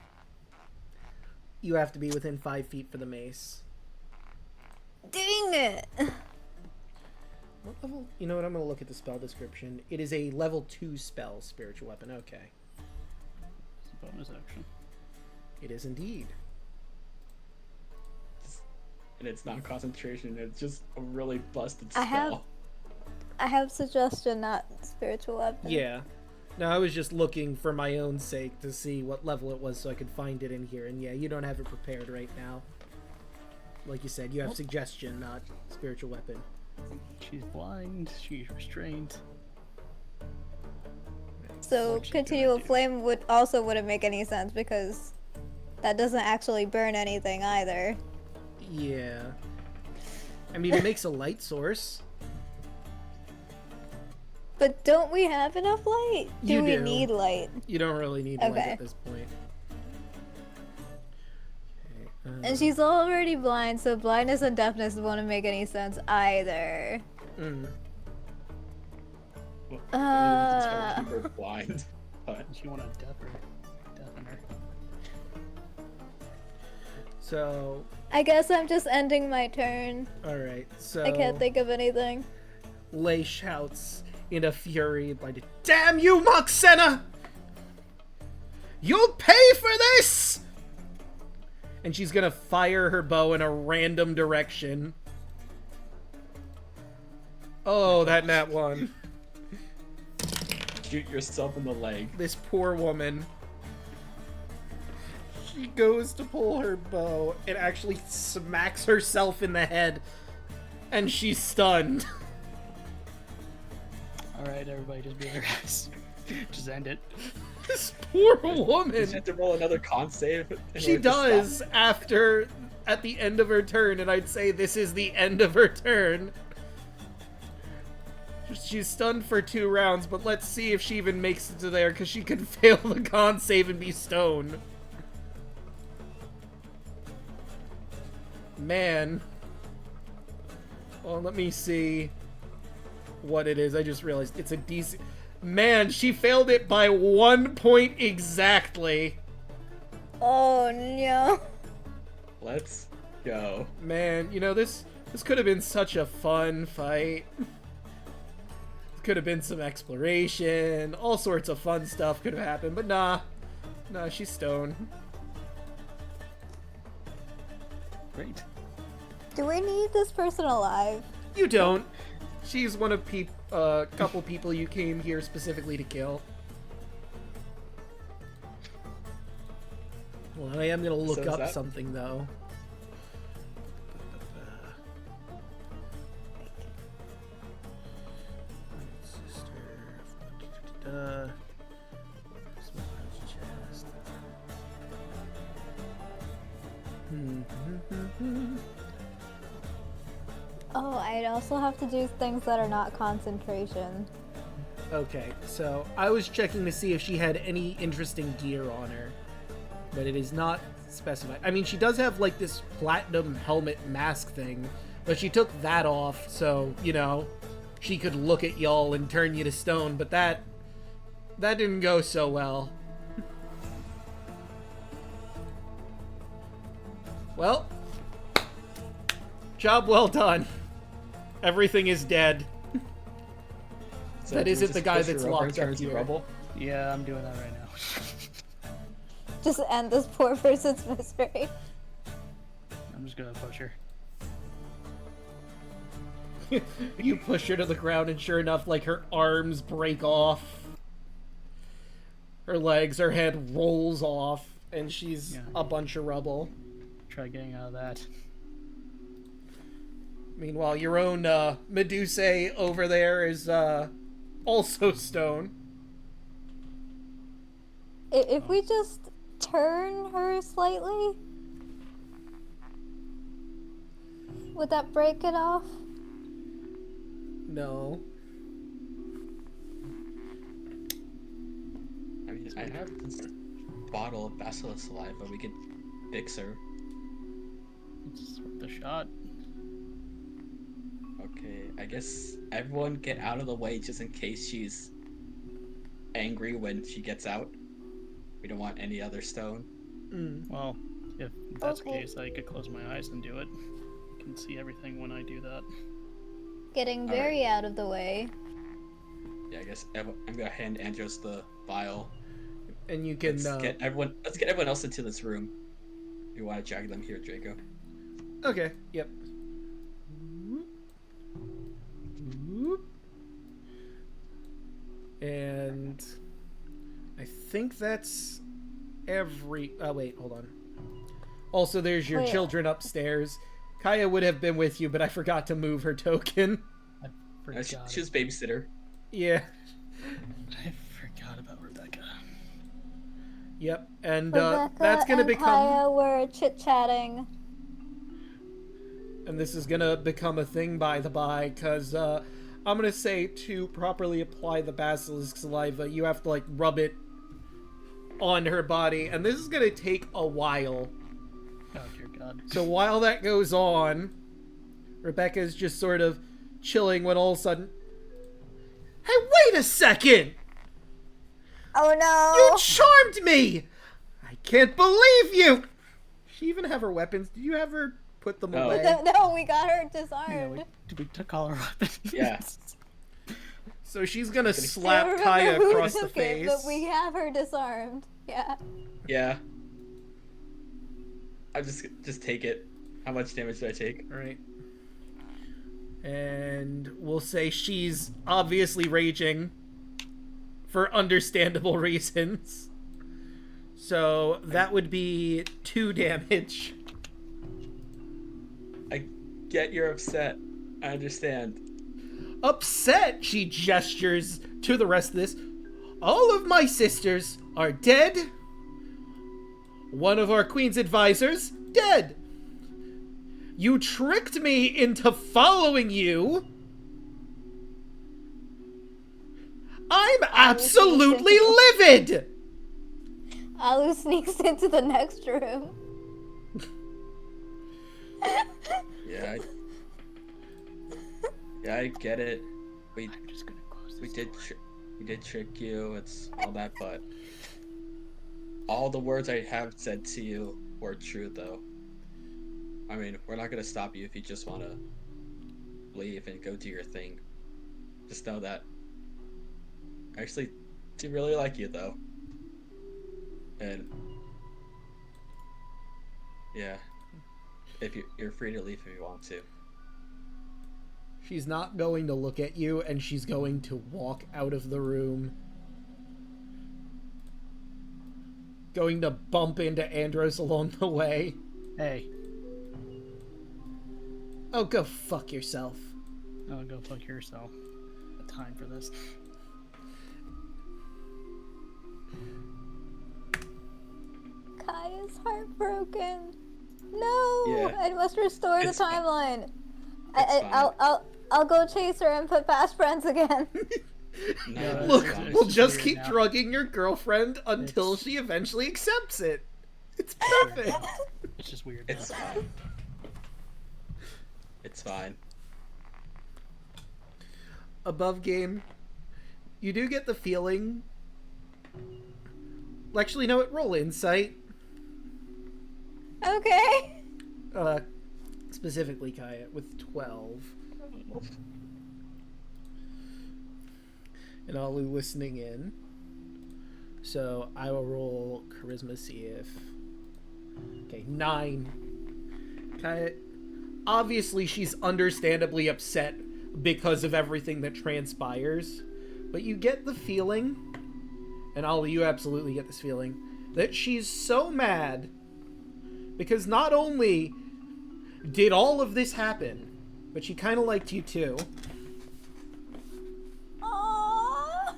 You have to be within 5 feet for the mace. Dang it! What level? You know what? I'm going to look at the spell description. It is a level 2 spell, spiritual weapon. Okay. It's a bonus action. It is indeed. And it's not concentration. It's just a really busted spell. I have suggestion, not spiritual weapon. Yeah. No, I was just looking for my own sake to see what level it was so I could find it in here. And yeah, you don't have it prepared right now. Like you said, you have suggestion, not spiritual weapon. She's blind. She's restrained. So continual flame wouldn't make any sense because that doesn't actually burn anything either. Yeah. I mean, it makes a light source. But don't we have enough light? Do we do. need light? You don't really need light at this point. Okay, And she's already blind, so blindness and deafness won't make any sense either. We're blind. But She want to deafen her. So, I guess I'm just ending my turn. alright, so... I can't think of anything. Lei shouts in a fury, like, "Damn you, Moxena! You'll pay for this!" And she's gonna fire her bow in a random direction. Oh, that nat one. shoot yourself in the leg. This poor woman. She goes to pull her bow and actually smacks herself in the head. And she's stunned. Alright, everybody just be their guys. Just end it. This poor woman. Does she have to roll another con save? She does at the end of her turn, and I'd say this is the end of her turn. She's stunned for 2 rounds, but let's see if she even makes it to there, because she could fail the con save and be stoned. Man. Well, let me see what it is. I just realized it's a DC. Man, she failed it by 1 point exactly. Oh no. Let's go. Man, you know, this could have been such a fun fight. Could have been some exploration. All sorts of fun stuff could have happened, but nah. Nah, she's stoned. Great. Do we need this person alive? You don't. She's one of couple people you came here specifically to kill. Well, I am gonna look up something though. Oh, I'd also have to do things that are not concentration. Okay, so I was checking to see if she had any interesting gear on her, but it is not specified. I mean, she does have like this platinum helmet mask thing, but she took that off, so, you know, she could look at y'all and turn you to stone, but that didn't go so well. Well, job well done. Everything is dead. So that isn't the guy that's locked her here. Rubble? Yeah, I'm doing that right now. Just end this poor person's misery. I'm just gonna push her. You push her to the ground, and sure enough, like, her arms break off. Her legs, her head rolls off, and she's a bunch of rubble. Try getting out of that. Meanwhile, your own Medusa over there is also stone. If we just turn her slightly, would that break it off? No. I mean, I have this bottle of basilisk saliva. We could fix her. It's worth a shot. Okay, I guess everyone get out of the way just in case she's angry when she gets out. We don't want any other stone. Well, if that's the case, I could close my eyes and do it. I can see everything when I do that. Getting very out of the way. Yeah, I guess I'm gonna hand Andros the vial. And you can Let's get everyone else into this room. You want to drag them here, Draco? Okay. Yep. And I think that's every. Oh wait, hold on. Also, there's your children upstairs. Kaya would have been with you, but I forgot to move her token. I forgot. She was babysitter. Yeah. I forgot about Rebecca. Yep, and Rebecca that's gonna and become. Kaya were chit-chatting. And this is gonna become a thing by the by, because I'm gonna say to properly apply the basilisk saliva, you have to like rub it on her body, and this is gonna take a while. Oh dear God. So while that goes on, Rebecca's just sort of chilling when all of a sudden, hey, wait a second! Oh no! You charmed me! I can't believe you! She even have her weapons. Did you have her put them away? No, we got her Yeah, disarmed. we took all our weapons. Yeah. So she's gonna slap Kaya across the face. But we have her disarmed. Yeah. Yeah. I just take it. How much damage do I take? Right. And we'll say she's obviously raging for understandable reasons. So that would be 2 damage. I get you're upset. I understand. Upset, she gestures to the rest of this. All of my sisters are dead. One of our queen's advisors, dead. You tricked me into following you. I'm absolutely livid! Alu sneaks into the next room. Yeah, I get it. We did trick you. It's all that, but all the words I have said to you were true, though. I mean, we're not gonna stop you if you just wanna leave and go do your thing. Just know that I actually do really like you, though. And yeah, if you're free to leave if you want to. She's not going to look at you, and she's going to walk out of the room. Going to bump into Andros along the way. Hey. Oh, go fuck yourself. Oh, go fuck yourself. No time for this. Kai is heartbroken. No, Yeah. I must restore the It's fine. timeline. It's I'll go chase her and put past friends again. No, Look, it's fine. we'll just just weird keep now. drugging your girlfriend until It's- she eventually accepts it. It's perfect. It's just weird. It's now. fine. It's fine. Above game, you do get the feeling. Well, actually, no, roll insight. Okay. Specifically, Kaya, with 12. And Alu listening in. So I will roll charisma, see if. Okay, 9. Kaya, obviously, she's understandably upset because of everything that transpires. But you get the feeling, and Alu, you absolutely get this feeling, that she's so mad because not only did all of this happen, but she kind of liked you too. Aww.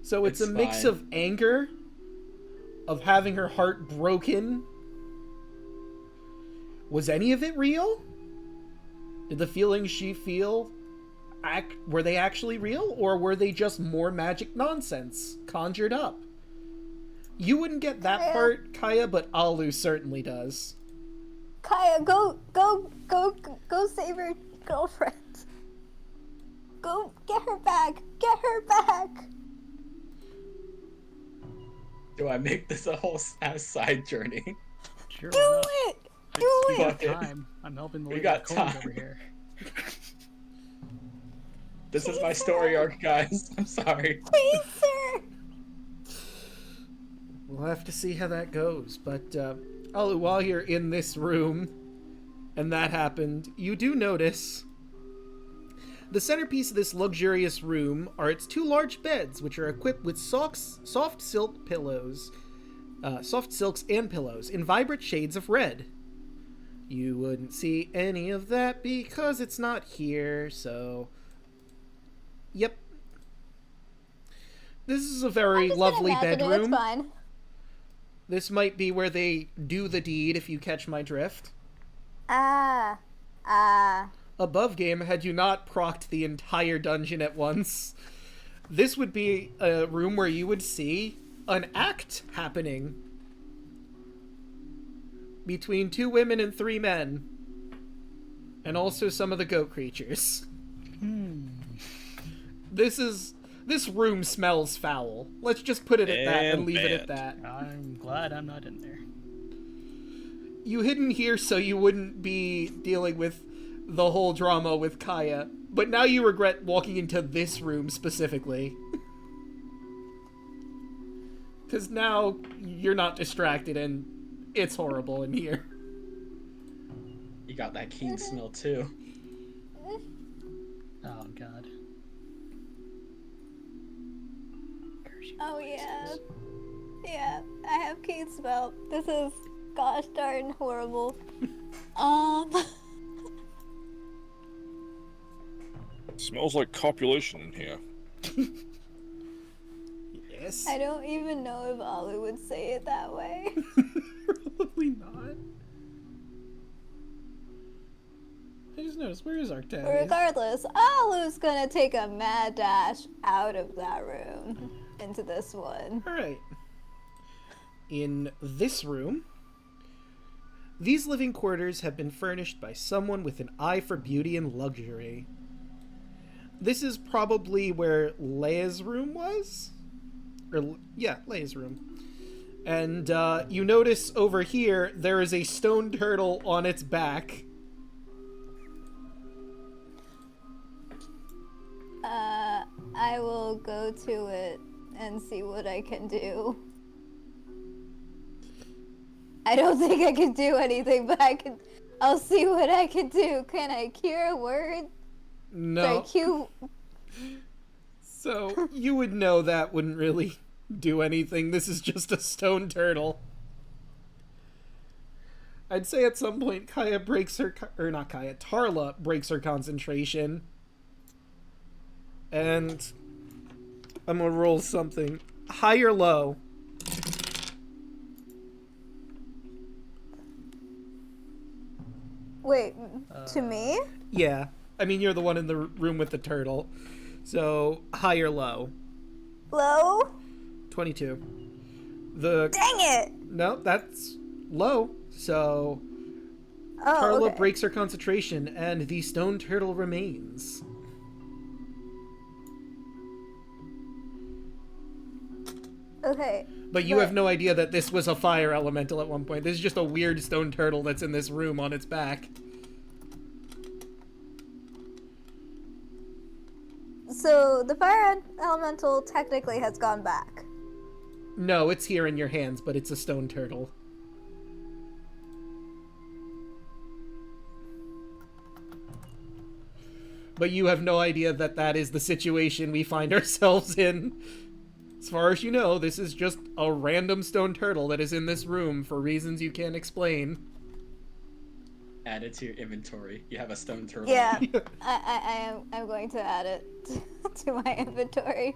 So it's It's a mix fine. of anger, of having her heart broken. Was any of it real? Did the feelings she feel were they actually real, or were they just more magic nonsense conjured up? You wouldn't get that Kaya. part, Kaya, but Alu certainly does. Kaya, go save your girlfriend. Go get her back. Get her back. Do I make this a whole side journey? Sure, Do why not? it. Do We it. got Fuck it. time. I'm helping the We lady got with cones time. over here. This is my story arc, guys. I'm sorry. Please, sir. We'll have to see how that goes, but Alu, while you're in this room, and that happened, you do notice the centerpiece of this luxurious room are its 2 large beds, which are equipped with soft silk pillows, soft silks and pillows in vibrant shades of red. You wouldn't see any of that because it's not here, so yep. This is a very Just gonna lovely imagine it, bedroom. It's fine. This might be where they do the deed, if you catch my drift. Ah. Above game, had you not procced the entire dungeon at once, this would be a room where you would see an act happening between 2 women and 3 men, and also some of the goat creatures. This room smells foul. Let's just put it at that and leave it at that. I'm glad I'm not in there. You hidden here so you wouldn't be dealing with the whole drama with Kaya, but now you regret walking into this room specifically. Because now you're not distracted and it's horrible in here. You got that keen smell too. Oh god. Curse you, Oh please. yeah. Yeah, I have keen smell. This is gosh darn horrible. Smells like copulation in here. Magnius. I don't even know if Ollie would say it that way. Probably not. I just noticed, where is Octavius? Regardless, Alu's gonna take a mad dash out of that room into this one. Alright. In this room, these living quarters have been furnished by someone with an eye for beauty and luxury. This is probably where Leia's room was? Leia's room. And you notice over here, there is a stone turtle on its back. I will go to it and see what I can do. I don't think I can do anything, but I'll see what I can do. Can I cure a word? No. So, you would know that wouldn't really do anything. This is just a stone turtle. I'd say at some point Tarla breaks her concentration. And I'm gonna roll something. High or low? Wait, to me? Yeah. I mean, you're the one in the room with the turtle. So, high or low? Low? 22. Dang it! No, that's low. So, Oh, Tarla okay. breaks her concentration, and the stone turtle remains. Okay. But you have no idea that this was a fire elemental at one point. This is just a weird stone turtle that's in this room on its back. So, the fire elemental technically has gone back. No, it's here in your hands, but it's a stone turtle. But you have no idea that that is the situation we find ourselves in. As far as you know, this is just a random stone turtle that is in this room for reasons you can't explain. Add it to your inventory. You have a stone turtle. Yeah, I'm going to add it to my inventory.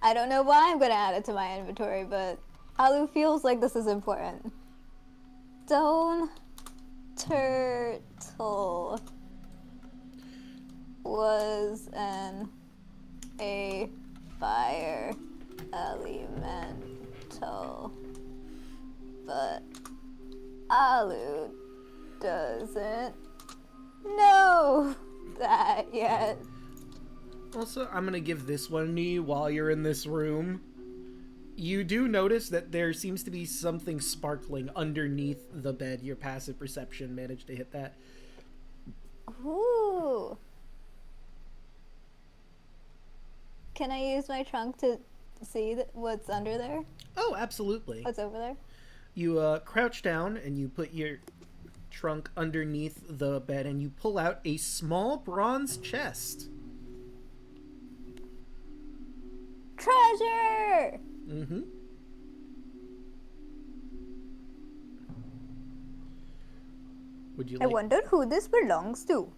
I don't know why I'm going to add it to my inventory, but Alu feels like this is important. Stone turtle was a fire elemental, but Alu doesn't know that yet. Also, I'm gonna give this one to you while you're in this room. You do notice that there seems to be something sparkling underneath the bed. Your passive perception managed to hit that. Ooh. Can I use my trunk to see what's under there? Oh, absolutely. What's over there? You crouch down and you put your trunk underneath the bed and you pull out a small bronze chest. Treasure! Mm-hmm. Would you I like... wonder who this belongs to.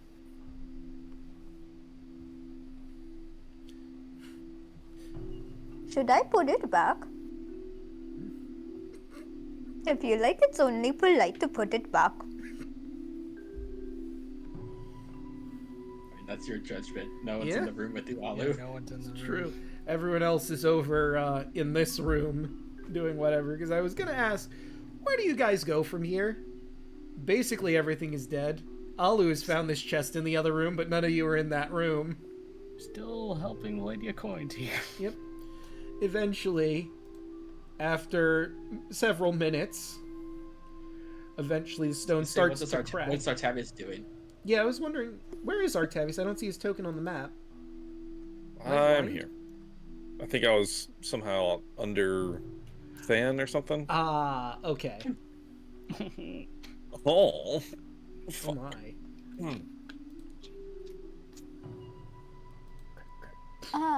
Should I put it back? I feel like it's only polite to put it back. I mean, that's your judgment. No one's in the room with you, Alu. Yeah, no one's in the room. True. Everyone else is over in this room doing whatever, because I was going to ask, where do you guys go from here? Basically everything is dead. Alu has found this chest in the other room, but none of you are in that room. Still helping Lady a coin here. Yep. Eventually, after several minutes, eventually the stone starts to crack. What's Artavius doing? Yeah, I was wondering, where is Artavius? I don't see his token on the map. I'm here. I think I was somehow under Than or something. Ah, okay. Oh. Oh my.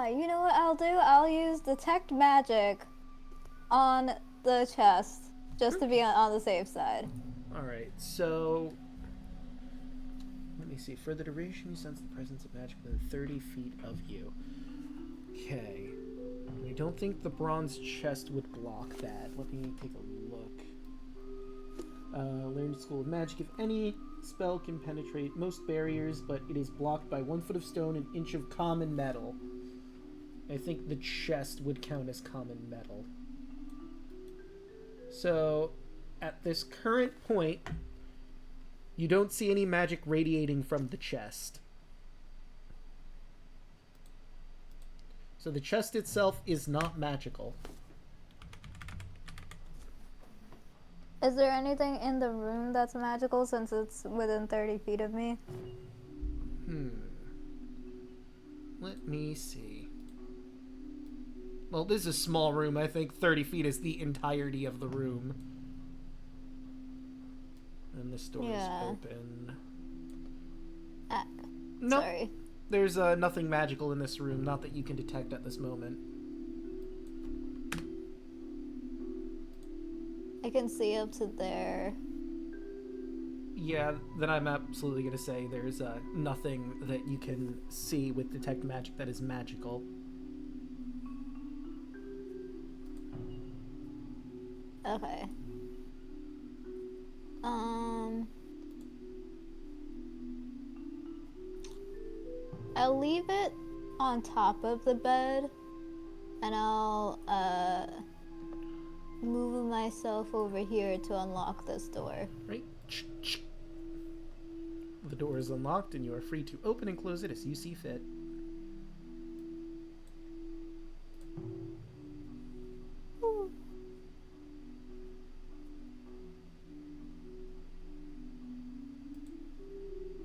You know what I'll do? I'll use Detect Magic on the chest, just to be on the safe side. Alright, so... Let me see. For the duration, you sense the presence of magic within 30 feet of you. Okay. I don't think the bronze chest would block that. Let me take a look. Learned School of Magic. If any spell can penetrate most barriers, but it is blocked by 1 foot of stone, an inch of common metal. I think the chest would count as common metal. So, at this current point, you don't see any magic radiating from the chest. So the chest itself is not magical. Is there anything in the room that's magical since it's within 30 feet of me? Let me see. Well, this is a small room. I think 30 feet is the entirety of the room. And this door is open. No, Sorry. there's nothing magical in this room. Not that you can detect at this moment. I can see up to there. Yeah, then I'm absolutely going to say there's nothing that you can see with detect magic that is magical. Okay. I'll leave it on top of the bed, and I'll move myself over here to unlock this door. Right? The door is unlocked, and you are free to open and close it as you see fit.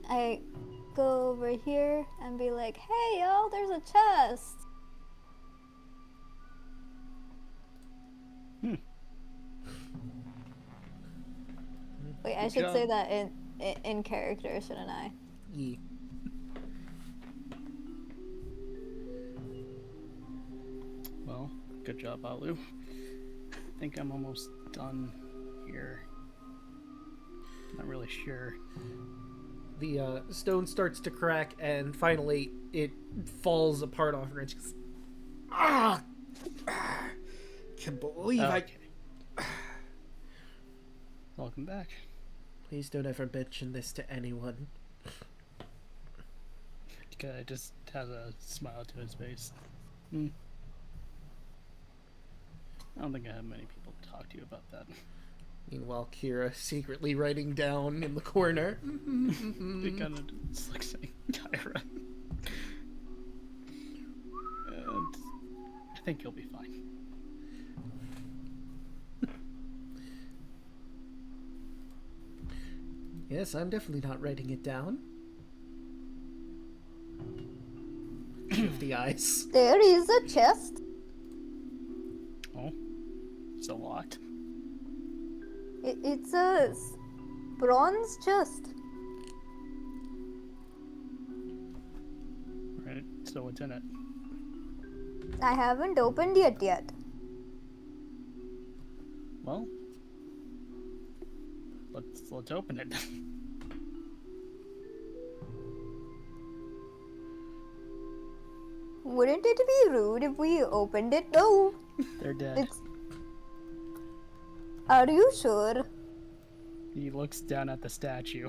I go over here and be like, hey y'all, there's a chest. Wait, I should say that in character, shouldn't I? Yeah. Well, good job, Alu. I think I'm almost done here. Not really sure. The stone starts to crack, and finally it falls apart off her, and she goes, can't believe Welcome back. Please don't ever mention this to anyone. Guy just has a smile to his face. I don't think I have many people to talk to you about that. Meanwhile, Kira secretly writing down in the corner. It kind of just looks like Kyra. And I think you'll be fine. Yes, I'm definitely not writing it down. Give the eyes. There is a chest. Oh, it's a lot. It's a bronze chest. Right, so what's in it? I haven't opened it yet. Well, let's open it. Wouldn't it be rude if we opened it? No. They're dead. Are you sure? He looks down at the statue.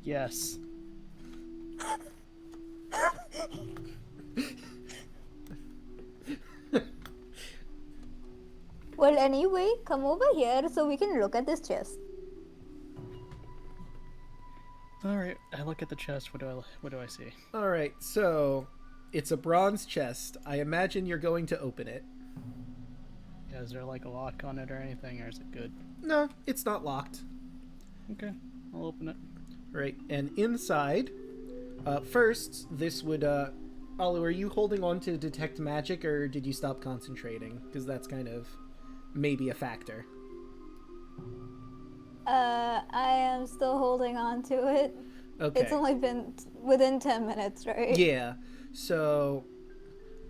Yes. Well, anyway, come over here so we can look at this chest. All right, I look at the chest. What do I see? All right, so it's a bronze chest. I imagine you're going to open it. Yeah, is there like a lock on it or anything, or is it good? No, it's not locked. Okay, I'll open it. Right, and inside, first, this would, Alu, are you holding on to detect magic, or did you stop concentrating? Because that's kind of maybe a factor. I am still holding on to it. Okay. It's only been within 10 minutes, right? Yeah, so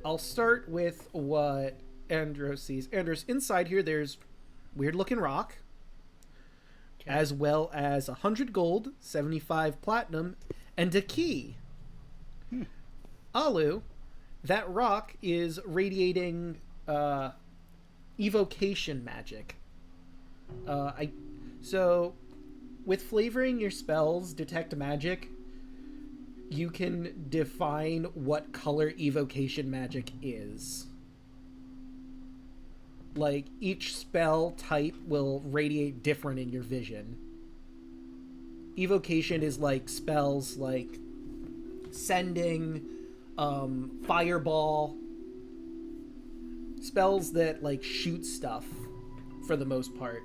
I'll start with what Andros sees. Andros, inside here, there's weird-looking rock, as well as 100 gold, 75 platinum, and a key. Alu, That rock is radiating evocation magic. So with flavoring your spells detect magic, you can define what color evocation magic is. Like, each spell type will radiate different in your vision. Evocation is like spells like Sending, Fireball, spells that like shoot stuff for the most part.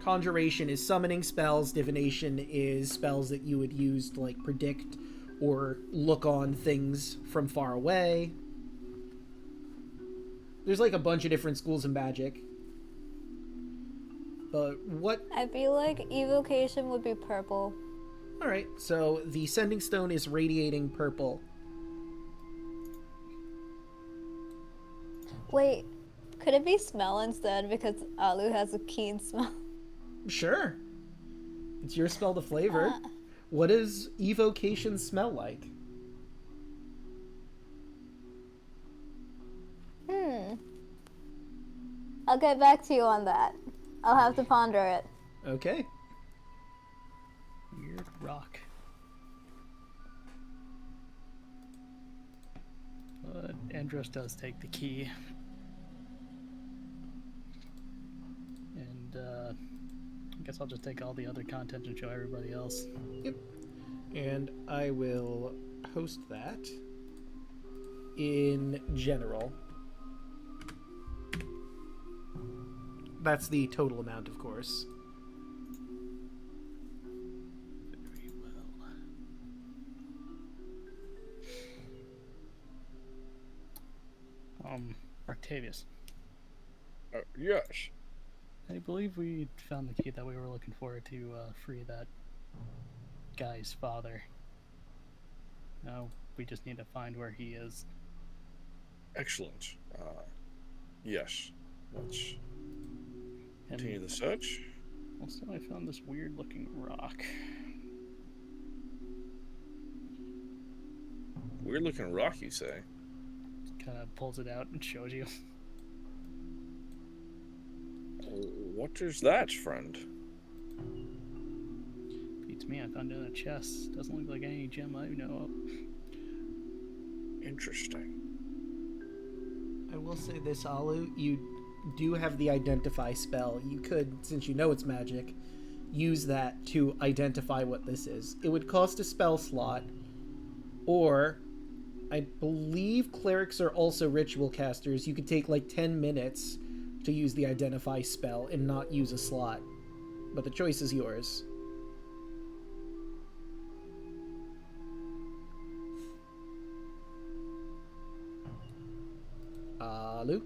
Conjuration is summoning spells. Divination is spells that you would use to like predict or look on things from far away. There's like a bunch of different schools of magic. But what... I feel like evocation would be purple. Alright, so the Sending Stone is radiating purple. Wait, could it be smell instead? Because Alu has a keen smell. Sure. It's your spell to flavor. What does evocation smell like? I'll get back to you on that. I'll have to ponder it. Okay. Weird rock. But Andros does take the key. And I guess I'll just take all the other content and show everybody else. Yep. And I will post that in general. That's the total amount, of course. Very well. Octavius. Yes. I believe we found the key that we were looking for to free that guy's father. Now we just need to find where he is. Excellent. Yes. Let's continue the search. Also, I found this weird looking rock. Weird looking rock, you say? Kind of pulls it out and shows you. What is that, friend? Beats me, I found it in a chest. Doesn't look like any gem I know of. Interesting. I will say this, Alu, you do have the identify spell. You could, since you know it's magic, use that to identify what this is. It would cost a spell slot, or I believe clerics are also ritual casters. You could take like 10 minutes to use the identify spell and not use a slot, but the choice is yours. Alu?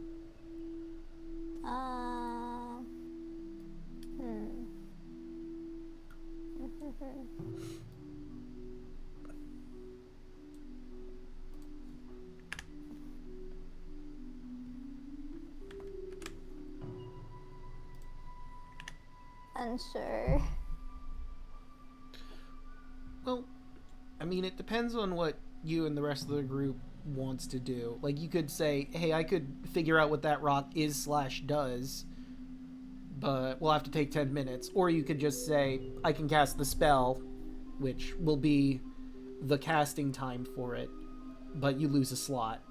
Unsure. Well, I mean, it depends on what you and the rest of the group wants to do. Like, you could say, hey, I could figure out what that rock is/does, but we'll have to take 10 minutes. Or you could just say, I can cast the spell, which will be the casting time for it, but you lose a slot.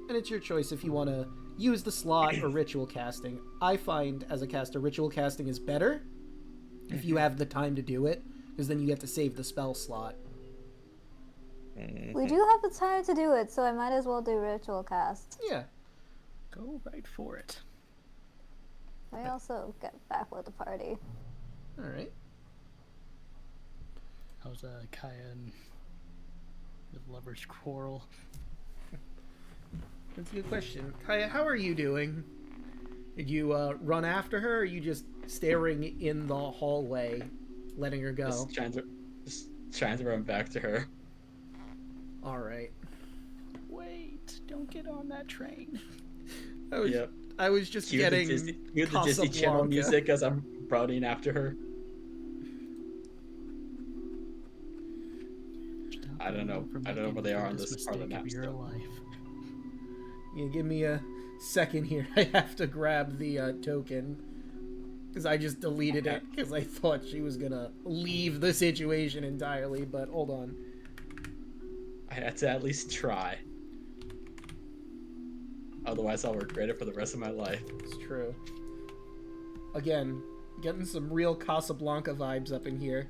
And it's your choice if you want to use the slot or ritual casting. I find, as a caster, ritual casting is better if you have the time to do it, because then you get to save the spell slot. We do have the time to do it, so I might as well do ritual cast. Yeah. Go right for it. I also get back with the party. Alright. How's Kaya and his lover's quarrel? That's a good question. Kaya, how are you doing? Did you run after her, or are you just staring in the hallway, letting her go? Just trying to run back to her. Alright. Wait, don't get on that train. I was just Cue getting the Disney Channel music as I'm running after her. I don't know. For I don't know where making they the are on greatest this part of the mistake map your still. life. Yeah, give me a second here. I have to grab the token. Because I just deleted it because I thought she was gonna leave the situation entirely, but hold on. I had to at least try. Otherwise, I'll regret it for the rest of my life. It's true. Again, getting some real Casablanca vibes up in here.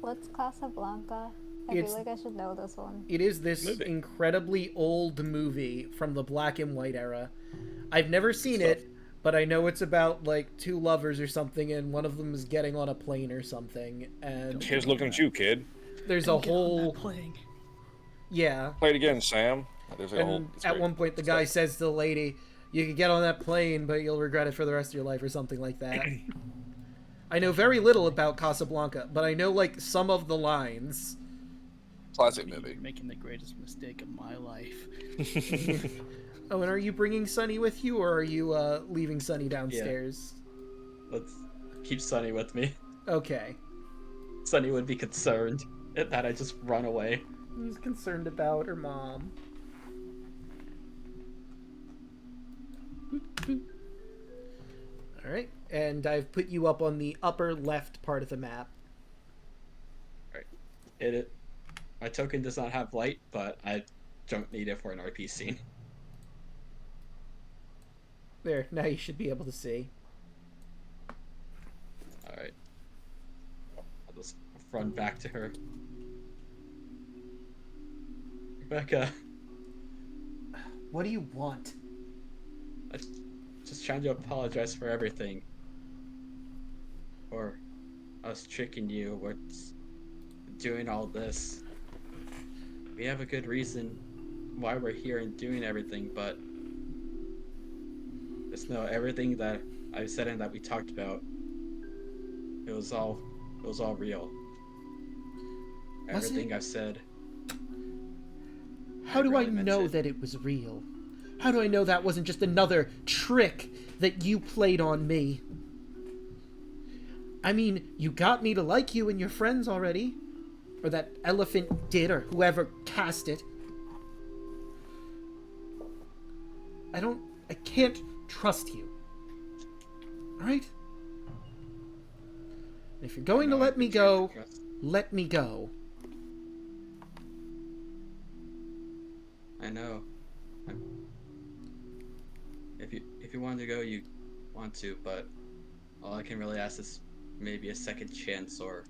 What's Casablanca? I It's- feel like I should know this one. It is this Movie. incredibly old movie from the black and white era. I've never seen Stuff. it, but I know it's about like two lovers or something, and one of them is getting on a plane or something, and Here's looking at you, kid. there's a Don't get on whole that plane. yeah. Play it again, Sam. There's a whole. And it's at great. one point, the It's guy great. says to the lady, "You can get on that plane, but you'll regret it for the rest of your life," or something like that. I know very little about Casablanca, but I know like some of the lines. Classic You're movie. making the greatest mistake of my life. Oh, and are you bringing Sunny with you, or are you leaving Sunny downstairs? Let's keep Sunny with me. Okay. Sunny would be concerned that I just run away. He's concerned about her mom. Alright, and I've put you up on the upper left part of the map. Hit it. My token does not have light, but I don't need it for an RP scene. There, now you should be able to see. Alright. I'll just run back to her. Rebecca, What do you want? I'm just trying to apologize for everything. For us tricking you, we're doing all this. We have a good reason why we're here and doing everything, but just know everything that I've said and that we talked about, it was all real. Was Everything it? I've said. How do I really meant know it. that it was real? How do I know that wasn't just another trick that you played on me? I mean, you got me to like you and your friends already. Or that elephant did, or whoever cast it. I can't trust you. Alright? If you're going to let me go, let me go. I know. If you want to go, you want to, but all I can really ask is maybe a second chance, or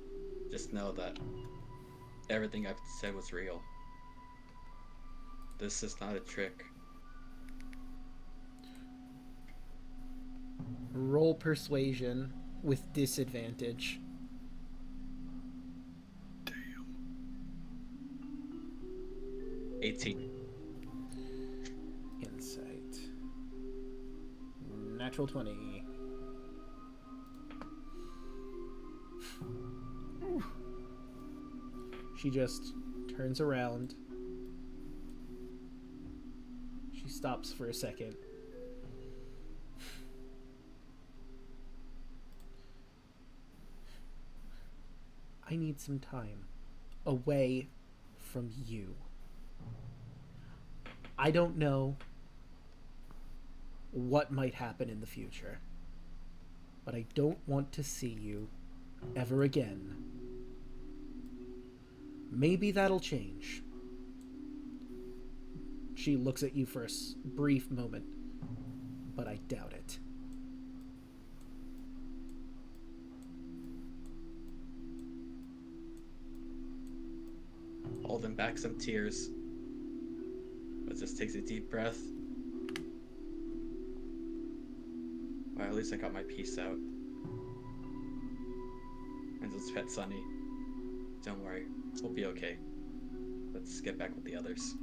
just know that everything I've said was real. This is not a trick. Roll persuasion with disadvantage. 18. Insight. Natural 20. She just turns around. She stops for a second. I need some time away from you. I don't know what might happen in the future, but I don't want to see you ever again. Maybe that'll change. She looks at you for a brief moment, but I doubt it. Holding back some tears, but just takes a deep breath. Well, at least I got my piece out. And just pet Sunny. Don't worry, we'll be okay. Let's get back with the others.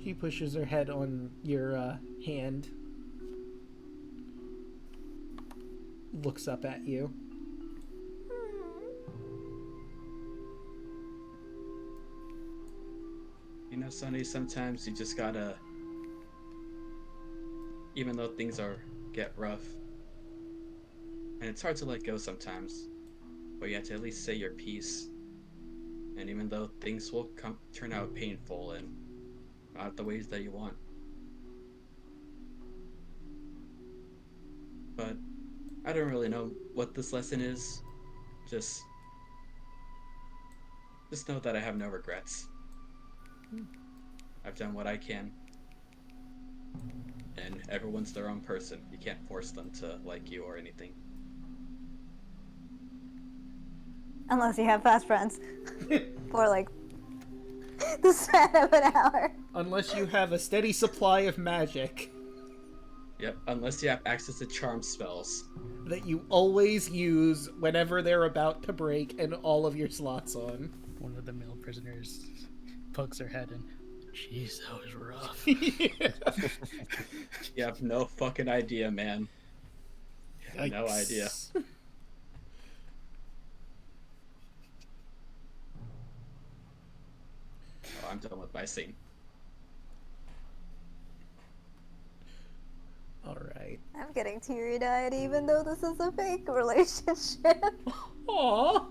She pushes her head on your hand, looks up at you. You know, Sunny, sometimes you just gotta, even though things get rough, And it's hard to let go sometimes, but you have to at least say your piece. And even though things will turn out painful and not the ways that you want. But I don't really know what this lesson is. Just know that I have no regrets. I've done what I can. And everyone's their own person. You can't force them to like you or anything. Unless you have fast friends. For like the span of an hour. Unless you have a steady supply of magic. Yep, unless you have access to charm spells. That you always use whenever they're about to break and all of your slots on. One of the male prisoners pokes her head in. Jeez, that was rough. You have no fucking idea, man. You have no idea. Oh, I'm done with my scene. Alright. I'm getting teary-eyed even though this is a fake relationship. Aww.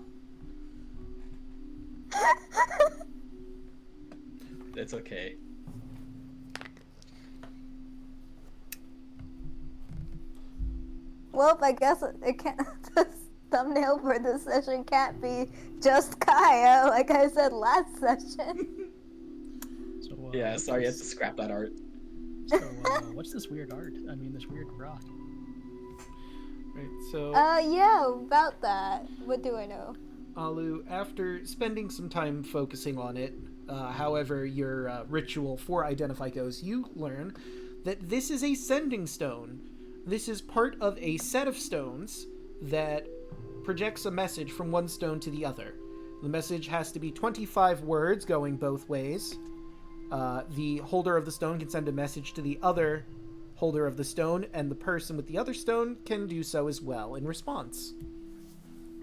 It's okay. Well, I guess it can't. The thumbnail for this session can't be just Kaya, like I said last session. So, Yeah, sorry, I had to scrap that art. So, what's this weird art? I mean, this weird rock. Right, so... Yeah, about that. What do I know? Alu, after spending some time focusing on it, however your ritual for Identify goes, you learn that this is a sending stone. This is part of a set of stones that projects a message from one stone to the other. The message has to be 25 words going both ways. The holder of the stone can send a message to the other holder of the stone, and the person with the other stone can do so as well in response.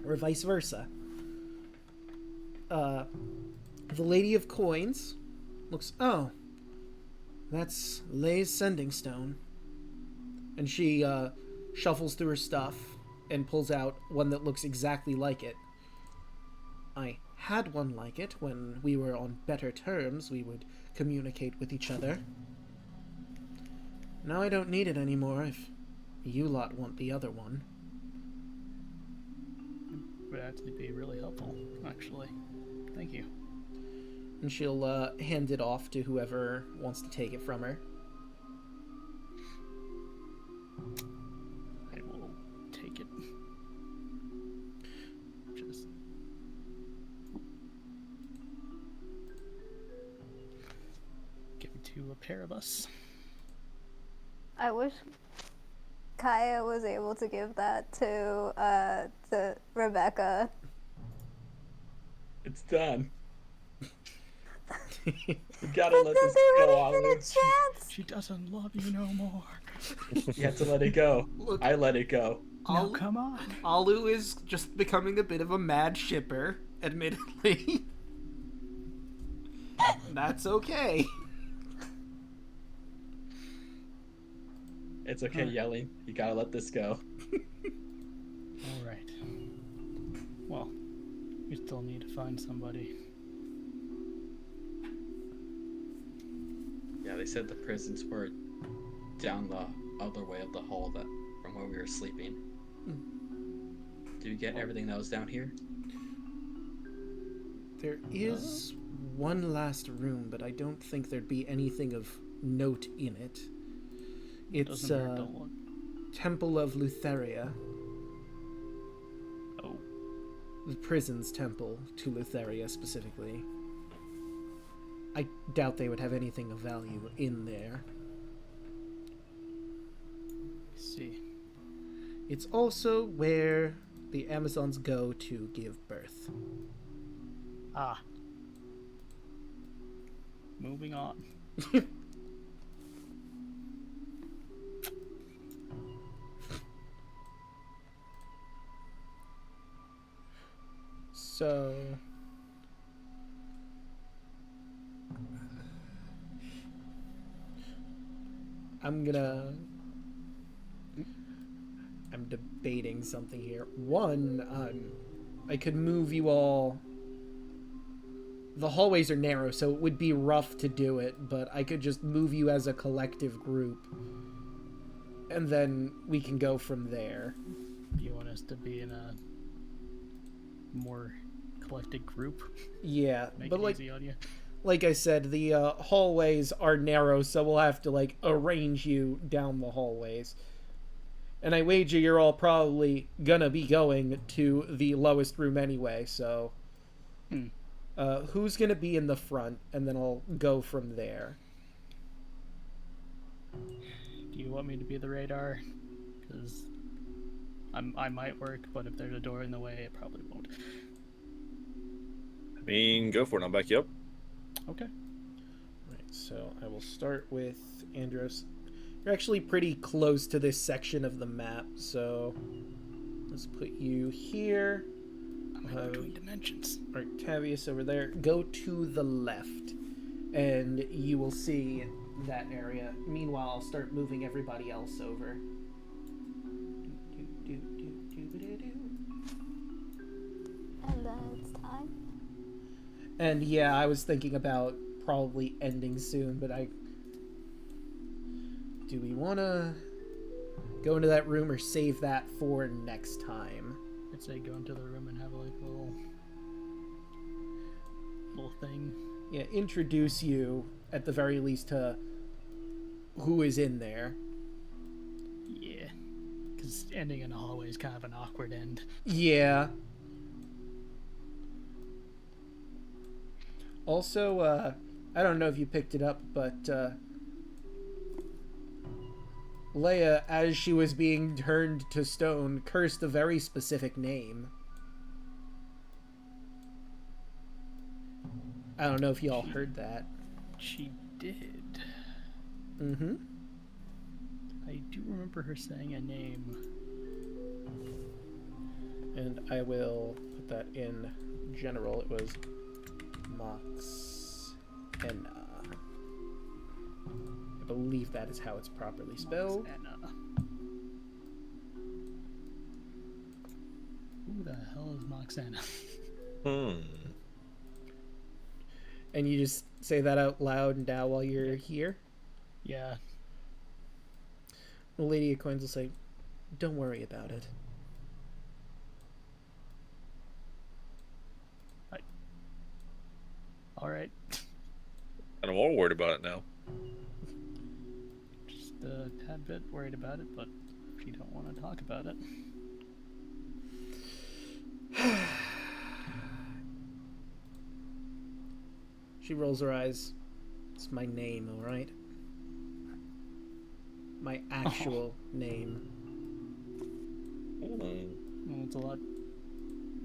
Or vice versa. The Lady of Coins looks... Oh. That's Lay's sending stone. And she shuffles through her stuff and pulls out one that looks exactly like it. I had one like it. When we were on better terms, we would communicate with each other. Now I don't need it anymore if you lot want the other one. It would actually be really helpful, actually. Thank you. And she'll hand it off to whoever wants to take it from her. I will take it. Just... give it to a pair of us. I wish Kaya was able to give that to Rebecca. It's done. You gotta let this There go, would have been a Alu. chance. She doesn't love you no more. You have to let it go. Look, I let it go. No, come on. Alu is just becoming a bit of a mad shipper, admittedly. That's okay. It's okay yelling. You gotta let this go. Alright. Well, we still need to find somebody. Yeah, they said the prisons were down the other way of the hall that from where we were sleeping. Did you get everything that was down here? There is one last room, but I don't think there'd be anything of note in it. It's Doesn't hurt to look. Temple of Lutheria. Oh. The prison's temple to Lutheria specifically. I doubt they would have anything of value in there. Let's see. It's also where the Amazons go to give birth. Ah. Moving on. So... I'm I'm debating something here. One, I could move you all. The hallways are narrow, so it would be rough to do it, but I could just move you as a collective group. And then we can go from there. You want us to be in a more collected group? Yeah, Make but it like, easy on you. like I said, the hallways are narrow, so we'll have to like arrange you down the hallways. And I wager you're all probably gonna be going to the lowest room anyway, so... who's gonna be in the front, and then I'll go from there. Do you want me to be the radar? Because I might work, but if there's a door in the way, it probably won't. I mean, go for it. I'll back you up. Okay. Right, so I will start with Andros. You're actually pretty close to this section of the map, so let's put you here. Between dimensions. Octavius over there. Go to the left, and you will see that area. Meanwhile, I'll start moving everybody else over. And then it's time. And yeah, I was thinking about probably ending soon, but do we want to go into that room or save that for next time? I'd say go into the room and have like a little thing. Yeah, introduce you at the very least to who is in there. Yeah, because ending in a hallway is kind of an awkward end. Yeah. Also, I don't know if you picked it up, but Leia, as she was being turned to stone, cursed a very specific name. I don't know if y'all heard that. She did. Mm-hmm. I do remember her saying a name. And I will put that in general. It was Moxena. I believe that is how it's properly spelled. Moxena. Who the hell is Moxena? And you just say that out loud now while you're here? Yeah. The Lady of Coins will say, "Don't worry about it." Alright. And I'm all worried about it now. Just a tad bit worried about it, but if you don't want to talk about it. She rolls her eyes. It's my name, alright? My actual name. Well, it's a lot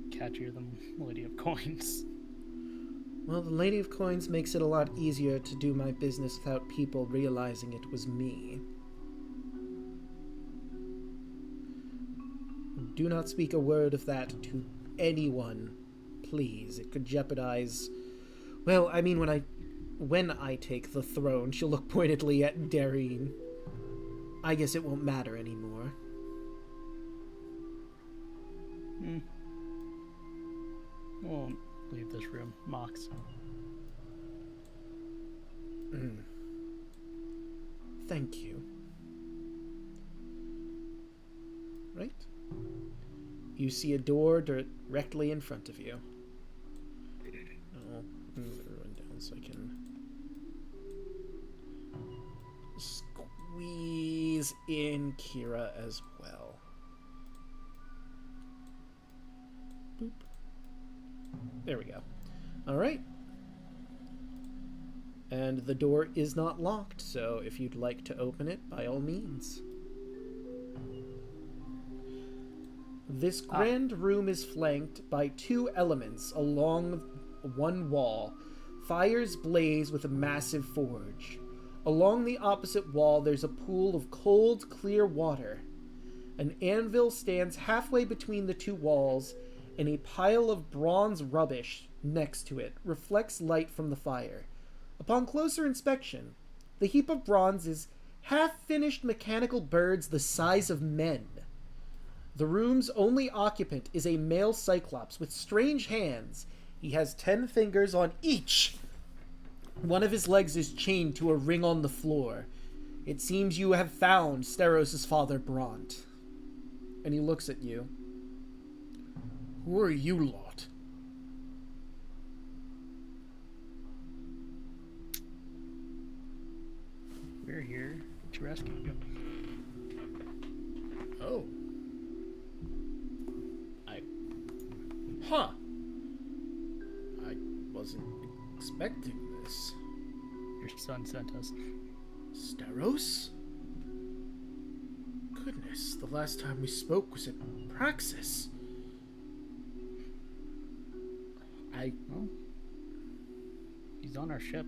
catchier than Lady of Coins. Well, the Lady of Coins makes it a lot easier to do my business without people realizing it was me. Do not speak a word of that to anyone, please. It could jeopardize... Well, I mean, when I take the throne, she'll look pointedly at Darine. I guess it won't matter anymore. Won't leave this room. Mox. Thank you. Right? You see a door directly in front of you. I'll move everyone down so I can squeeze in Kira as well. Boop. There we go. All right. And the door is not locked, so if you'd like to open it, by all means. This grand room is flanked by two elements along one wall. Fires blaze with a massive forge. Along the opposite wall, there's a pool of cold, clear water. An anvil stands halfway between the two walls, and a pile of bronze rubbish next to it reflects light from the fire. Upon closer inspection, the heap of bronze is half-finished mechanical birds the size of men. The room's only occupant is a male cyclops with strange hands. He has 10 fingers on each. One of his legs is chained to a ring on the floor. It seems you have found Steros' father, Bront. And he looks at you. Who are you lot? We're here to rescue you. Oh. Huh. I wasn't expecting this. Your son sent us. Steros? Goodness, the last time we spoke was at Praxis. Well, he's on our ship.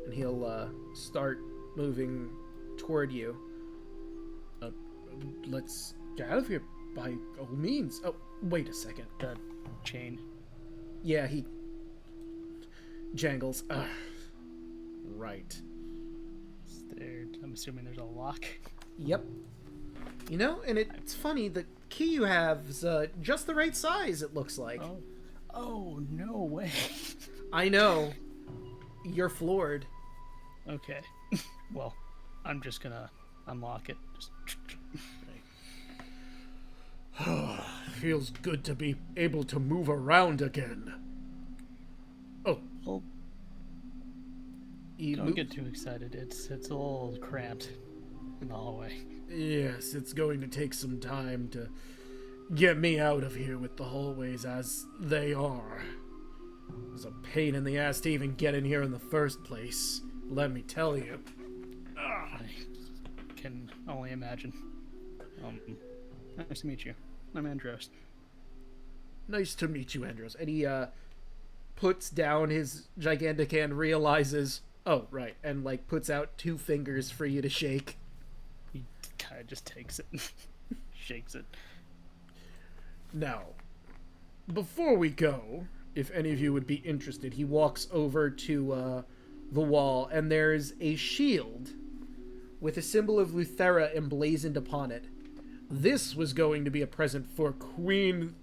And he'll start moving toward you. Let's get out of here by all means. Oh, wait a second. The chain. Yeah, he jangles. Right. I'm assuming there's a lock. Yep. You know, and it's funny, the key you have is just the right size, it looks like. Oh, no way. I know. You're floored. Okay. Well, I'm just gonna unlock it. Just... Feels good to be able to move around again. Oh. Well, don't get too excited. It's a little cramped in the hallway. Yes, it's going to take some time to get me out of here with the hallways as they are. It was a pain in the ass to even get in here in the first place, let me tell you. I can only imagine. Nice to meet you. I'm Andros. Nice to meet you, Andros. And he puts down his gigantic hand, realizes, oh, right, and like puts out 2 fingers for you to shake. He kind of just takes it, shakes it. Now, before we go, if any of you would be interested, he walks over to the wall, and there's a shield with a symbol of Luthera emblazoned upon it. This was going to be a present for Queen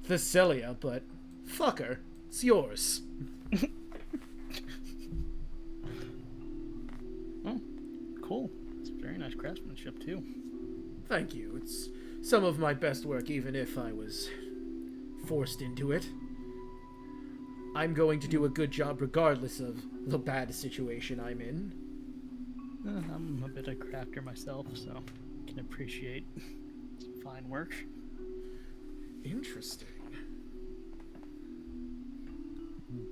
Thessalia, but fuck her. It's yours. Oh, cool. It's very nice craftsmanship, too. Thank you. It's some of my best work, even if I was forced into it. I'm going to do a good job regardless of the bad situation I'm in. I'm a bit of a crafter myself, so I can appreciate some fine work. Interesting.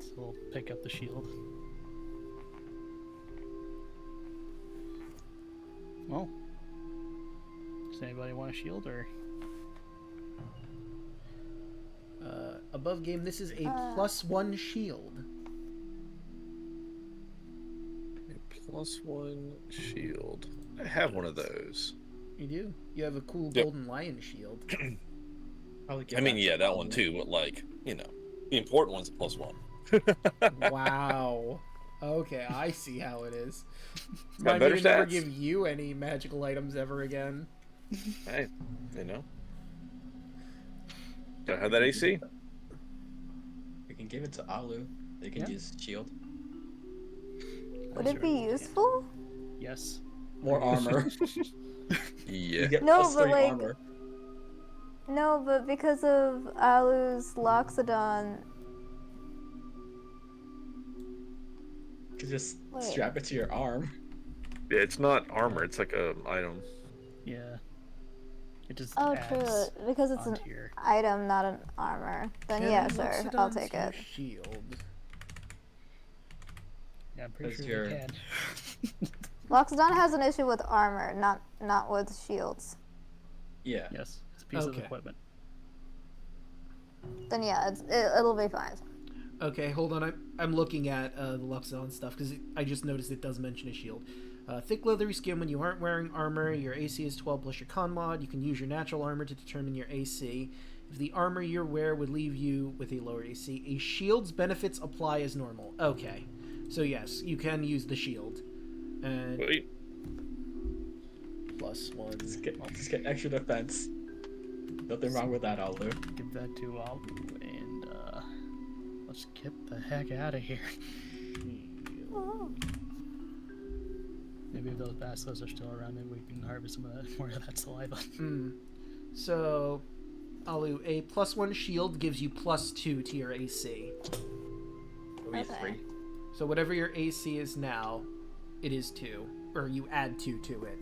So we'll pick up the shield. Well, does anybody want a shield, or? Above game, this is a +1 shield. A +1 shield. I have one of those. You do? You have a cool golden lion shield. I mean, yeah, that one too, but like, you know, the important one's a +1. Wow. Okay, I see how it is. Got Might better never stats. give you any magical items ever again. Hey, you know. Gotta have that AC. We can give it to Alu. They can use shield. Would it be useful? Yes. More armor. Yeah. You get No, +3 but like, armor. no, but because of Alu's Loxodon, You can just Wait. strap it to your arm. Yeah, it's not armor, it's like a item. Yeah. It just oh, adds true, because it's an onto your... item, not an armor. Then yeah, sure, I'll take it. Shield. Yeah, I'm pretty That's sure your- they can. Loxodon has an issue with armor, not with shields. Yeah. Yes, it's a piece of Okay. equipment. Then yeah, it'll be fine. Okay, hold on. I'm looking at the Loxodon stuff because I just noticed it does mention a shield. Thick leathery skin when you aren't wearing armor. Your AC is 12 plus your con mod. You can use your natural armor to determine your AC. If the armor you wear would leave you with a lower AC, a shield's benefits apply as normal. Okay, so yes, you can use the shield. And Wait. +1. Just get extra defense. Nothing wrong with that, Alu. Give that to Alu, and let's get the heck out of here. Oh. Maybe if those basilisks are still around, maybe we can harvest some of that, more of that saliva. So, Alu, a +1 shield gives you +2 to your AC. Okay. 3. So whatever your AC is now, it is 2. Or you add 2 to it.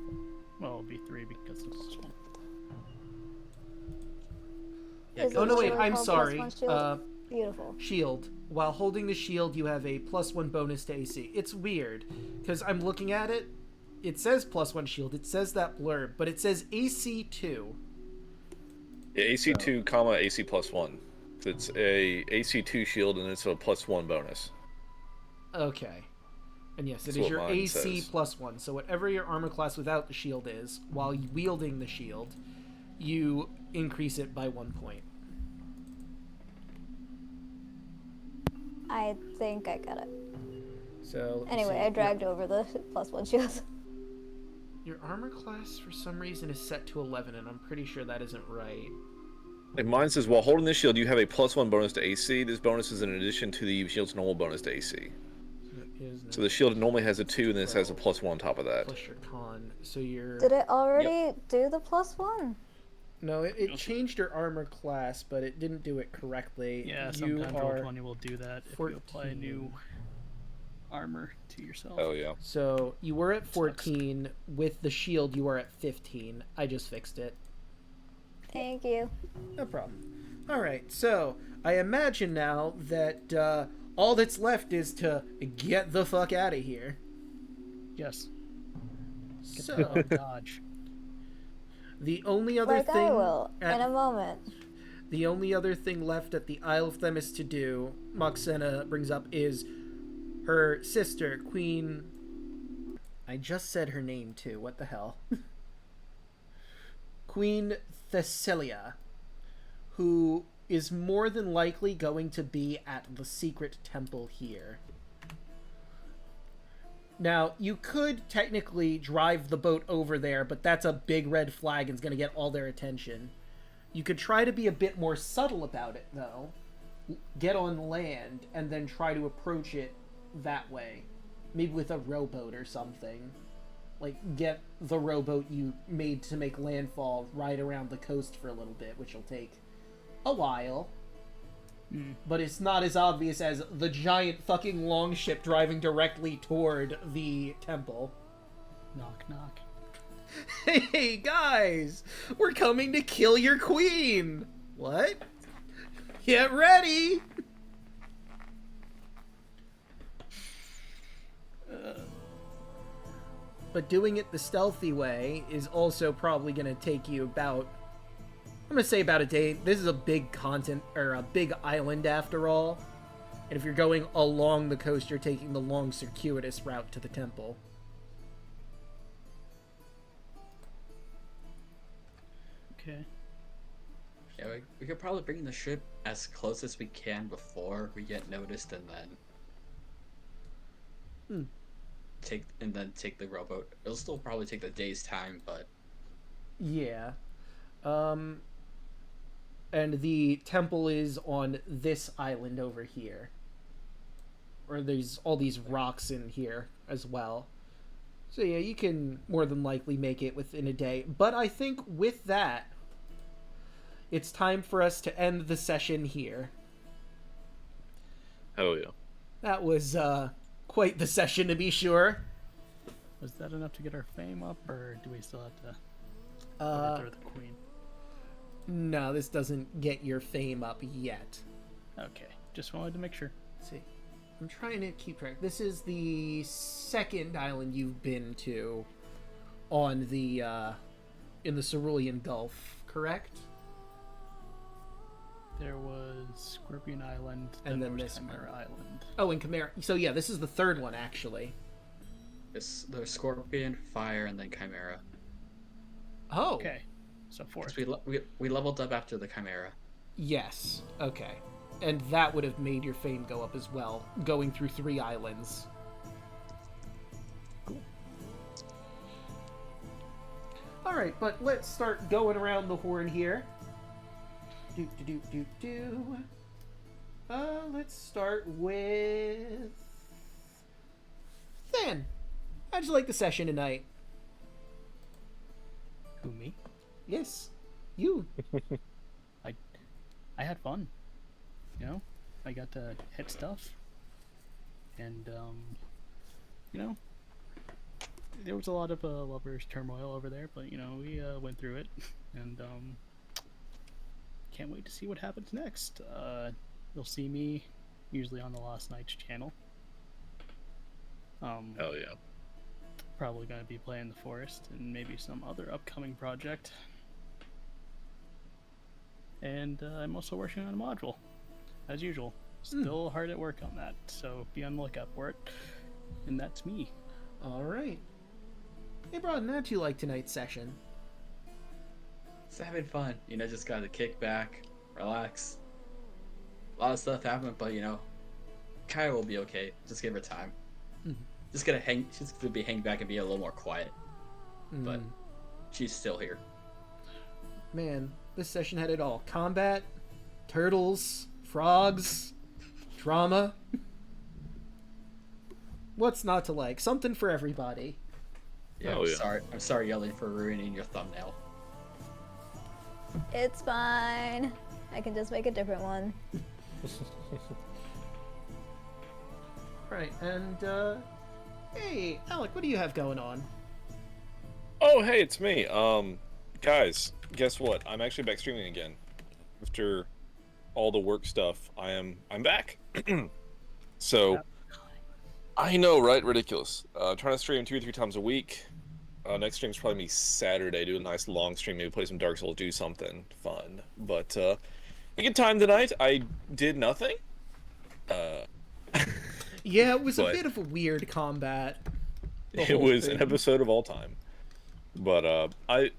Well, it'll be 3 because of this one. Yeah, Is Oh it no, wait, literally I'm called sorry. +1 shield? Beautiful. Shield. While holding the shield, you have a +1 bonus to AC. It's weird, because I'm looking at it. It says +1 shield. It says that blurb, but it says AC 2. Yeah, AC 2, comma AC +1. It's a AC 2 shield, and it's a +1 bonus. Okay. And yes, it That's is what your mine AC says. +1. So whatever your armor class without the shield is, while wielding the shield, you increase it by 1 point. I think I got it. So Anyway, I dragged over the +1 shield. Your armor class, for some reason, is set to 11, and I'm pretty sure that isn't right. Like mine says, while holding this shield, you have a +1 bonus to AC. This bonus is in addition to the shield's normal bonus to AC. So the shield normally has a 2, and this has a +1 on top of that. Plus your con. So you're... Did it already do the +1? No, it changed your armor class, but it didn't do it correctly. Yeah, you sometimes are... Roll20 will do that if you apply new armor to yourself. Oh, yeah. So you were at 14. With the shield, you are at 15. I just fixed it. Thank you. No problem. Alright, so I imagine now that all that's left is to get the fuck out of here. Yes. Get So, the hell dodge. the only other Like thing... I will, in a moment. The only other thing left at the Isle of Themis to do, Moxena brings up, is her sister, Queen... I just said her name, too. What the hell? Queen Thessalia, who is more than likely going to be at the secret temple here. Now, you could technically drive the boat over there, but that's a big red flag and it's going to get all their attention. You could try to be a bit more subtle about it, though. Get on land and then try to approach it that way. Maybe with a rowboat or something. Like, get the rowboat you made to make landfall ride around the coast for a little bit, which will take a while. But it's not as obvious as the giant fucking longship driving directly toward the temple. Knock, knock. Hey, guys! We're coming to kill your queen! What? Get ready! But doing it the stealthy way is also probably going to take you about... I'm going to say about a day. This is a big a big island after all. And if you're going along the coast, you're taking the long circuitous route to the temple. Okay. Yeah, we could probably bring the ship as close as we can before we get noticed, and then take the rowboat. It'll still probably take the day's time, but yeah. And the temple is on this island over here. Or there's all these rocks in here as well. So yeah, you can more than likely make it within a day. But I think with that, it's time for us to end the session here. Oh, yeah. That was quite the session, to be sure. Was that enough to get our fame up, or do we still have to overthrow the queen? No, this doesn't get your fame up yet. Okay, just wanted to make sure. Let's see. I'm trying to keep track. This is the second island you've been to on the, in the Cerulean Gulf, correct? There was Scorpion Island, And then there this was Chimera one. Island. Oh, and Chimera. So yeah, this is the third one, actually. there's Scorpion, Fire, and then Chimera. Oh. Okay, so 4. 'Cause we leveled up after the Chimera. Yes. Okay. And that would have made your fame go up as well, going through 3 islands. Cool. Alright, but let's start going around the horn here. Let's start with... Than. How'd you like the session tonight? Who, me? Yes, you. I had fun. You know, I got to hit stuff. And, you know, there was a lot of lovers' turmoil over there, but, you know, we went through it. And, can't wait to see what happens next. You'll see me usually on the Last Night's channel. Hell yeah. Probably going to be playing the Forest and maybe some other upcoming project. And I'm also working on a module, as usual. Still hard at work on that, so be on the lookout for it. And that's me. Alright. Hey, Broden, how'd you like tonight's session? It's having fun, you know, just gotta kick back, relax. A lot of stuff happened, but you know, Kaya will be okay. Just give her time. She's gonna be hang back and be a little more quiet. But she's still here. Man, this session had it all. Combat, turtles, frogs, drama. What's not to like? Something for everybody. Yeah, I'm sorry yelling for ruining your thumbnail. It's fine. I can just make a different one. Right, and hey, Alek, what do you have going on? Oh, hey, it's me. Guys, guess what? I'm actually back streaming again. After all the work stuff, I'm back. So, I know, right? Ridiculous. Trying to stream 2 or 3 times a week. Next stream's probably gonna be Saturday. Do a nice long stream, maybe play some Dark Souls, do something fun. But a good time tonight. I did nothing. Yeah, it was a bit of a weird combat. It was an episode of all time. But I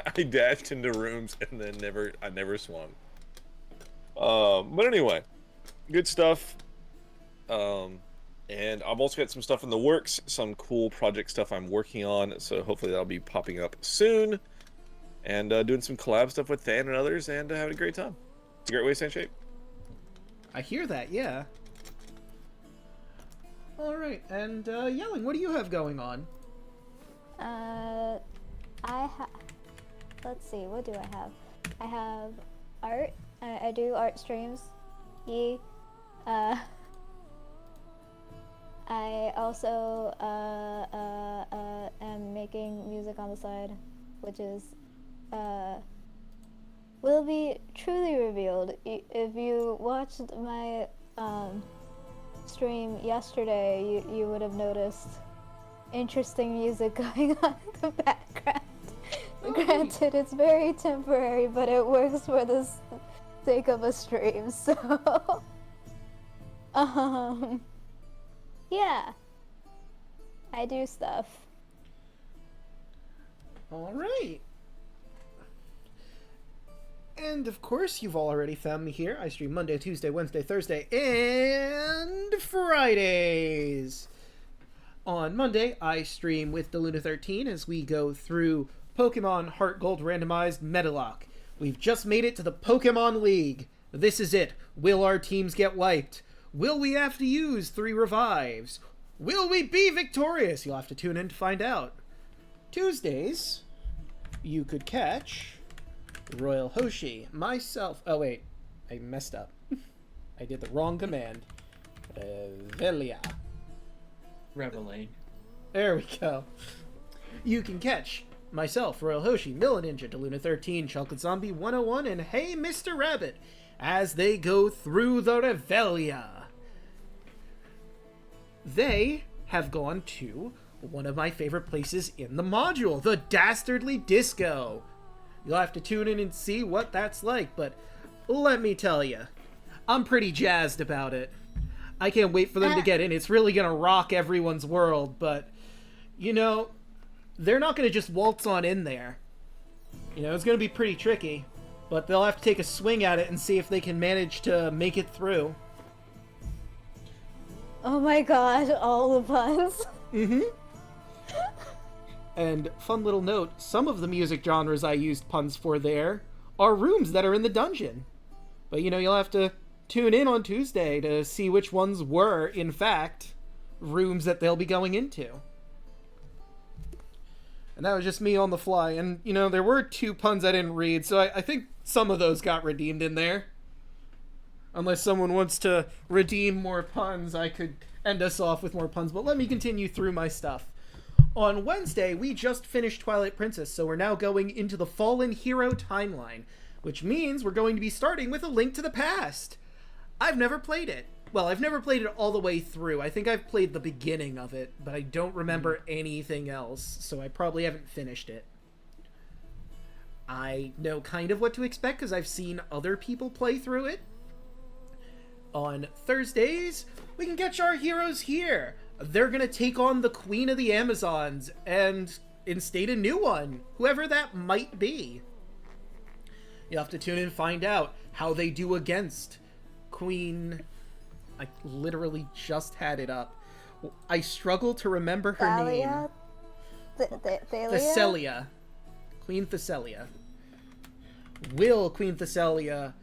I dashed into rooms and then I never swung. But anyway, good stuff. And I've also got some stuff in the works, some cool project stuff I'm working on, so hopefully that'll be popping up soon. And doing some collab stuff with Than and others, and having a great time. It's a great way to stay in shape. I hear that, yeah. Alright, and Yelling, what do you have going on? Let's see, what do I have? I have art. I do art streams. I also am making music on the side, which is will be truly revealed. If you watched my stream yesterday, you would have noticed interesting music going on in the background. Granted, it's very temporary, but it works for the sake of a stream, so yeah, I do stuff. Alright. And of course, you've already found me here. I stream Monday, Tuesday, Wednesday, Thursday, and Fridays. On Monday, I stream with Deluna13 as we go through Pokemon Heart Gold Randomized Metalock. We've just made it to the Pokemon League. This is it. Will our teams get wiped? Will we have to use 3 revives? Will we be victorious? You'll have to tune in to find out. Tuesdays, you could catch Royal Hoshi, myself. Oh, wait. I messed up. I did the wrong command. Velia. Reveille. There we go. You can catch myself, Royal Hoshi, Milla Ninja, Deluna13, Chocolate Zombie 101, and Hey Mr. Rabbit as they go through the Revelia. They have gone to one of my favorite places in the module, the Dastardly Disco. You'll have to tune in and see what that's like, but let me tell you, I'm pretty jazzed about it. I can't wait for them to get in. It's really gonna rock everyone's world, but, you know, they're not gonna just waltz on in there. You know, it's gonna be pretty tricky, but they'll have to take a swing at it and see if they can manage to make it through. Oh my god, all the puns. Mm-hmm. And fun little note, some of the music genres I used puns for there are rooms that are in the dungeon. But, you'll have to tune in on Tuesday to see which ones were, in fact, rooms that they'll be going into. And that was just me on the fly. And, there were 2 puns I didn't read, so I think some of those got redeemed in there. Unless someone wants to redeem more puns, I could end us off with more puns. But let me continue through my stuff. On Wednesday, we just finished Twilight Princess, so we're now going into the Fallen Hero timeline, which means we're going to be starting with A Link to the Past. I've never played it. Well, I've never played it all the way through. I think I've played the beginning of it, but I don't remember anything else, so I probably haven't finished it. I know kind of what to expect because I've seen other people play through it. On Thursdays, we can catch our heroes here. They're gonna take on the Queen of the Amazons and instate a new one, whoever that might be. You'll have to tune in and find out how they do against Queen... I literally just had it up. I struggle to remember her name. Thessalia. Queen Thessalia. Will Queen Thessalia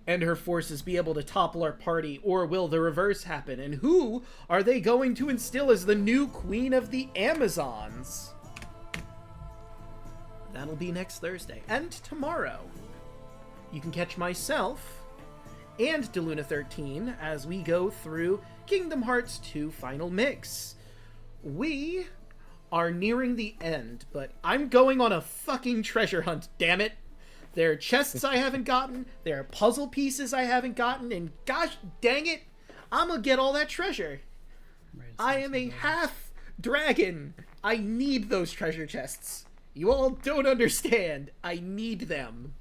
and her forces be able to topple our party, or will the reverse happen? And who are they going to instill as the new Queen of the Amazons? That'll be next Thursday. And tomorrow, you can catch myself and Deluna13 as we go through Kingdom Hearts 2 Final Mix. We are nearing the end, but I'm going on a fucking treasure hunt, damn it. There are chests I haven't gotten, there are puzzle pieces I haven't gotten, and gosh dang it, I'm gonna get all that treasure. I am a half dragon. I need those treasure chests. You all don't understand. I need them.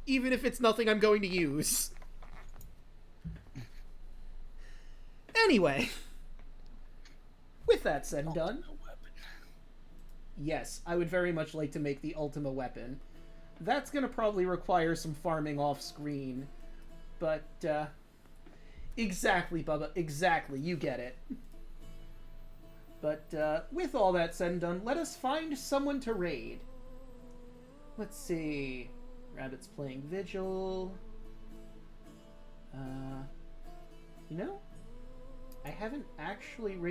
Even if it's nothing I'm going to use. Anyway, with that said and done, yes, I would very much like to make the Ultima weapon. That's going to probably require some farming off-screen, but, exactly, Bubba, exactly, you get it. But, with all that said and done, let us find someone to raid. Let's see, Rabbit's playing Vigil, I haven't actually